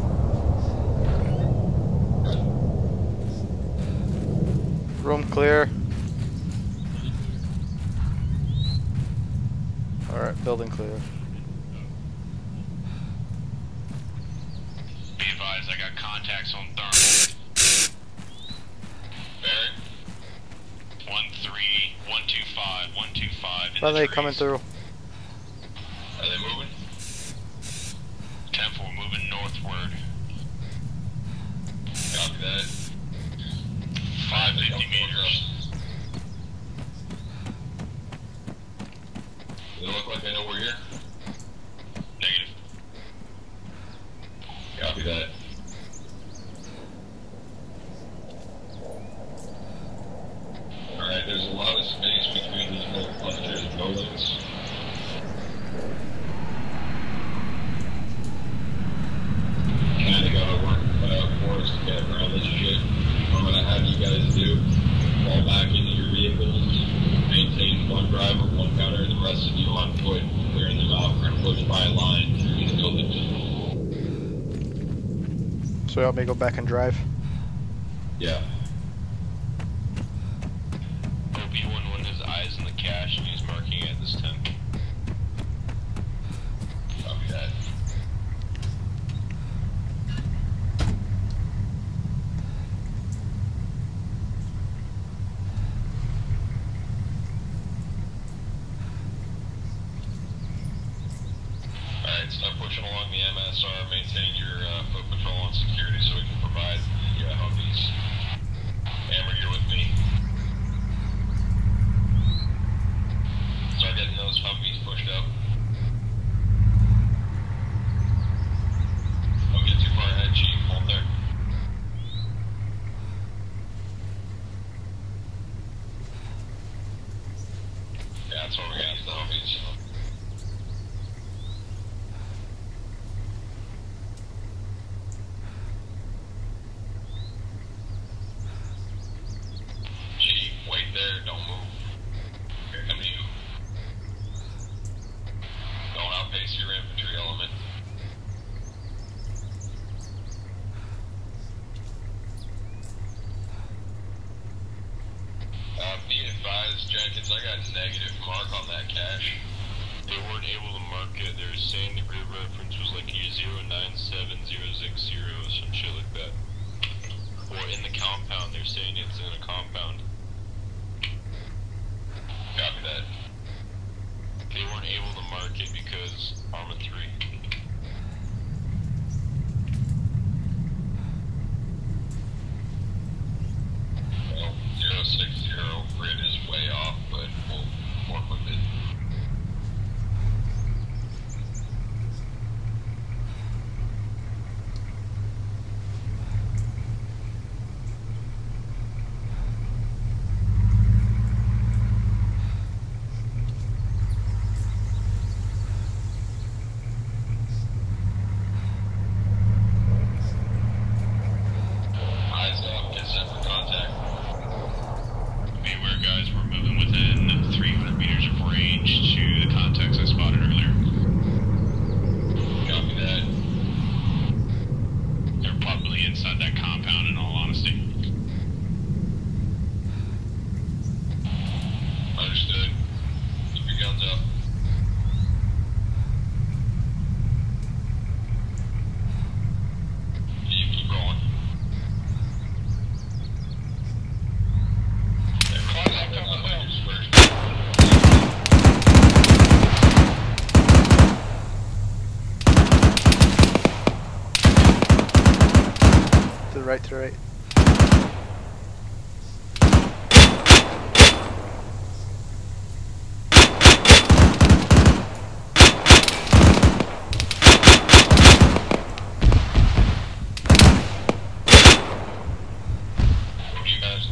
Speaker 6: Room clear. Alright, building clear.
Speaker 8: Be advised, I got contacts on thermal. Barrett. 13125, 125 in
Speaker 6: Are
Speaker 8: the
Speaker 6: they
Speaker 8: trees.
Speaker 6: coming through?
Speaker 4: Are they moving?
Speaker 8: 10-4 moving northward.
Speaker 4: Copy
Speaker 8: 50 meters.
Speaker 12: Does it look like I know we're here?
Speaker 8: Negative.
Speaker 12: Copy that. Alright, there's a lot of space between these little clusters of buildings. Kinda gotta work for us to get around this shit. I'm gonna have you guys do fall back into your vehicles, maintain one driver, one counter, and the rest of you on foot, clearing them out. We're gonna push by a line through these buildings.
Speaker 6: So you want me to go back and drive?
Speaker 12: Yeah.
Speaker 8: OB11 has eyes in the cache and he's marking it this time.
Speaker 12: Copy that.
Speaker 8: Alright, start pushing along the MSR, maintain your foot patrol on security so we can provide the Humvees. Hammer, you're with me. Start getting those Humvees pushed up. Don't get too far ahead, Chief. Hold there. Yeah, that's what we got, the Humvees. Chief, wait there, don't move. Here come you. Don't outpace your infantry element. Be advised, Jenkins, I got a negative mark on that cache. They weren't able to mark it. They were saying the grid reference was like E097060, some shit like that. Or in the compound, they're saying it's in a compound. Copy that. They weren't able to mark it because Arma 3. Well, 060 grid is way off, but we'll work with it. Eyes up, get set for contact. Beware, guys, we're moving within 300 meters of range to the contacts I spotted earlier. Copy that. They're probably inside that compound, in all honesty. Understood. Keep your guns up. Keep rolling. Contact on the hill.
Speaker 6: To the right, to the right.
Speaker 8: What do you guys?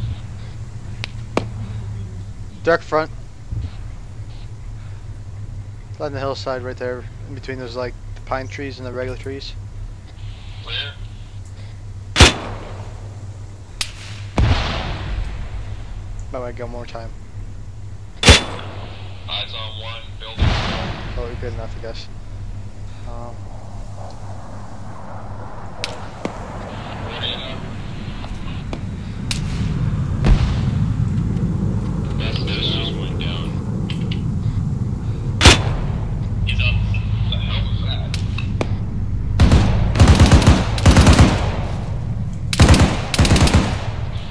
Speaker 6: Dark front. On the hillside right there, in between those like the pine trees and the regular trees.
Speaker 8: Clear?
Speaker 6: Might want to go one more time.
Speaker 8: Eyes on one, building.
Speaker 6: Oh, you're good enough, I guess.
Speaker 8: This just went down. He's up. What the hell was that?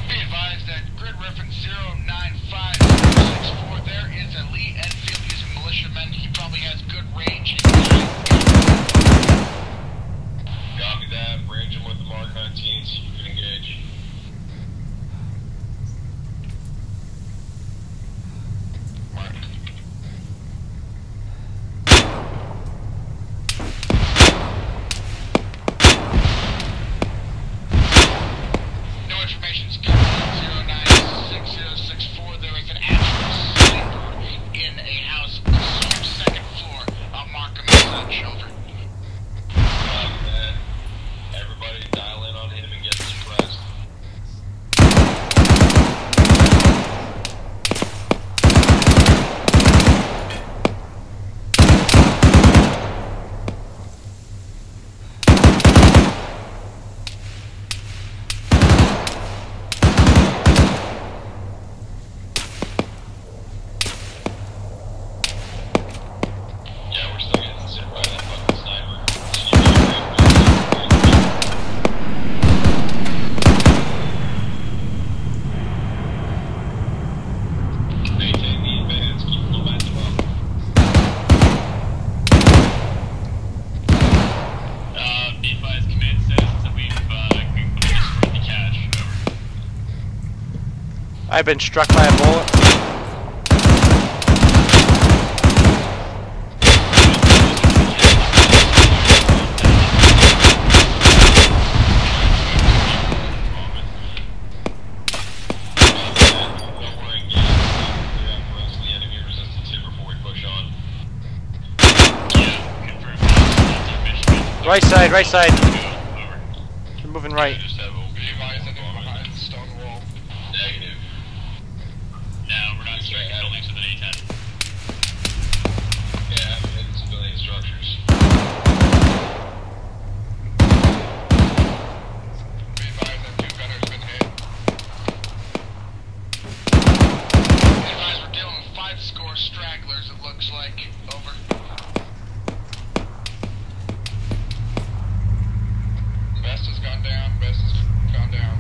Speaker 7: Be advised that grid reference 095064, there is a Lee Enfield using militiamen. He probably has good range.
Speaker 8: Copy that. Range him with the Mark 19 so you can engage.
Speaker 6: I've been struck by a bullet. Right side, right side. We're moving right.
Speaker 8: Negative. No, we're not striking buildings with an A-10. Yeah, I haven't hit civilian structures.
Speaker 13: Be advised that 2 gunners been hit. Be advised we're dealing with 5 score stragglers, it looks like. Over. Best has gone down, best has gone down.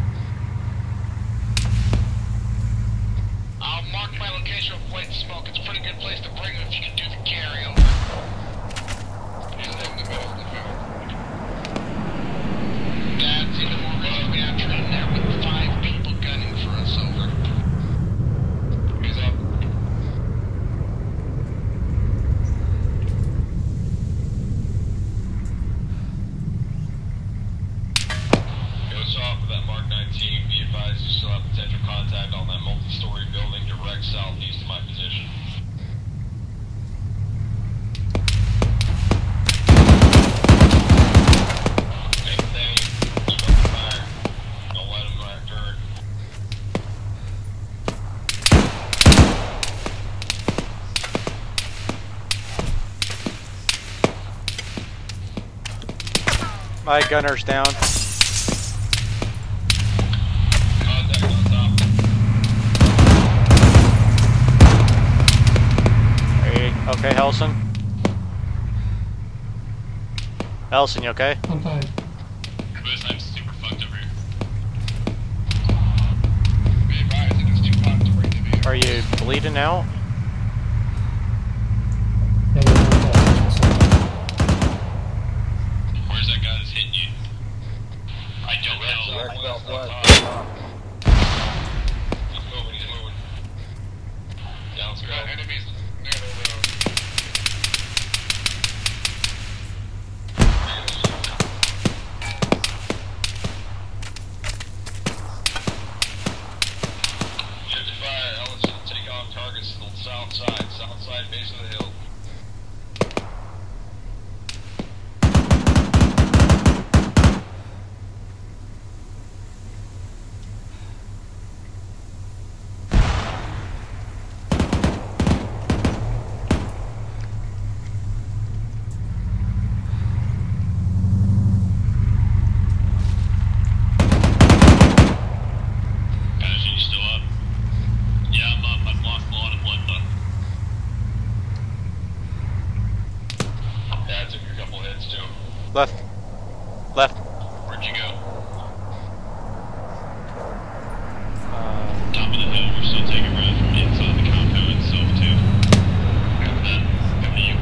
Speaker 13: I'll mark my location with white smoke. It's a pretty good place to bring him if you can do the carryover. He's in the middle of the field. That's even more risky. We have trained there with 5 people gunning for us. Over. He's up.
Speaker 8: Goes off of that Mark 19. Be advised you still have potential contact on that multi-story building direct southeast of my position. Anything, keep up the fire. Don't let them back turn.
Speaker 6: My gunner's down. Okay, Helson? Helson, you okay?
Speaker 10: I'm fine.
Speaker 5: Chris, I'm super fucked over here.
Speaker 13: Be advised it is too hot to bring the vehicle.
Speaker 6: Are you bleeding out?
Speaker 5: Where's that guy that's hitting you? I don't know.
Speaker 8: He's moving, he's moving. Down
Speaker 13: We got enemies near the road.
Speaker 8: Shift fire, Ellison, take on targets to the south side base of the hill.
Speaker 5: Guys, are you still up? Yeah, I'm up. I've lost a lot of blood though.
Speaker 8: Yeah, I took a couple hits too.
Speaker 6: Left. Left.
Speaker 5: Where'd you go? Top of the hill, we're still taking rounds from inside the compound itself too. After that, after you.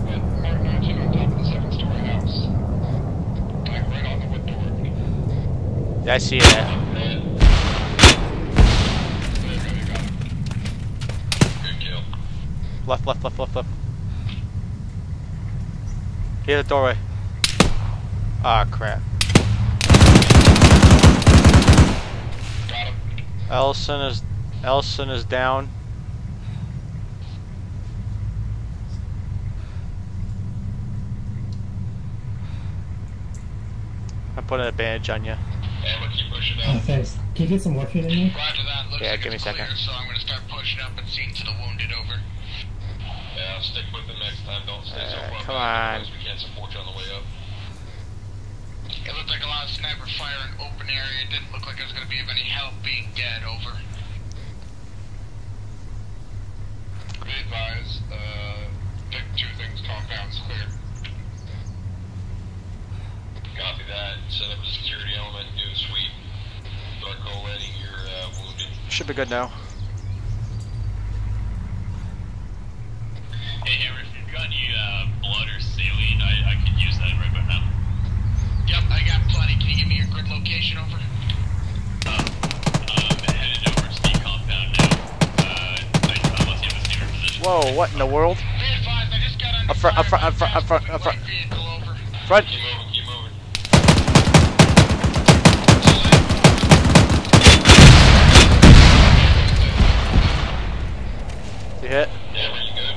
Speaker 13: With Mark 19 on top of the 2nd-story house. Like right on the wood door.
Speaker 6: Yeah, I see that.
Speaker 13: There you go, you got it.
Speaker 8: Good kill.
Speaker 6: Left. Here, the doorway. Ah, crap.
Speaker 13: Got him.
Speaker 6: Elson is down. I'm putting a bandage on you.
Speaker 8: And we'll keep pushing
Speaker 10: Oh,
Speaker 8: up.
Speaker 10: thanks. Can you get some morphine in me?
Speaker 13: Roger that. Looks
Speaker 6: Yeah,
Speaker 13: like
Speaker 6: give me
Speaker 13: it's
Speaker 6: a second.
Speaker 13: clear, so I'm gonna start pushing up and seeing to the wounded. Over.
Speaker 8: Yeah, I'll stick with them next time. Don't stay so far
Speaker 6: come
Speaker 8: back,
Speaker 6: on.
Speaker 8: otherwise we can't support you on the way up.
Speaker 13: It looked like a lot of sniper fire in open area. It didn't look like it was gonna be of any help being dead. Over. Be advised, pick 2 things, compounds clear.
Speaker 8: Copy that. Set up a security element and do a sweep. Start collating your wounded.
Speaker 6: Should be good now.
Speaker 5: Hey, Hammer, if you've got any blood or saline, I could use that right about now.
Speaker 13: Yep, I got plenty. Can you give me your grid location? Over.
Speaker 6: Whoa, what in the world? Up front, up front, up front, up front, up front. Front. You hit?
Speaker 4: Yeah, were you good?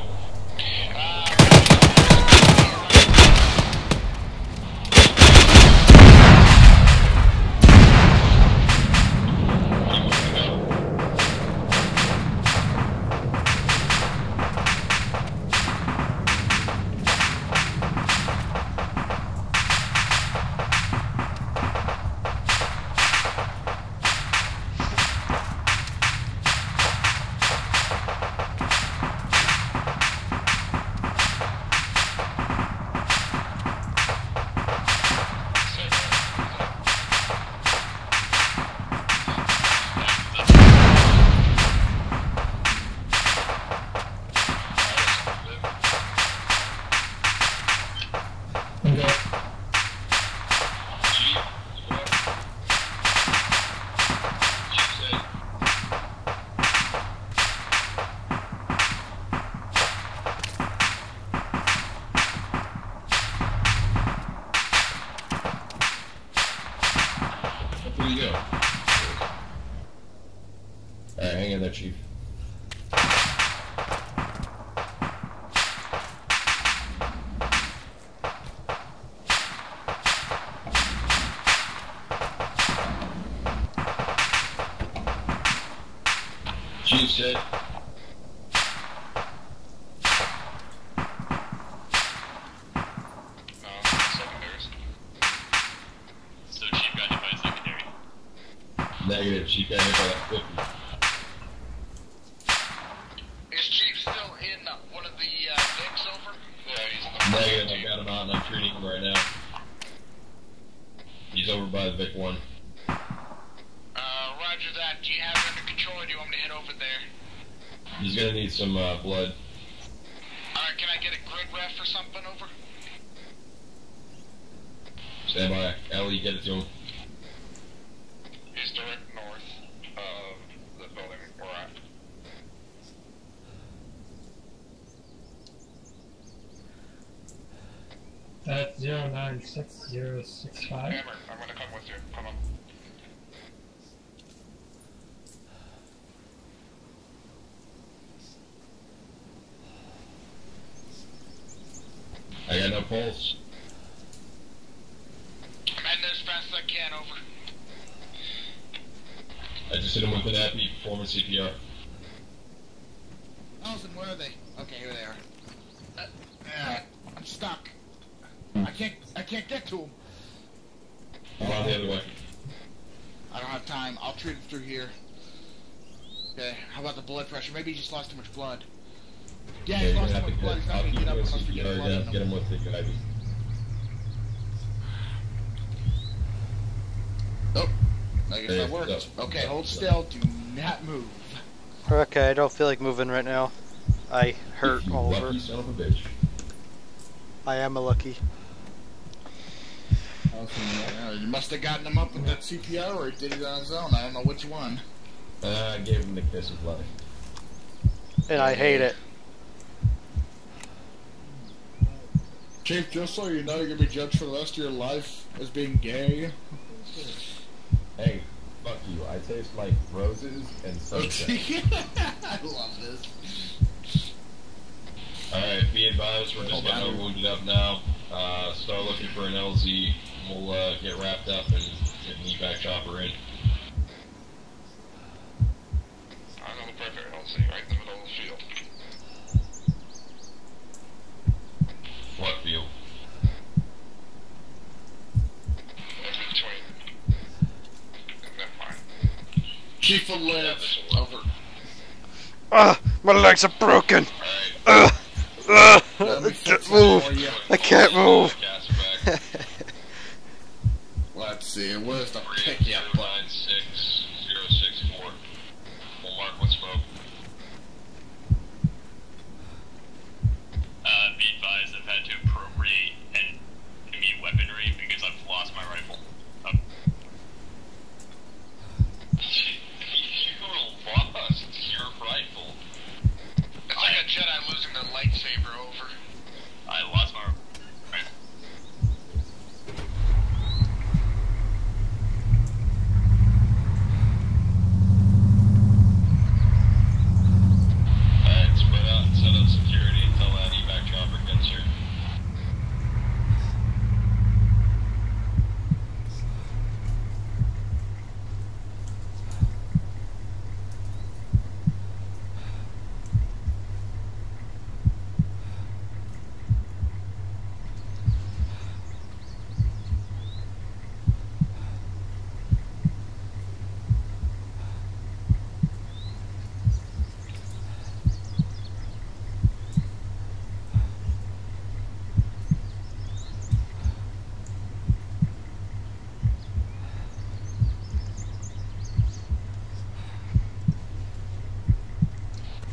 Speaker 12: Where you go? Alright, hang in there, Chief. Chief said.
Speaker 5: So Chief got hit by a secondary.
Speaker 12: Negative, Chief got hit by that 50.
Speaker 13: Is Chief still in one of the Vicks over?
Speaker 4: Yeah, he's
Speaker 12: Negative, I got him out and I'm treating him right now. He's over by the Vic 1.
Speaker 13: Roger that. Do you have it under control or do you want me to head over there?
Speaker 12: He's gonna need some blood.
Speaker 13: Alright, can I get a grid ref or something over?
Speaker 12: Stand by. Ellie, get it to him.
Speaker 4: He's direct north of the building we're at.
Speaker 10: That's 096065.
Speaker 4: Hammer, I'm gonna come with you. Come on.
Speaker 12: I got no pulse.
Speaker 13: I'm heading as fast as I can, over.
Speaker 12: I just hit him with an epi, performance CPR.
Speaker 7: Allison, where are they? Okay, here they are. I'm stuck. I can't get to them.
Speaker 12: I'm on the other way.
Speaker 7: I don't have time. I'll treat him through here. Okay, how about the blood pressure? Maybe he just lost too much blood. Yeah, he lost too much blood. He's not
Speaker 12: I'll
Speaker 7: gonna
Speaker 12: keep
Speaker 7: get up
Speaker 12: doing
Speaker 7: unless we get
Speaker 12: CPR,
Speaker 7: blood in
Speaker 12: get
Speaker 7: him.
Speaker 12: him with the IV.
Speaker 7: Oh, I guess that worked. Okay, hold still. Do not move.
Speaker 6: Okay, I don't feel like moving right now. I hurt
Speaker 12: You
Speaker 6: all
Speaker 12: lucky
Speaker 6: over.
Speaker 12: son of a bitch.
Speaker 6: I am a lucky.
Speaker 7: You must have gotten him up with that CPR or he did it on his own. I don't know which one.
Speaker 12: I gave him the kiss of life.
Speaker 6: And I hate it.
Speaker 3: Chief, just so you know, you're gonna be judged for the rest of your life as being gay.
Speaker 12: Hey, fuck you. I taste like roses and sunset.
Speaker 7: I love this.
Speaker 12: Alright, be advised, we're just getting wounded up now. Start looking for an LZ. We'll get wrapped up and get an evac chopper in.
Speaker 4: I'm on the perfect LC, right in the middle of the field.
Speaker 12: What field?
Speaker 4: In between. Never mind.
Speaker 7: Chief will live. Over.
Speaker 6: My legs are broken. Can't move. I can't move.
Speaker 7: Let's see, where's the pick up button?
Speaker 4: 96064. We'll mark with smoke.
Speaker 5: Be advised, I've had to appropriate enemy weaponry because I've lost my rifle.
Speaker 4: You lost your rifle.
Speaker 13: It's like a Jedi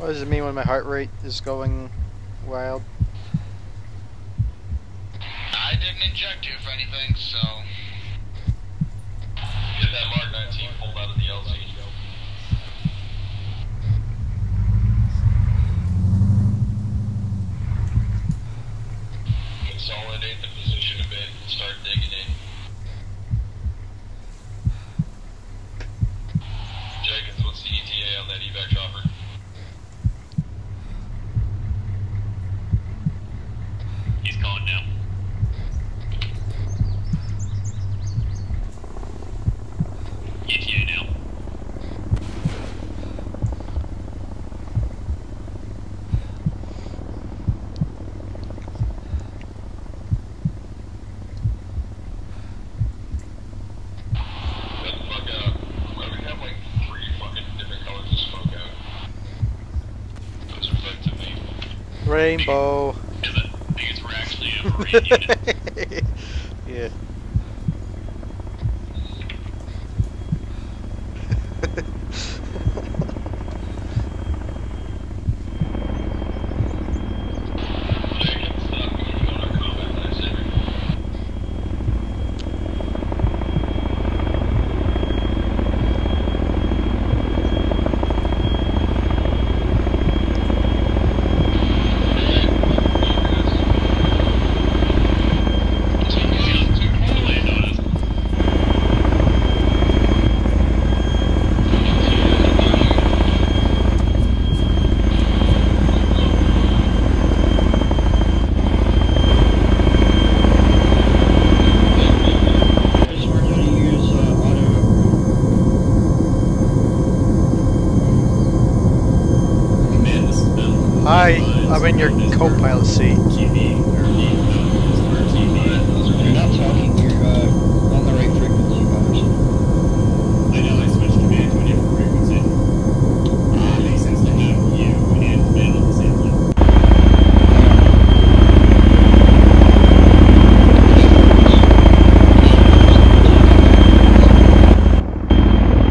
Speaker 6: What does it mean when my heart rate is going wild?
Speaker 13: I didn't inject you, if anything, so...
Speaker 4: Get that Mark 19 pulled out of the LZ. Consolidate the position a bit and start digging in. Jenkins, what's the ETA on that evac chopper?
Speaker 5: He's calling now. ETA now.
Speaker 4: Get the fuck out. Why do we have like 3 fucking different colors of smoke out? Those reflect to me.
Speaker 6: Rainbow.
Speaker 5: Because we're actually a Marine unit.
Speaker 6: Yeah. Hi, I'm in your co-pilot seat.
Speaker 2: You're not talking, you're on the right frequency, guys.
Speaker 5: I know I switched command to a different frequency. It makes sense to have you and Ben on the same line.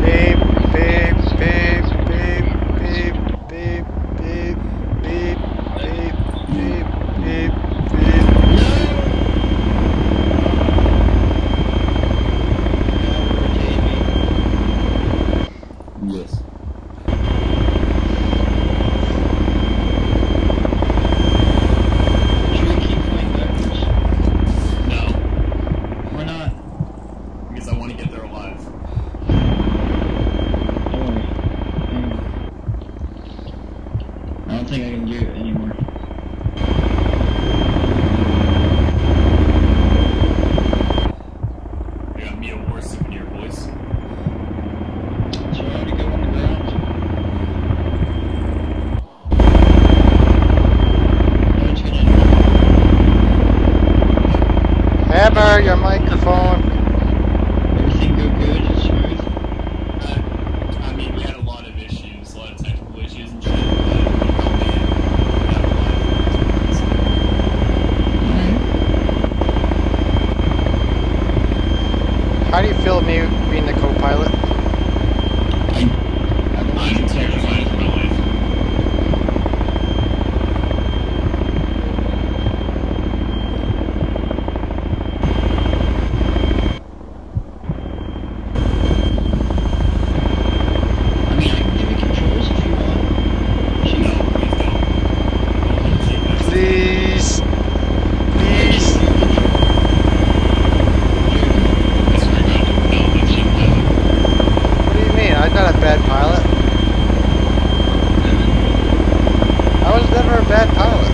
Speaker 6: Beep, beep, beep, beep, beep, beep, beep, beep, beep, beep, beep, beep.
Speaker 9: Yes.
Speaker 2: Should we keep flying backwards?
Speaker 5: No,
Speaker 2: Why not?
Speaker 5: because I want to get there alive.
Speaker 2: Don't worry. I don't think I can do it anymore.
Speaker 5: You got me a war souvenir, boys.
Speaker 2: So how to go on the ground? No, it's gonna
Speaker 6: Hammer, your microphone.
Speaker 2: everything go good, it's smooth.
Speaker 5: I mean, we had a lot of issues, a lot of technical issues and shit, but
Speaker 6: How do you feel me being the co-pilot?
Speaker 5: I'm terrified for my life.
Speaker 2: I mean, I can give you controls if you want.
Speaker 5: No, please don't.
Speaker 6: Please. Please. What do you mean? I'm not a bad pilot. I was never a bad pilot.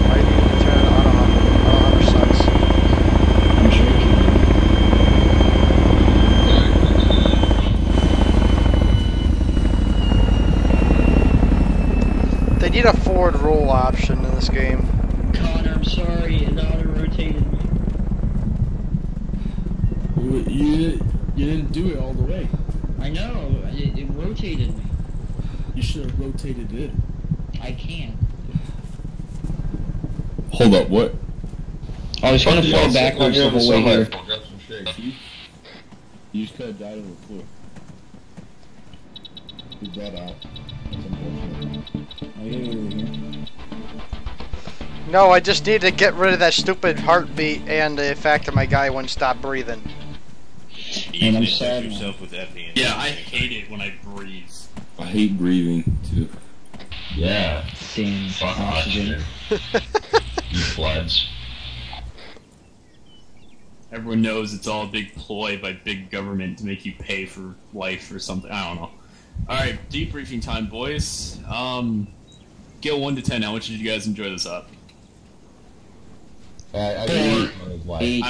Speaker 6: Why do you need to turn it on? Auto sucks.
Speaker 2: I'm sure you can.
Speaker 6: They need a forward roll option in this game.
Speaker 2: Connor, I'm sorry, it auto-rotated me.
Speaker 9: You didn't do it all the way.
Speaker 2: I know, it rotated me.
Speaker 9: You should have rotated it.
Speaker 2: I can't.
Speaker 9: Hold up, what?
Speaker 2: I was gonna fly backwards the whole way here.
Speaker 9: You just could have died on the floor.
Speaker 3: We got out. That's unfortunate.
Speaker 9: Oh, yeah.
Speaker 6: No, I just need to get rid of that stupid heartbeat and the fact that my guy wouldn't stop breathing.
Speaker 2: And I'm sad.
Speaker 1: Yourself with Epi and
Speaker 5: Yeah, I hate it when I breathe.
Speaker 9: I hate breathing, too.
Speaker 12: Yeah.
Speaker 2: Damn
Speaker 12: Fuck
Speaker 2: oxygen.
Speaker 12: You floods.
Speaker 5: Everyone knows it's all a big ploy by big government to make you pay for life or something. I don't know. Alright, debriefing time, boys. Scale 1 to 10, how much did you guys enjoy this up?
Speaker 12: I think it was like
Speaker 2: 8.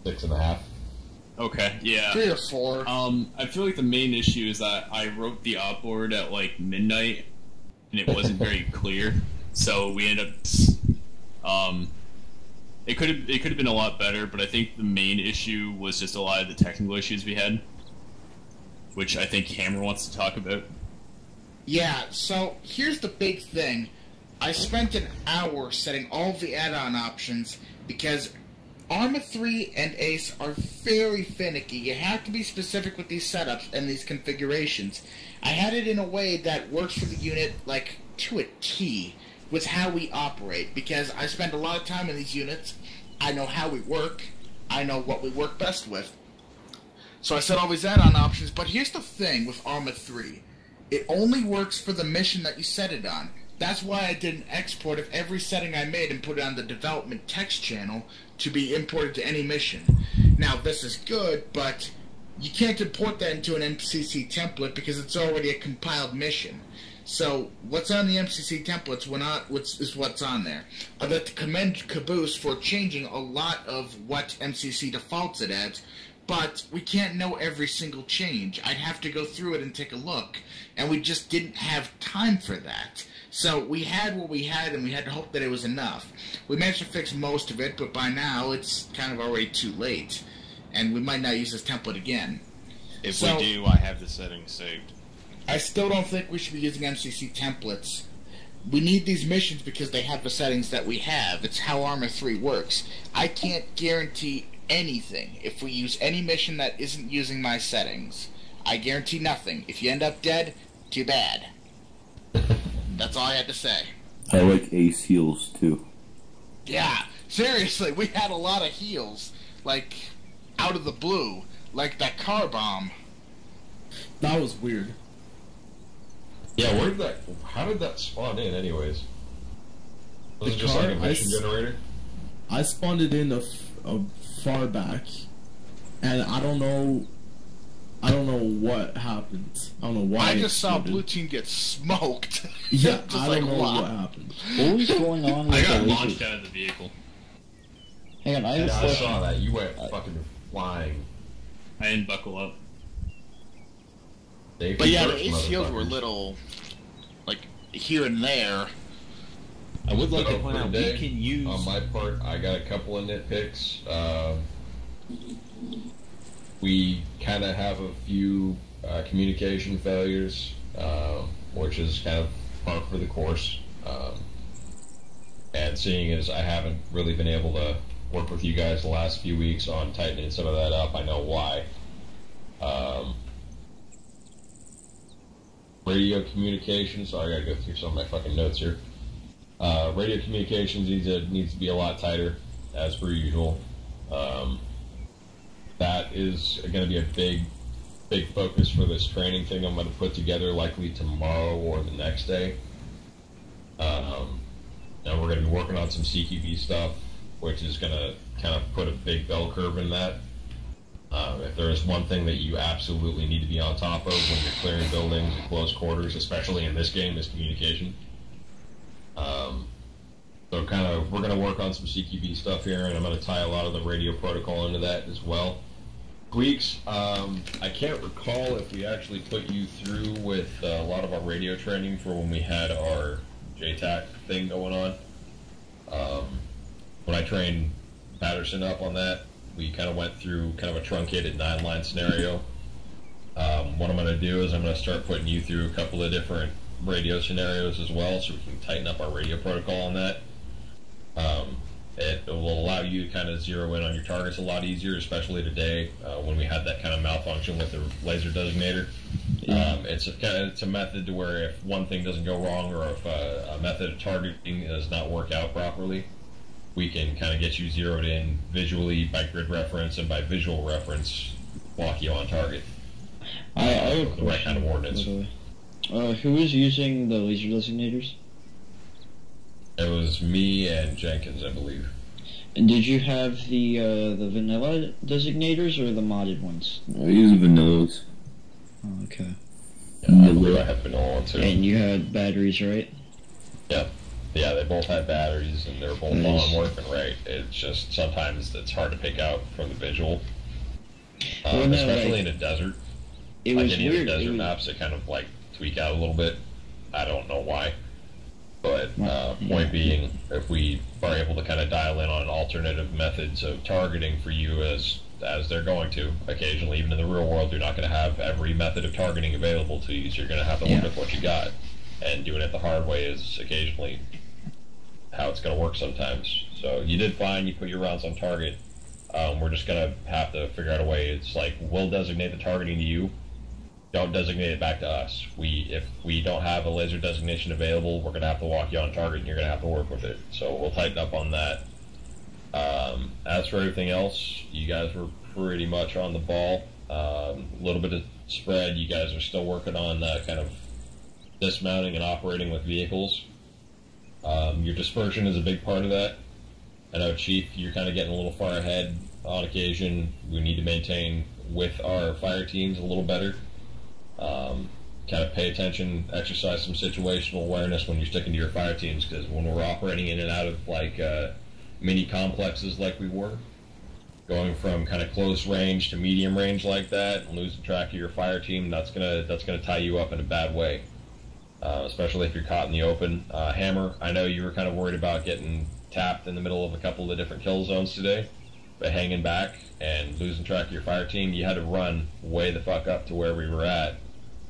Speaker 12: 6.5.
Speaker 5: Okay, yeah.
Speaker 7: 3 or 4.
Speaker 5: I feel like the main issue is that I wrote the op board at like midnight, and it wasn't very clear. So we ended up, it could have been a lot better, but I think the main issue was just a lot of the technical issues we had, which I think Hammer wants to talk about.
Speaker 7: Yeah, so here's the big thing. I spent an hour setting all the add-on options because Arma 3 and Ace are very finicky. You have to be specific with these setups and these configurations. I had it in a way that works for the unit, like, to a T, with how we operate, because I spend a lot of time in these units. I know how we work. I know what we work best with. So I set all these add-on options, but here's the thing with Arma 3. It only works for the mission that you set it on. That's why I did an export of every setting I made and put it on the development text channel to be imported to any mission. Now, this is good, but you can't import that into an MCC template because it's already a compiled mission. So, what's on the MCC templates is what's on there. I'd like to commend Caboose for changing a lot of what MCC defaults it as, but we can't know every single change. I'd have to go through it and take a look, and we just didn't have time for that. So we had what we had, and we had to hope that it was enough. We managed to fix most of it, but by now it's kind of already too late, and we might not use this template again.
Speaker 1: If we do, I have the settings saved.
Speaker 7: I still don't think we should be using MCC templates. We need these missions because they have the settings that we have. It's how Arma 3 works. I can't guarantee anything if we use any mission that isn't using my settings. I guarantee nothing. If you end up dead, too bad. That's all I had to say.
Speaker 9: I like Ace heals, too.
Speaker 7: Yeah, seriously, we had a lot of heals. Like, out of the blue. Like that car bomb.
Speaker 3: That was weird.
Speaker 12: Yeah, how did that spawn in anyways? Was it just
Speaker 3: car,
Speaker 12: like a mission generator?
Speaker 3: I spawned it in a far back, and I don't know what happened. I don't know why.
Speaker 7: I just saw Blue Team get smoked.
Speaker 3: Yeah,
Speaker 7: just
Speaker 3: I
Speaker 7: like,
Speaker 3: don't know
Speaker 7: wow.
Speaker 3: what happened.
Speaker 2: What was going on with
Speaker 5: I got
Speaker 2: the
Speaker 5: launched out of the vehicle.
Speaker 2: Hang on,
Speaker 12: I saw that. You went fucking flying.
Speaker 5: I didn't buckle up.
Speaker 7: But yeah, the ace heals were little, like, here and there.
Speaker 1: I would like to point out we can use...
Speaker 12: On my part, I got a couple of nitpicks. We kind of have a few communication failures, which is kind of par for the course. And seeing as I haven't really been able to work with you guys the last few weeks on tightening some of that up, I know why. Radio communications, so I gotta go through some of my fucking notes here. Radio communications needs to be a lot tighter, as per usual. That is going to be a big focus for this training thing I'm going to put together, likely tomorrow or the next day. And we're going to be working on some CQB stuff, which is going to kind of put a big bell curve in that. If there is one thing that you absolutely need to be on top of when you're clearing buildings and close quarters, especially in this game, is communication. So we're going to work on some CQB stuff here, and I'm going to tie a lot of the radio protocol into that as well. Tweaks, I can't recall if we actually put you through with a lot of our radio training for when we had our JTAC thing going on. When I trained Patterson up on that, we kind of went through kind of a truncated 9-line scenario. What I'm going to do is I'm going to start putting you through a couple of different radio scenarios as well, so we can tighten up our radio protocol on that. It will allow you to kind of zero in on your targets a lot easier, especially today when we had that kind of malfunction with the laser designator. It's a method to where if one thing doesn't go wrong or if a method of targeting does not work out properly, we can kind of get you zeroed in visually by grid reference and by visual reference, lock you on target.
Speaker 2: I have a
Speaker 12: the right kind of ordnance.
Speaker 2: Who was using the laser designators?
Speaker 12: It was me and Jenkins, I believe.
Speaker 2: And did you have the vanilla designators or the modded ones?
Speaker 9: I use vanillas.
Speaker 2: Oh, okay.
Speaker 12: Yeah, I believe I had vanilla ones too.
Speaker 2: And you had batteries, right?
Speaker 12: Yep. Yeah, they both had batteries, and they were both on working right. It's just sometimes it's hard to pick out from the visual, especially in a desert.
Speaker 2: It
Speaker 12: like
Speaker 2: was
Speaker 12: any
Speaker 2: weird.
Speaker 12: of the desert maps, they kind of like tweak out a little bit. I don't know why, but point being, if we are able to kind of dial in on alternative methods of targeting for you, as they're going to occasionally, even in the real world, you're not going to have every method of targeting available to you. So you're going to have to work with what you got, and doing it the hard way is occasionally how it's going to work sometimes. So you did fine. You put your rounds on target. We're just going to have to figure out a way. It's like, we'll designate the targeting to you. Don't designate it back to us. If we don't have a laser designation available, we're going to have to walk you on target, and you're going to have to work with it. So we'll tighten up on that. As for everything else, you guys were pretty much on the ball. A little bit of spread. You guys are still working on kind of dismounting and operating with vehicles. Your dispersion is a big part of that. I know, Chief, you're kind of getting a little far ahead on occasion. We need to maintain with our fire teams a little better. Kind of pay attention, exercise some situational awareness when you're sticking to your fire teams, because when we're operating in and out of like mini complexes like we were, going from kind of close range to medium range like that, and losing track of your fire team, that's gonna tie you up in a bad way. Especially if you're caught in the open. Hammer, I know you were kind of worried about getting tapped in the middle of a couple of the different kill zones today, but hanging back and losing track of your fire team, you had to run way the fuck up to where we were at.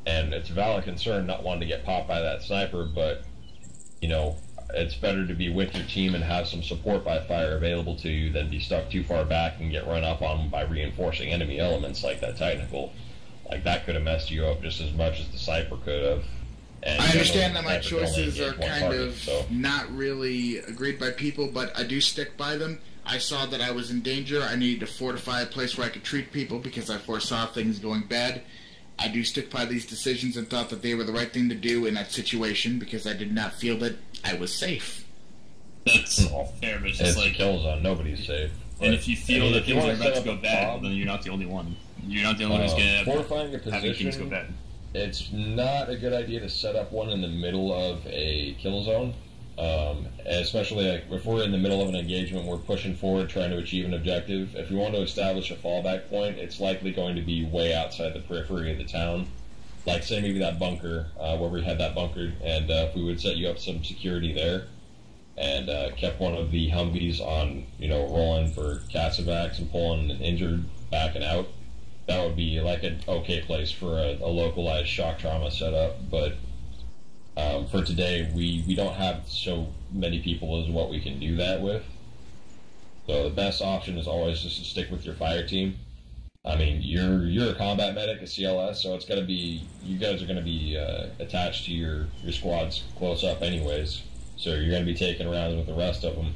Speaker 12: And it's a valid concern not wanting to get popped by that sniper, but, you know, it's better to be with your team and have some support by fire available to you than be stuck too far back and get run up on by reinforcing enemy elements like that technical. Like, that could have messed you up just as much as the sniper could have. And
Speaker 7: I understand that my choices are kind of not really agreed by people, but I do stick by them. I saw that I was in danger. I needed to fortify a place where I could treat people because I foresaw things going bad. I do stick by these decisions and thought that they were the right thing to do in that situation because I did not feel that I was safe.
Speaker 5: That's all fair, but it's just like...
Speaker 12: kill zone, nobody's safe.
Speaker 5: And if you feel that things are about to go bad, then you're not the only one. You're not the only one who's going to have things go bad.
Speaker 12: It's not a good idea to set up one in the middle of a kill zone. Especially like if we're in the middle of an engagement, we're pushing forward trying to achieve an objective. If we want to establish a fallback point, it's likely going to be way outside the periphery of the town. Like, say, maybe that bunker, where we had that bunker, and if we would set you up some security there, and kept one of the Humvees on, you know, rolling for Casevacs and pulling an injured back and out, that would be like an okay place for a localized shock trauma setup. But for today, we don't have so many people as what we can do that with. So the best option is always just to stick with your fire team. I mean, you're a combat medic, a CLS, so it's got to be, you guys are going to be attached to your squads close up anyways. So you're going to be taking rounds with the rest of them.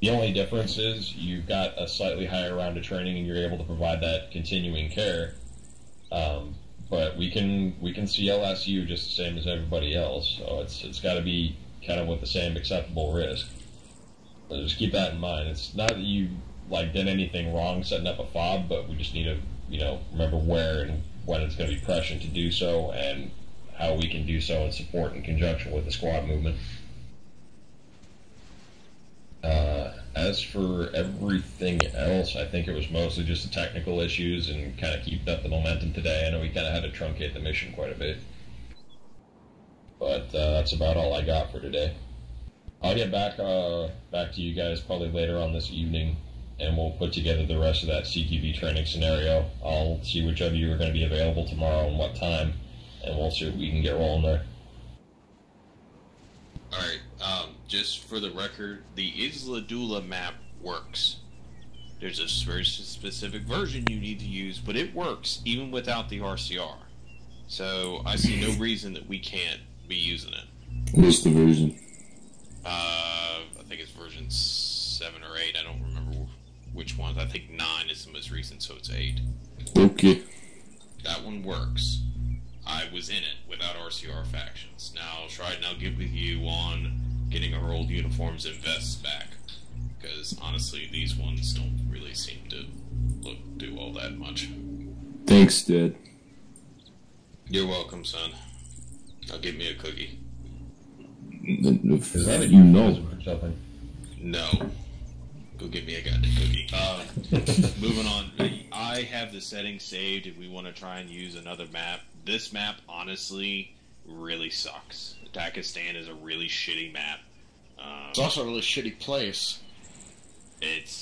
Speaker 12: The only difference is you've got a slightly higher round of training and you're able to provide that continuing care. But we can CLS you just the same as everybody else. So it's got to be kind of with the same acceptable risk. So just keep that in mind. It's not that you like did anything wrong setting up a fob, but we just need to, you know, remember where and when it's going to be prescient to do so and how we can do so and support in conjunction with the squad movement. As for everything else, I think it was mostly just the technical issues and kind of keep up the momentum today. I know we kind of had to truncate the mission quite a bit. But that's about all I got for today. I'll get back to you guys probably later on this evening, and we'll put together the rest of that CTV training scenario. I'll see which of you are going to be available tomorrow and what time, and we'll see if we can get rolling there.
Speaker 11: Alright, just for the record, the Isla Dula map works. There's a very specific version you need to use, but it works even without the RCR. So I see no reason that we can't be using it.
Speaker 9: What's the version?
Speaker 11: I think it's version 7 or 8. I don't remember which ones. I think 9 is the most recent, so it's 8.
Speaker 9: Okay.
Speaker 11: That one works. I was in it without RCR factions. Now I'll try and I'll get with you on getting our old uniforms and vests back. Because honestly, these ones don't really seem to do all that much.
Speaker 9: Thanks, Dad.
Speaker 11: You're welcome, son. Now give me a cookie.
Speaker 9: Is that a no?
Speaker 11: No. Go get me a goddamn cookie. Moving on. I have the settings saved if we want to try and use another map. This map, honestly, really sucks. Pakistan is a really shitty map.
Speaker 7: It's also a really shitty place.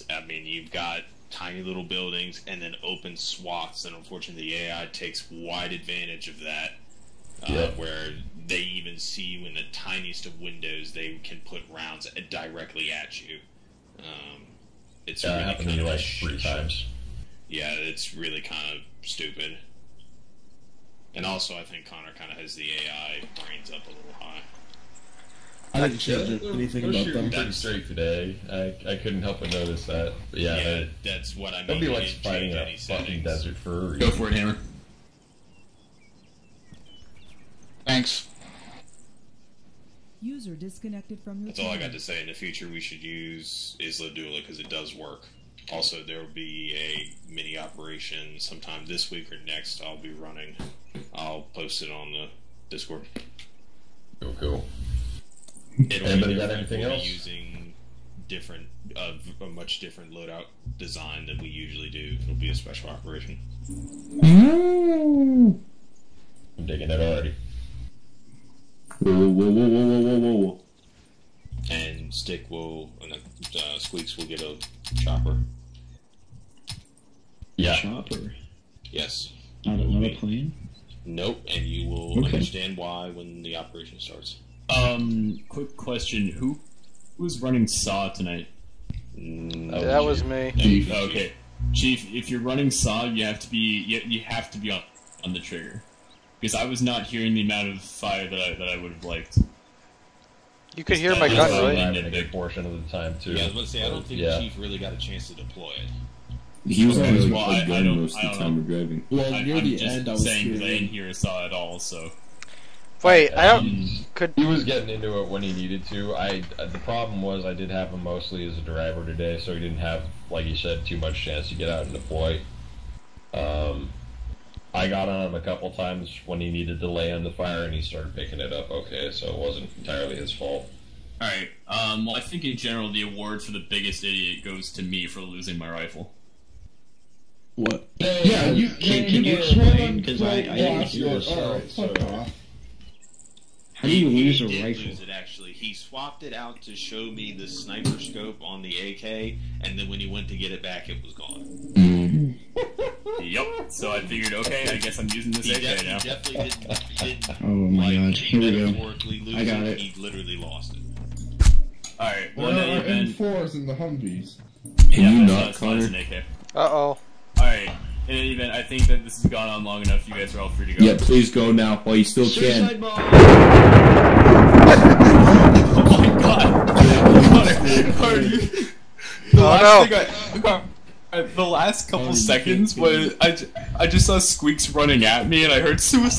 Speaker 11: I mean, you've got tiny little buildings and then open swaths, and unfortunately the AI takes wide advantage of that. Where they even see you in the tiniest of windows, they can put rounds directly at you. It's really
Speaker 12: happened to me like 3 times.
Speaker 11: Yeah, it's really kind of stupid. And also, I think Connor kind of has the AI brains up a little high.
Speaker 3: I didn't change anything about them.
Speaker 12: Pretty straight today. I couldn't help but notice that. But yeah,
Speaker 11: that's what I mean.
Speaker 12: That'd be like fighting a fucking desert for a reason.
Speaker 5: Go for it, Hammer.
Speaker 7: Thanks.
Speaker 15: User disconnected from your
Speaker 11: That's all I got to say. In the future, we should use Isla Dula because it does work. Also, there will be a mini operation sometime this week or next I'll be running. I'll post it on the Discord.
Speaker 12: Cool.
Speaker 11: Anybody
Speaker 12: got anything else?
Speaker 11: Using different, a much different loadout design than we usually do. It'll be a special operation.
Speaker 12: I'm digging it already.
Speaker 9: Whoa.
Speaker 11: And Stick will, and Squeaks will get a chopper.
Speaker 12: Yeah.
Speaker 2: Chopper?
Speaker 11: Yes.
Speaker 2: Not a plane?
Speaker 11: Nope, and you will understand why when the operation starts.
Speaker 5: Quick question. Who was running SAW tonight?
Speaker 6: That was me.
Speaker 5: Okay. Chief, if you're running SAW, you have to be on the trigger. Because I was not hearing the amount of fire that I would have liked.
Speaker 6: You could hear my gun, right?
Speaker 12: A good portion of the time, too.
Speaker 11: Yeah, I was about to say, I don't think the Chief really got a chance to deploy it.
Speaker 9: He was on his gun most of the time we're driving.
Speaker 3: Well, near the end, I was
Speaker 5: saying that I
Speaker 3: hearing...
Speaker 5: didn't hear SAW at all, so...
Speaker 6: Wait, I don't...
Speaker 12: He was getting into it when he needed to. The problem was I did have him mostly as a driver today, so he didn't have, like you said, too much chance to get out and deploy. I got on him a couple times when he needed to lay on the fire, and he started picking it up okay, so it wasn't entirely his fault.
Speaker 5: Alright, well, I think in general the award for the biggest idiot goes to me for losing my rifle.
Speaker 3: What?
Speaker 2: Can you explain? Because I didn't hear this. How do you lose a rifle?
Speaker 11: Lose it, actually. He swapped it out to show me the sniper scope on the AK, and then when he went to get it back, it was gone.
Speaker 5: Yep. So I figured, okay, I guess I'm using this AK now.
Speaker 11: He definitely didn't
Speaker 2: oh my god, here we go. I got it.
Speaker 11: He literally lost it.
Speaker 5: Alright, well,
Speaker 3: there are
Speaker 5: then...
Speaker 3: M4s in the Humvees.
Speaker 9: Can you not, Connor?
Speaker 6: Uh-oh.
Speaker 5: Alright, in any event, I think that this has gone on long enough. You guys are all free to go.
Speaker 9: Yeah, please go now while you still can.
Speaker 5: Oh my god! The last couple seconds was I just saw Squeaks running at me and I heard suicide.